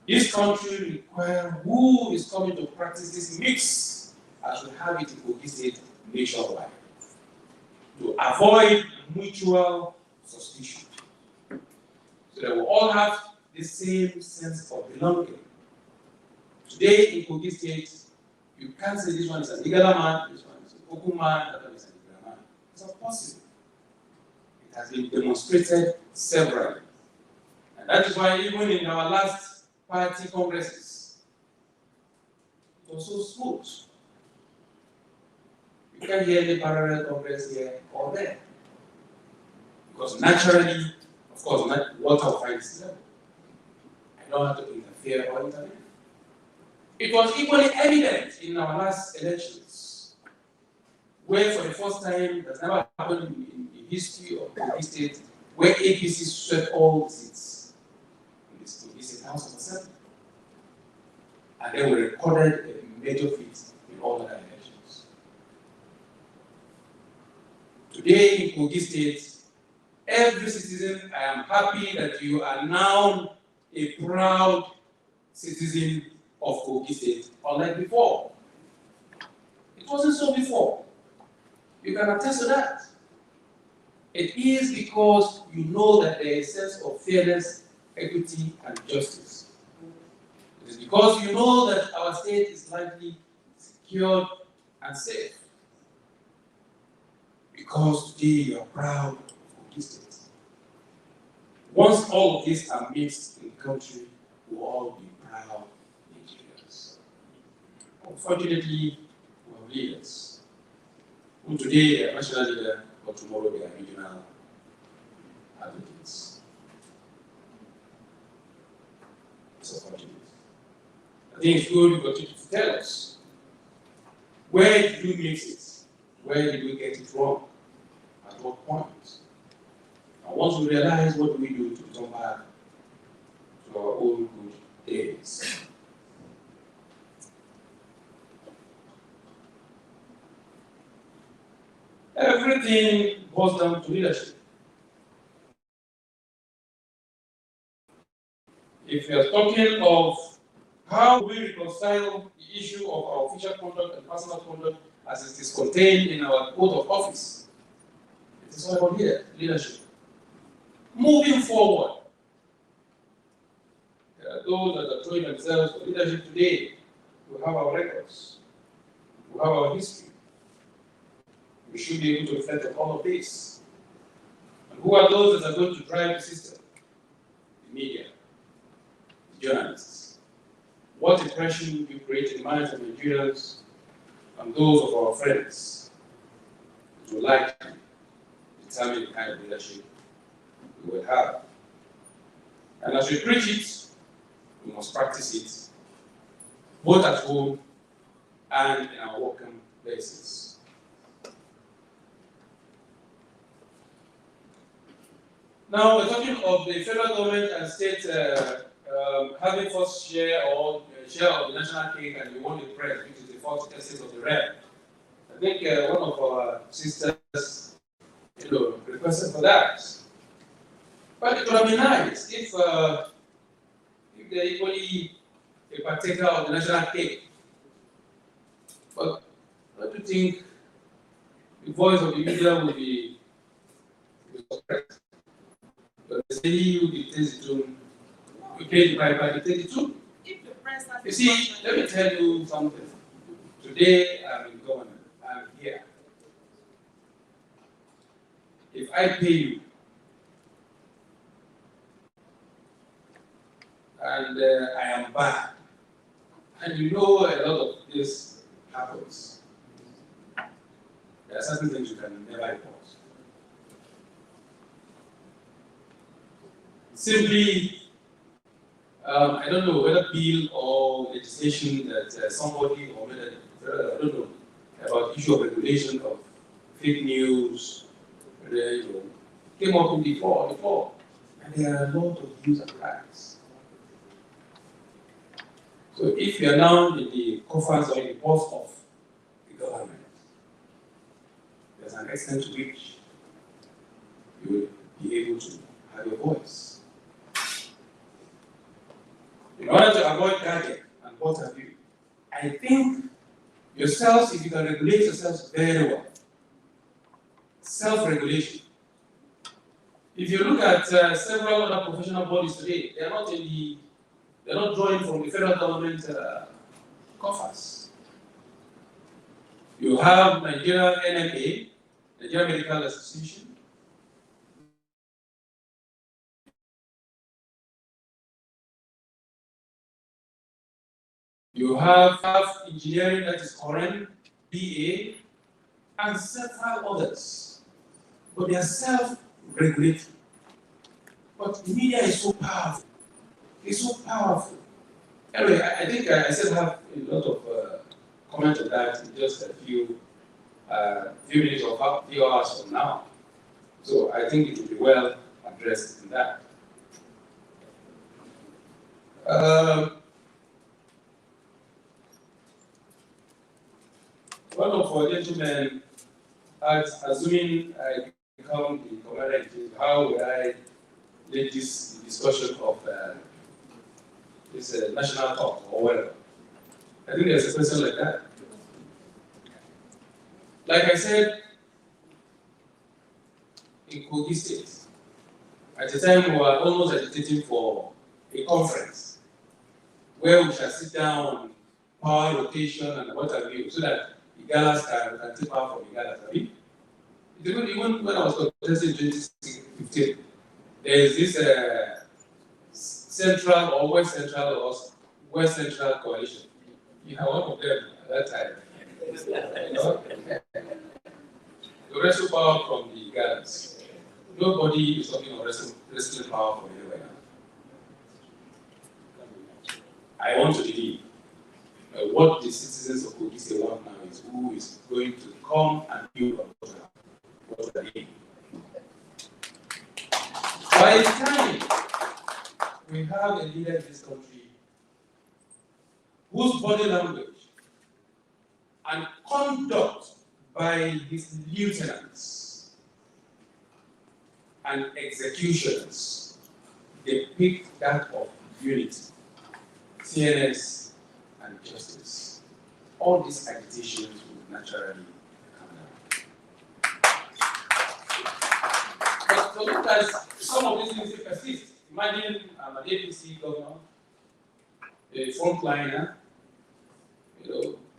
This country requires who is coming to practice this mix as we have it in Kogi State nationwide to avoid mutual suspicion. So that we all have the same sense of belonging. Today in Kogi State, you can't say this one is an Igala man, this one is a Koku man, that one is an Igala man. It's not possible. It has been demonstrated severally. And that is why even in our last party congresses, it was so smooth. You can't hear any parallel congress here or there. Because naturally, of course, water will find its level. I don't have to interfere or intervene. It was equally evident in our last elections, where for the first time, that's never happened in the history of the state, where APC swept all the seats in this House of Assembly. And then we recorded a major feat in all other elections. Today in Kogi State, every citizen, I am happy that you are now a proud citizen of Kogi State, unlike before. It wasn't so before. You can attest to that. It is because you know that there is a sense of fairness, equity, and justice. It is because you know that our state is likely secured and safe. Because today you are proud of Kogi State. Once all of these are mixed in the country, we will all be proud Nigerians. Unfortunately, we have leaders who today they are national leaders, but tomorrow they are regional advocates. It's unfortunate. I think it's good you continue to tell us, where did you mix it? Where did we get it wrong? At what point? And once we realize, what do we do to come back to our old good days? Everything boils down to leadership. If you are talking of How we reconcile the issue of our official conduct and personal conduct as it is contained in our oath of office? It is all about leadership. Moving forward, there are those that are throwing themselves for leadership today. We have our records. We have our history. We should be able to reflect on all of this. And who are those that are going to drive the system? The media, the journalists. What impression you create in the minds of Nigerians and those of our friends to likely determine the kind of leadership we will have. And as we preach it, we must practice it, both at home and in our working places. Now, we're talking of the federal government and state having first share or share of the national cake, and you want the press, which is the fourth essence of the realm. I think one of our sisters, requested for that. But it would have been nice if they're equally a partaker of the national cake. But don't you think the voice of the media will be suppressed? But they say you dictate the tune, you pay the piper, dictate the tune. You see, let me tell you something. Today I'm in government, I'm here. If I pay you, and I am bad, and you know a lot of this happens, there are certain things you can never report. Simply, I don't know whether bill or legislation that somebody or whether, I don't know, about issue of regulation of fake news, came up in before, and there are a lot of views and rights. So if you are now in the coffers or in the purse of the government, there's an extent to which you will be able to have your voice. In order to avoid gadget and what have you, I think yourselves, if you can regulate yourselves very well, self-regulation. If you look at several other professional bodies today, they're not drawing from the federal government coffers. You have Nigeria NMA, Nigeria Medical Association. You have engineering, that is current, BA, and several others. But they are self-regulatory. But media is so powerful. It's so powerful. Anyway, I think I still have a lot of comment on that in just a few minutes or a few hours from now. So I think it will be well addressed in that. One of our gentlemen, assuming I become the commander-in-chief, how would I lead this discussion of this national talk or whatever? I think there's a question like that. Like I said, in Kogi State, at the time we were almost agitating for a conference where we shall sit down on power rotation and what have you, so that the Galas can take power from the Galas. I mean, even when I was contesting in 2015, there is this central or west central coalition. You have one of them at that time. You know? The wrestle power from the Galas. Nobody is talking of wrestling power from anywhere now. I want to believe what the citizens of Kogi State want now is who is going to come and build what they need. By the time we have a leader in this country whose body language and conduct by his lieutenants and executions depict that of unity. fairness, and justice. All these agitations will naturally come down. But so look at some of these things persist. Imagine I'm an APC governor, a frontliner,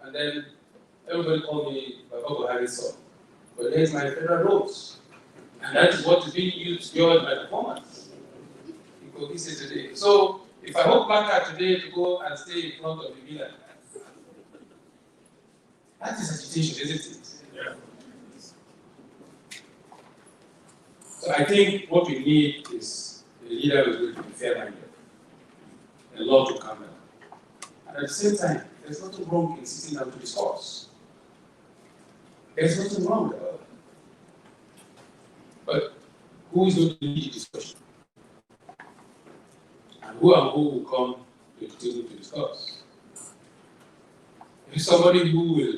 and then everybody called me Baba Harris son. But here's my federal roles. And that is what is being used to judge my performance in Kogi today. So if I walk back today to go and stay in front of the villa, that is agitation, isn't it? Yeah. So I think what we need is a leader who is going to be fair-minded, a law to come down. And at the same time, there's nothing wrong in sitting down to discuss. There's nothing wrong about it. But who is going to lead the discussion? And who will come to the table to discuss? If somebody who will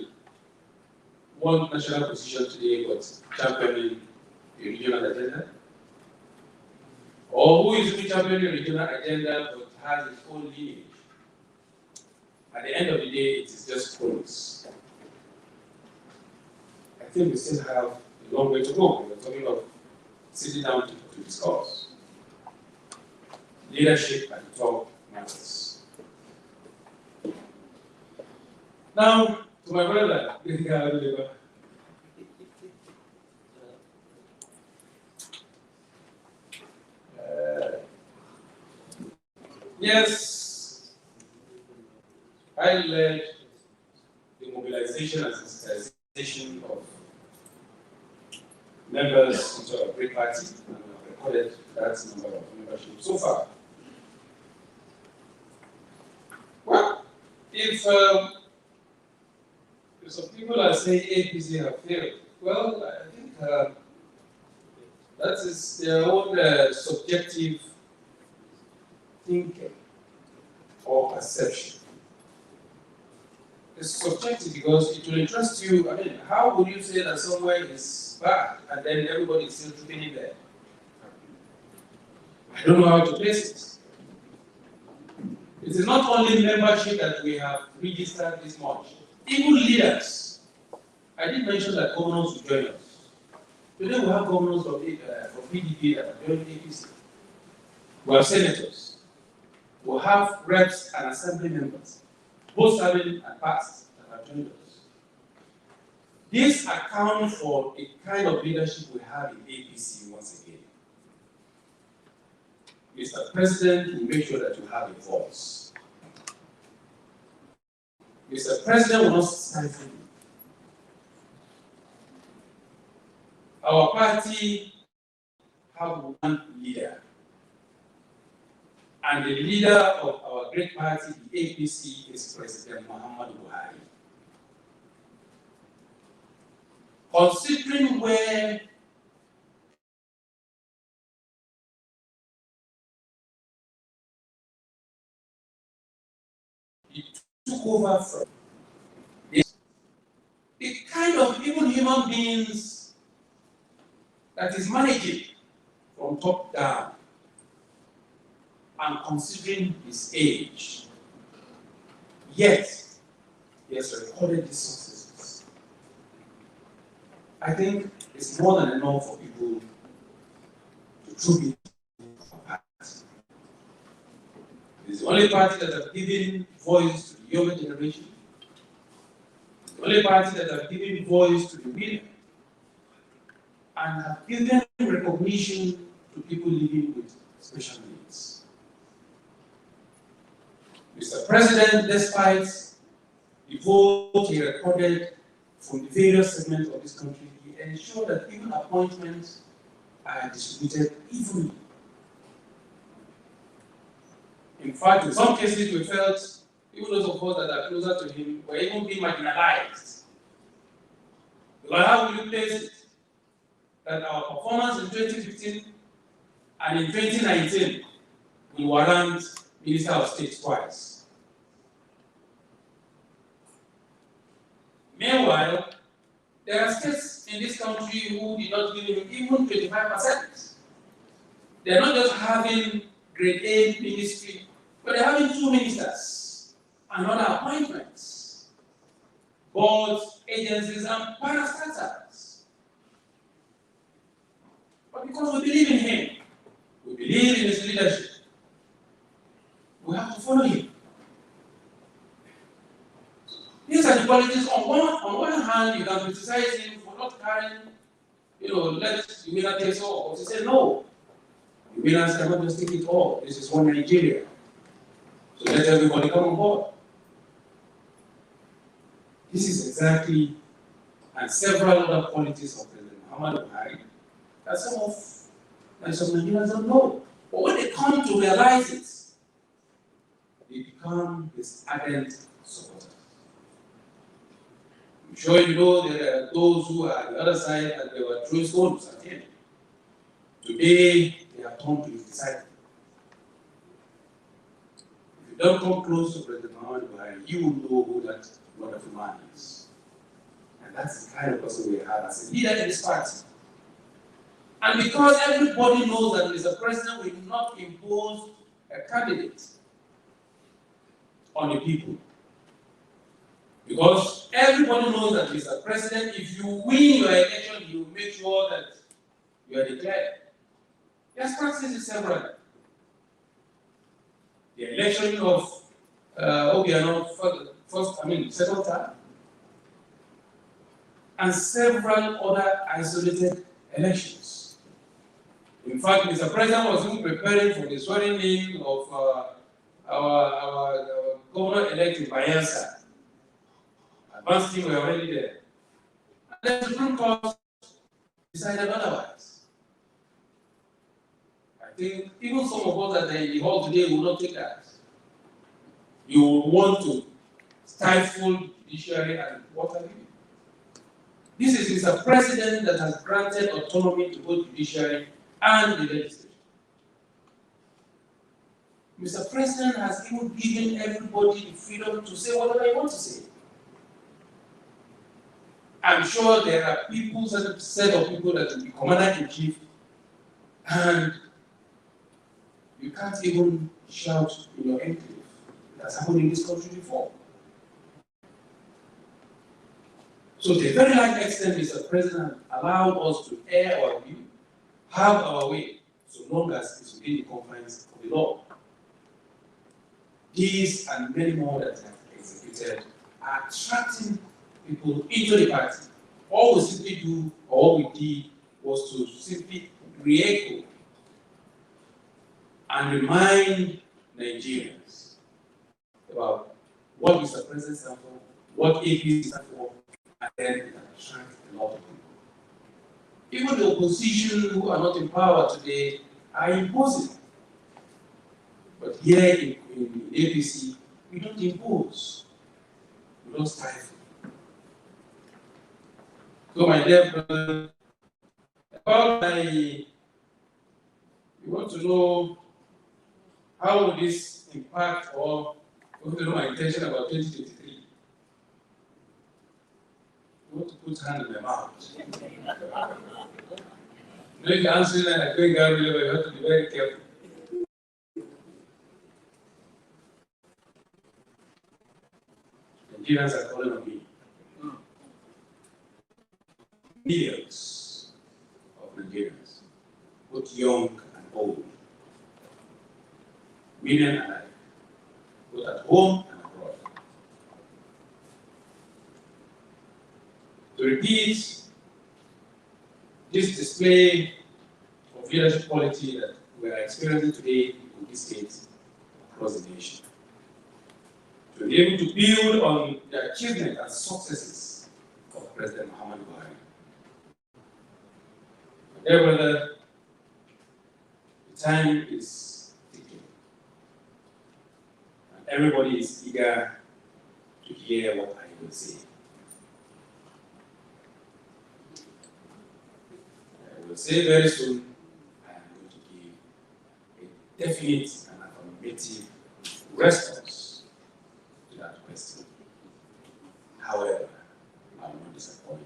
want national position today but championing a regional agenda, or who is really championing a regional agenda but has its own lineage, at the end of the day, it is just politics. I think we still have a long way to go. We're talking of sitting down to discuss. Leadership at the top matters. Now, to my brother, yes, I led the mobilization and sensitization of members into a great party, and I've recorded that number of membership so far. Well, if some people are saying APC have failed, well, I think that is their own subjective thinking or perception. It's subjective because it will interest you. I mean, how would you say that somewhere is bad and then everybody is still treating it there? I don't know how to place it. It is not only membership that we have registered this much. Even leaders. I did mention that governors will join us. Today we have governors from PDP that are joining APC. We have senators. We have reps and assembly members, both serving and past, that have joined us. This accounts for a kind of leadership we have in APC once again. Mr. President will make sure that you have a voice. Mr. President will not stifle you. Our party have one leader. And the leader of our great party, the APC, is President Muhammadu Buhari. Considering where it took over from, the kind of even human beings that is managing from top down, and considering his age, yet he has recorded these successes. I think it's more than enough for people to truly our party. It's the only party that has given voice to the younger generation, the only party that has given voice to the women, and have given recognition to people living with special needs. Mr. President, despite the vote he recorded from the various segments of this country, he ensured that even appointments are distributed evenly. In fact, in some cases, we felt even those of us that are closer to him were even being marginalized. Because how will you place it? That our performance in 2015 and in 2019 will warrant Minister of State twice. Meanwhile, there are states in this country who did not give him even 25%. They are not just having grade A ministry, But they're having 2 ministers and other appointments, boards, agencies, and parastatals. But because we believe in him, we believe in his leadership, we have to follow him. These are the qualities. On one hand, you can criticize him for not carrying, let the winner take all. But he said, no, the winners cannot just take it all. This is one Nigeria. So let everybody come on board. This is exactly, and several other qualities of President Muhammadu Buhari that some Nigerians don't know. But when they come to realize it, they become his ardent supporters. I'm sure you know there are those who are on the other side and they were throwing stones at him. Today, they have turned to his disciples. If you don't come close to President Muhammadu Buhari, you will know who that wonderful man is. And that's the kind of person we have as a leader in this party. And because everybody knows that Mr. President will not impose a candidate on the people. Because everybody knows that Mr. President, if you win your election, you make sure that you are declared. He has practiced it several. The election of Obiano second term, and several other isolated elections. In fact, Mr. President was even preparing for the swearing in of our governor-elect in Bayelsa. Advanced team were already there. And the Supreme Court decided otherwise. I think even some of us that are in the hall today will not take that. You will want to stifle judiciary and what have you. This is Mr. President that has granted autonomy to both judiciary and the legislature. Mr. President has even given everybody the freedom to say whatever they want to say. I'm sure there are people, certain set of people that will be commander-in-chief, and you can't even shout in your enclave. That's happened in this country before. So to a very large extent, Mr. President allowed us to air our view, have our way, so long as it's within the confines of the law. These and many more that have executed are attracting people into the party. All we simply do, or all we did, was to simply re-echo and remind Nigerians about what Mr. President stands for, what APC stands for, and then it attracts a lot of people. Even the opposition who are not in power today are imposing. But here in APC, we don't impose, we don't stifle. So my dear brother, you want to know how will this impact, or you want to know my intention about 2023? You want to put hand in my mouth. If you answer that, I think God will, you have to be very careful. Nigerians are calling on me. Millions of Nigerians, both young and old, women and I, both at home and abroad. To repeat this display of leadership quality that we are experiencing today in this state across the nation. To be able to build on the achievements and successes of President Muhammadu Buhari. Dear brother, the time is ticking. And everybody is eager to hear what I will say. I will say very soon, I am going to give a definite and affirmative response to that question. However, I will not disappoint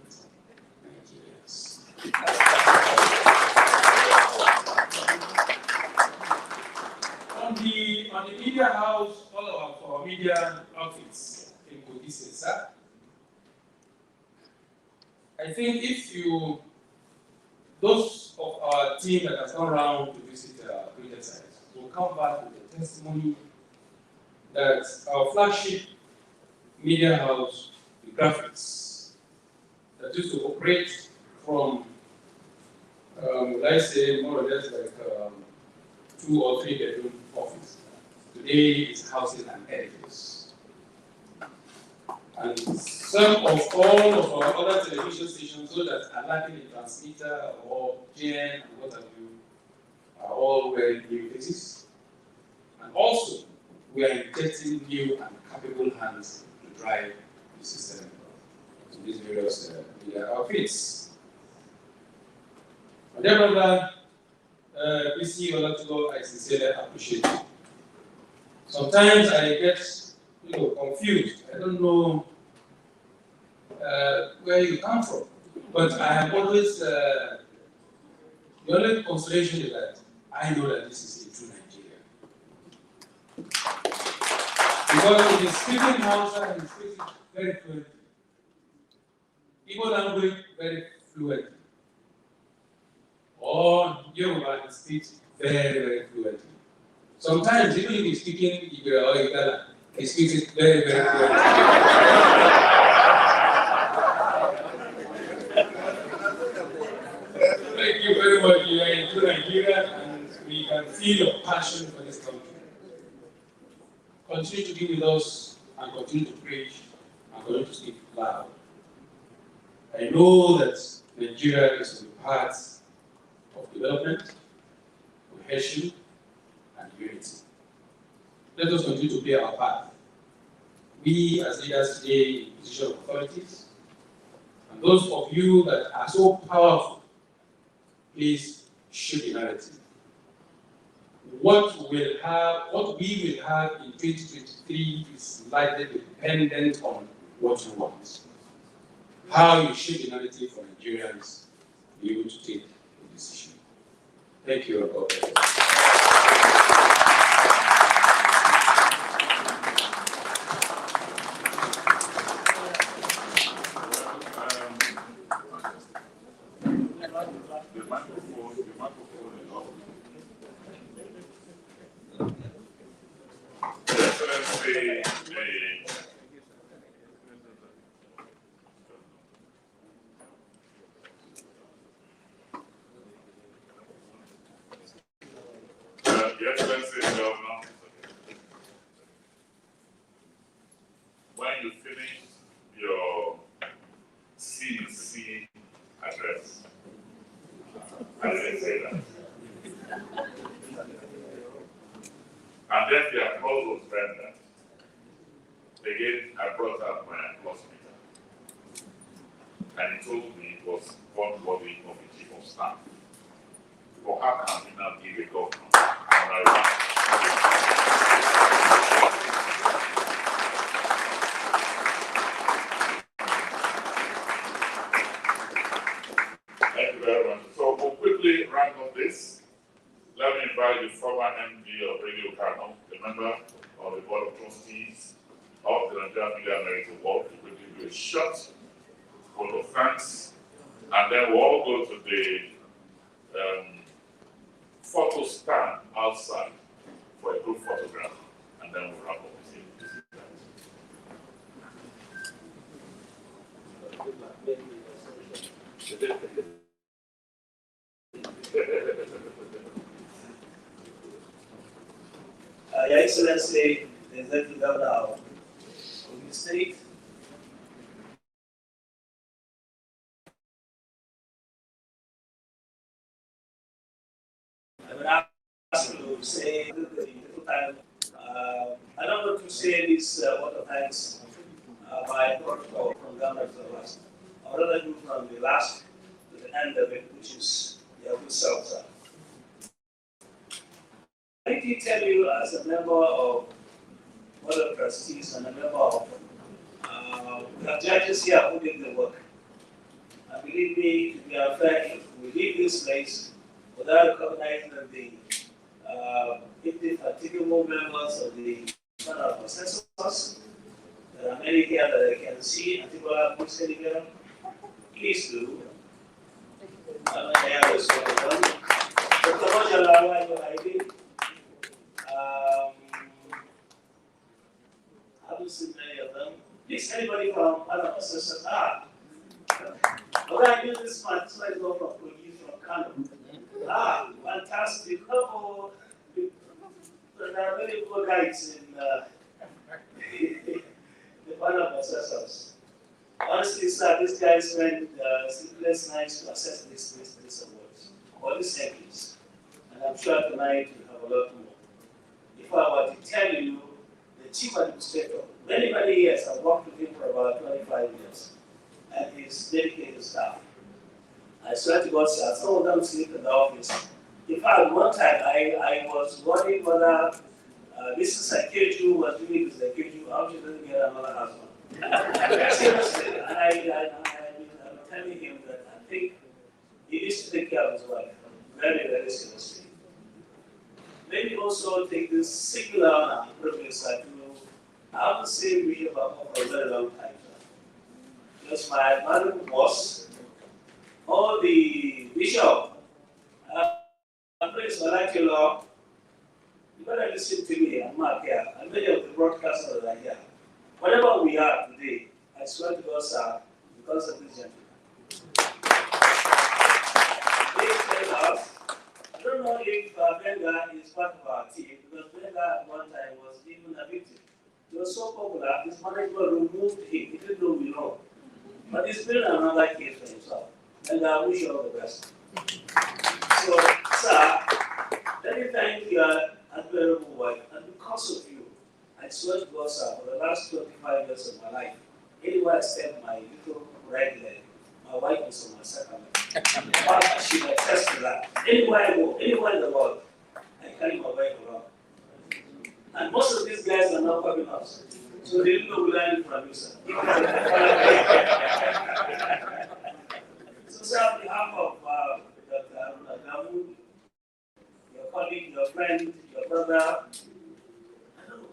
Nigerians. On the media house, media outfits in Kogi State. I think those of our team that has gone around to visit project sites will come back with a testimony that our flagship media house, the graphics, that used to operate from, let's say, more or less like 2 or 3 bedroom office. Today it's housing an edifice. And some of all of our other television stations, those that are lacking a transmitter or gen and what have you, are all very new faces. And also, we are injecting new and capable hands to drive the system in these various media outfits. My dear brother, H.E Alh, I sincerely appreciate you. Sometimes I get confused. I don't know where you come from, but I have always, the only consolation is that I know that this is a true Nigeria. Because it is speaking Hausa and speaking very fluently. Igbo language very fluently. Or Yoruba speaks very, very fluently. Sometimes, even if he's speaking Igbo or Igala, he speaks it very, very fluently. Thank you very much. You are into Nigeria, and we can feel your passion for this country. Continue to be with us and continue to preach and continue to speak loud. I know that Nigeria is on the path of development, cohesion, and unity. Let us continue to play our part. We as leaders today in position of authorities, and those of you that are so powerful, please shape the narrative. What we will have in 2023 is likely dependent on what you want. How you shape the narrative for Nigerians to be able to take a decision. Thank you, and God bless you. Your Excellency, Governor, when you finish your CEC address, I didn't say that. And then the applause was rendered. Again, I brought up my applause meter. And he told me it was one body of the chief of staff. For how can we now give a governor? Thank you very much. So we'll quickly round up this. Let me invite the former MD of Radio Kano, the member of the Board of Trustees of the Nigerian Media American Award, to quickly do a short vote of thanks. And then we'll all go to the photo stand outside for a group photograph, and then we'll wrap up this evening. Your Excellency, the Executive Governor of the state, I would ask you to say I don't want to say this word of thanks by protocol from Governor to the last. I would rather do from the last to the end of it, which is your good self, sir. Let me tell you, as a member of Board of Trustees and a member of the judges here who did the work, and believe me, to be fair, if we leave this place without recognizing that the particular members of the panel of assessors. There are many here that I can see. Antibola, please do. I haven't seen many of them. Please, anybody from other assessors? Okay, I knew this one. This one is not from Kogi, from Kano. Fantastic. Oh, there are very good guys in the panel of assessors. Honestly, sir, these guys spent sleepless nights to assess this awards, or these entries. And I'm sure tonight we have a lot more. If I were to tell you, the chief administrator, many, many years, I've worked with him for about 25 years, and his dedicated staff. I swear to God, sir, some of them sleep in the office. In fact, one time I was worried whether Mrs. Akeju was doing this Akeju, how she doesn't get another husband. Seriously, and I'm telling him that I think he needs to take care of his wife very, very seriously. Maybe also take this singular honor and privilege to have the same vision about for a very long time. Because my mother was all the bishop, Prince Malakilo, you better listen to me, I'm not here, and many of the broadcasters are here. Whatever we are today, I swear to God, sir, because of this gentleman. They tell us, I don't know if Benga is part of our team, because Benga at one time was even a victim. He was so popular, his management removed him, he didn't know we know. But he's built another case for himself, and I wish you all the best. So, sir, let me thank you, admirable wife, and because of you, I swear to God, sir, for the last 25 years of my life, anywhere I step my little right leg, my wife is on my second leg. But she will attest to that. Anywhere I go, anywhere in the world, I carry my wife around. And most of these guys are not coming up. So they didn't know we learned from you, sir. So, sir, on behalf of Dr. Adamu, your colleague, your friend, your brother,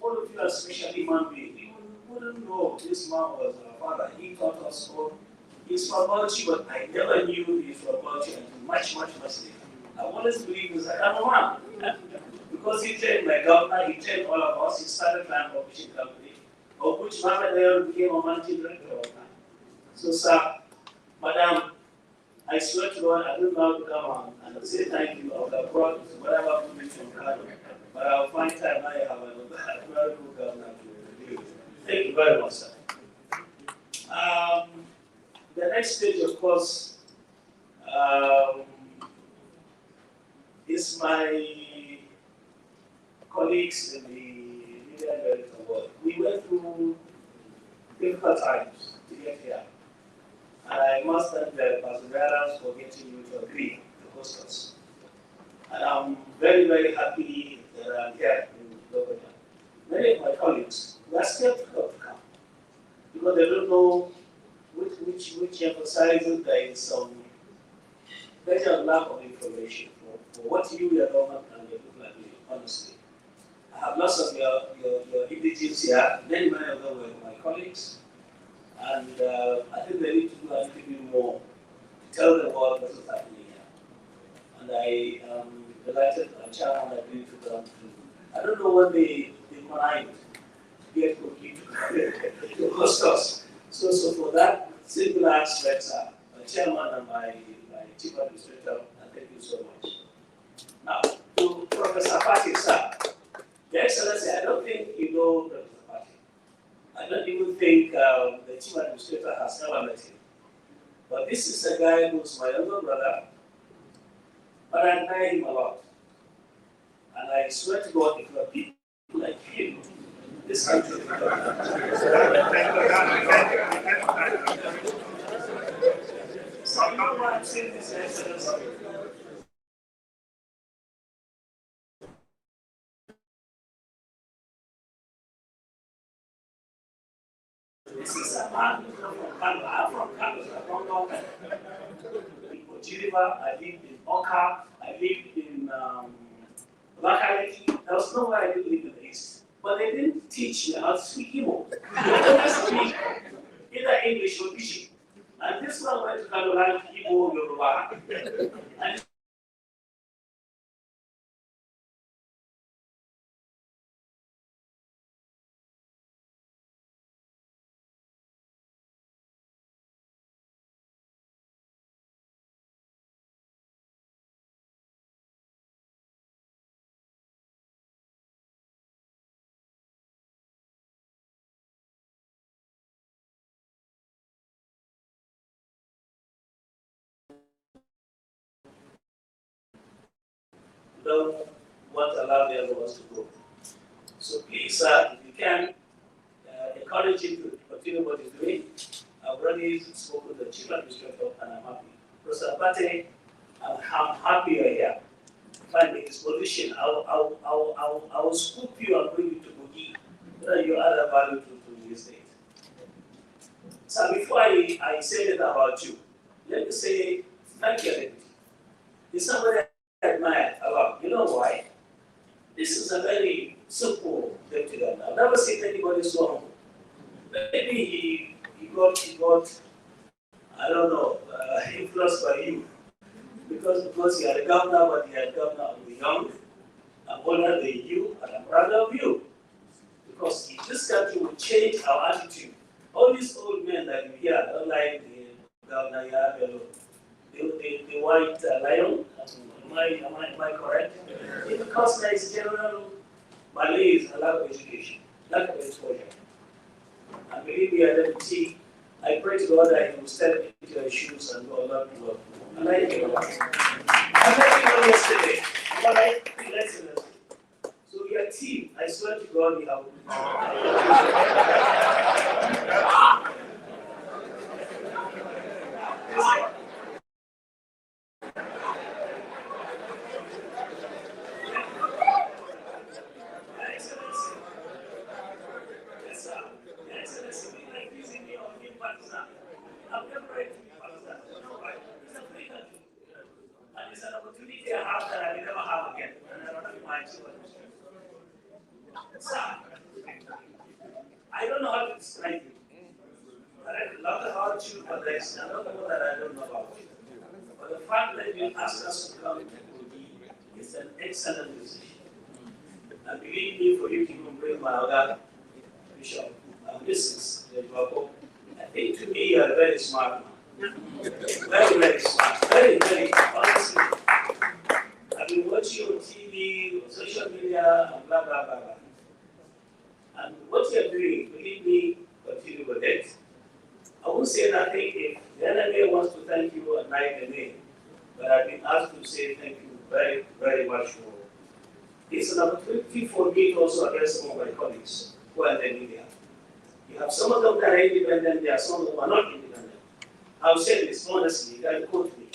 all of you are special human beings. You wouldn't know this man was our father. He taught us all. He's from Bauchi, but I never knew he's from Bauchi until much, much, much later. I always believe he's like, I'm a man. Because he trained my governor, he trained all of us. He started land publishing company, of which Mama became a managing director of that. So, sir, madam, I swear to God, I don't know how to come on and say thank you. I would have brought whatever food from Kano. But I'll find time now. I have a very good governor to review. Thank you very much, sir. The next stage, of course, is my colleagues in the Media and Medical world. We went through difficult times to get here. And I must thank the perseverance for getting you to agree to host us. And I'm very, very happy that I'm here in Lokoja. Many of my colleagues were skeptical to come because they don't know which emphasizes there is some better lack of information for what you, your government, and your people are doing, honestly. I have lots of your indigenous here, many of them were my colleagues, and I think they need to do a little bit more to tell the world what is happening here. And I am delighted and chairman agreed to come through. I don't know when they mind to get cookie to host us. So for that simple aspect, sir, my chairman and my chief administrator, I thank you so much. Now, to Professor Patrick, sir, Your Excellency, I don't think you know Professor Patrick. I don't even think the chief administrator has ever met him. But this is a guy who's my younger brother, but I admire him a lot. And I swear to God, if there are people like him, this country. So you know why I'm saying this, Your Excellency? This is a man who's from Kano. I'm from Kano, so I don't know. In Ojiriba, I lived in Oka, I lived in Bakaleki. There was nowhere I didn't live in the East. but they didn't teach me how to speak Igbo. They only speak either English or Pidgin. And this one went to Caroline Igbo Yoruba. And don't want to allow the other ones to go. So please, if you can, encourage him to continue what he's doing. I've already spoken to the chief administrator and I'm happy. Professor Abate, I'm happy you're here. Find a disposition, I will scoop you and bring you to Kogi so that you add a value to the state. So before I say that about you, let me say thank you, Deputy. It's somebody I admire a lot. You know why? This is a very simple deputy governor. I've never seen anybody so humble. Maybe he got, I don't know, influenced by you. Because you are a governor, but you are a governor of the young. I'm older than you, and I'm proud of you. Because if this country will change our attitude, all these old men that you hear, don't like the governor Yahaya Bello, the white lion, am I correct? It's because there is general malaise and lack of education, lack of exposure. And believe me, Deputy, I pray to God that He will step into your shoes and go along to work. And I think about it. I met you yesterday, but I think excellent. So your team, I swear to God, you have. And it's an opportunity I have that I will never have again. And I don't have my children. Sir, I don't know how to describe you. But I love about you, but there's another one that I don't know about you. But the fact that you asked us to come to Kogi is an excellent decision. And believe me, for you to even bring my other bishop and Mrs. Lejuapo, I think to me you are a very smart man. Very, very smart. Very, very, honestly. I've been watching you on TV, on social media, and blah, blah, blah, blah. And what you're doing, believe me, continue with it. I won't say nothing if the enemy wants to thank you and like the name, but I've been asked to say thank you very, very much for. It's an opportunity for me to also address some of my colleagues who are in the media. You have some of them that are independent, there are some of them who are not independent. I'll say this honestly, you can quote me.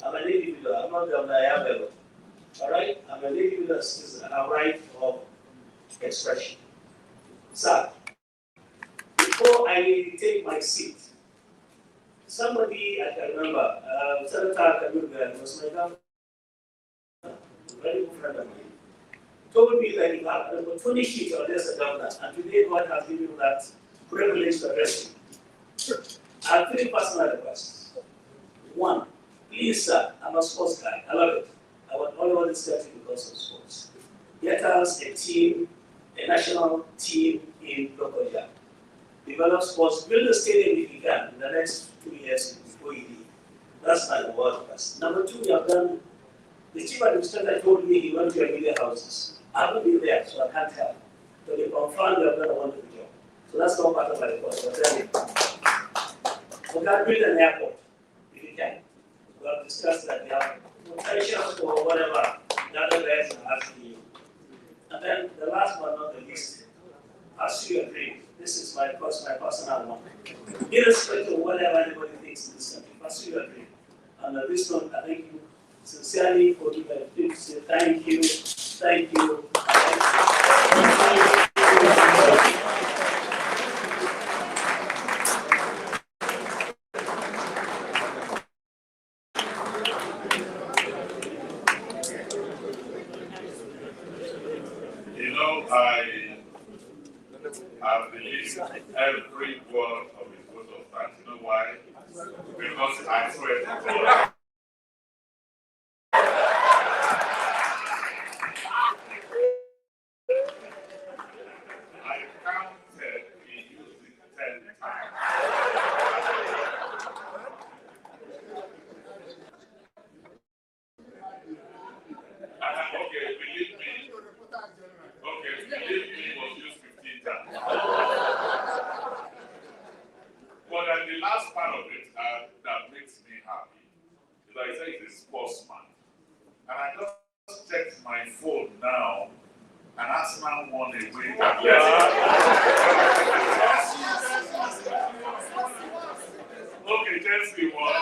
I'm an individual, I'm not Governor Yahaya Bello. All right? I'm an individual citizen, a right of expression. Sir, before I take my seat, somebody I can remember, Senator Kamuga was my governor, a very good friend of mine, told me that you have about 20 sheets to address the governor, and today God has given you that privilege to address you. I have 3 personal requests. 1, please, sir, I'm a sports guy. I love it. I want all over this country because of sports. Get us a team, a national team in Lokoja. Develop sports, build a stadium if you can in the next 2 years before you leave. That's my word request. Number 2, we have done, the chief administrator told me he went to a million houses. I haven't been there, so I can't tell. But they confirmed you have done a wonderful job. So that's not part of my request. We can build an airport if you can. We have discussed that we have potential for whatever the other guys are asking you. And then the last but not the least, as you agree, this is my personal one. Irrespective of whatever anybody thinks in this country, as you agree. And at this point, I thank you sincerely for the opportunity to say thank you, thank you. You know, I every word of his vote of thanks. You know why? Because I swear to God. I counted, he used it 10 times. Okay, believe me. Okay, believe me, was used 15 times. But then the last part of it that makes me happy is that he said he's a sportsman. And I just checked my phone now, and Arsenal won away. Okay, Chelsea won.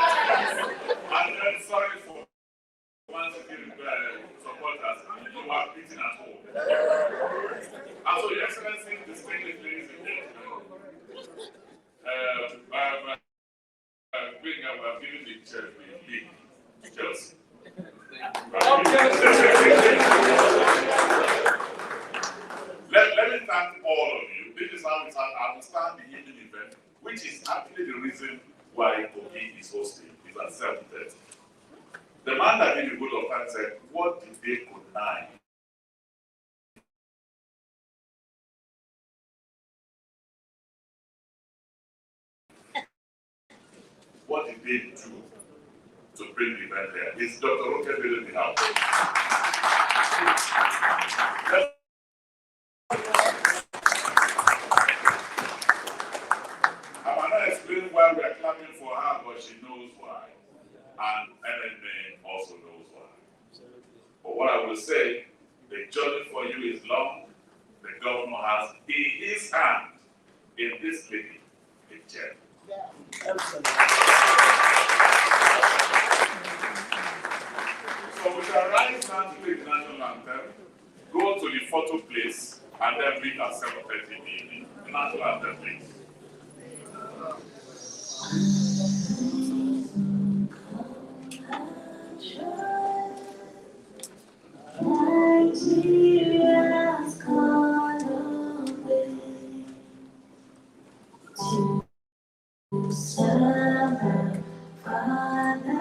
And then sorry for Man City supporters, you are beaten at home. And so, Your Excellency, distinguished ladies and gentlemen, we are giving the league Chelsea. Let me thank all of you. This is how I will start the evening event, which is actually the reason why Obi is hosting. It's at 7:30. The man that did the vote of thanks said, what did they connive? What did they do to bring the event there? It's Dr. H.E Bello in the house. I will not explain why we are clapping for her, but she knows why. And MMA also knows why. But what I will say, the journey for you is long. The governor has in his hand, in this lady, a chair. So we shall rise now to the national anthem, go to the photo place, and then meet at 7:30 in the evening. The national anthem, please. Nigeria's gone away to summer fatherland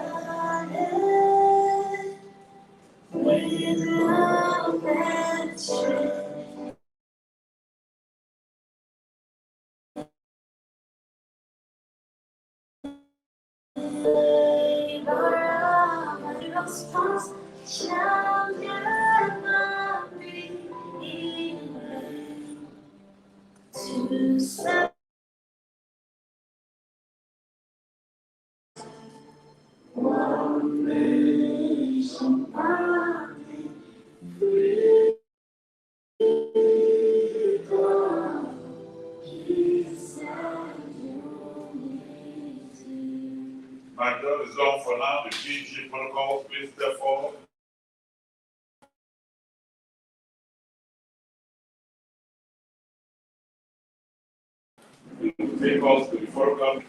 with love and strength. Labor of response shall never be in vain. To serve one nation, one freedom, peace and unity. My job is done for now. The PG protocol, please step forward. Take us to the photograph.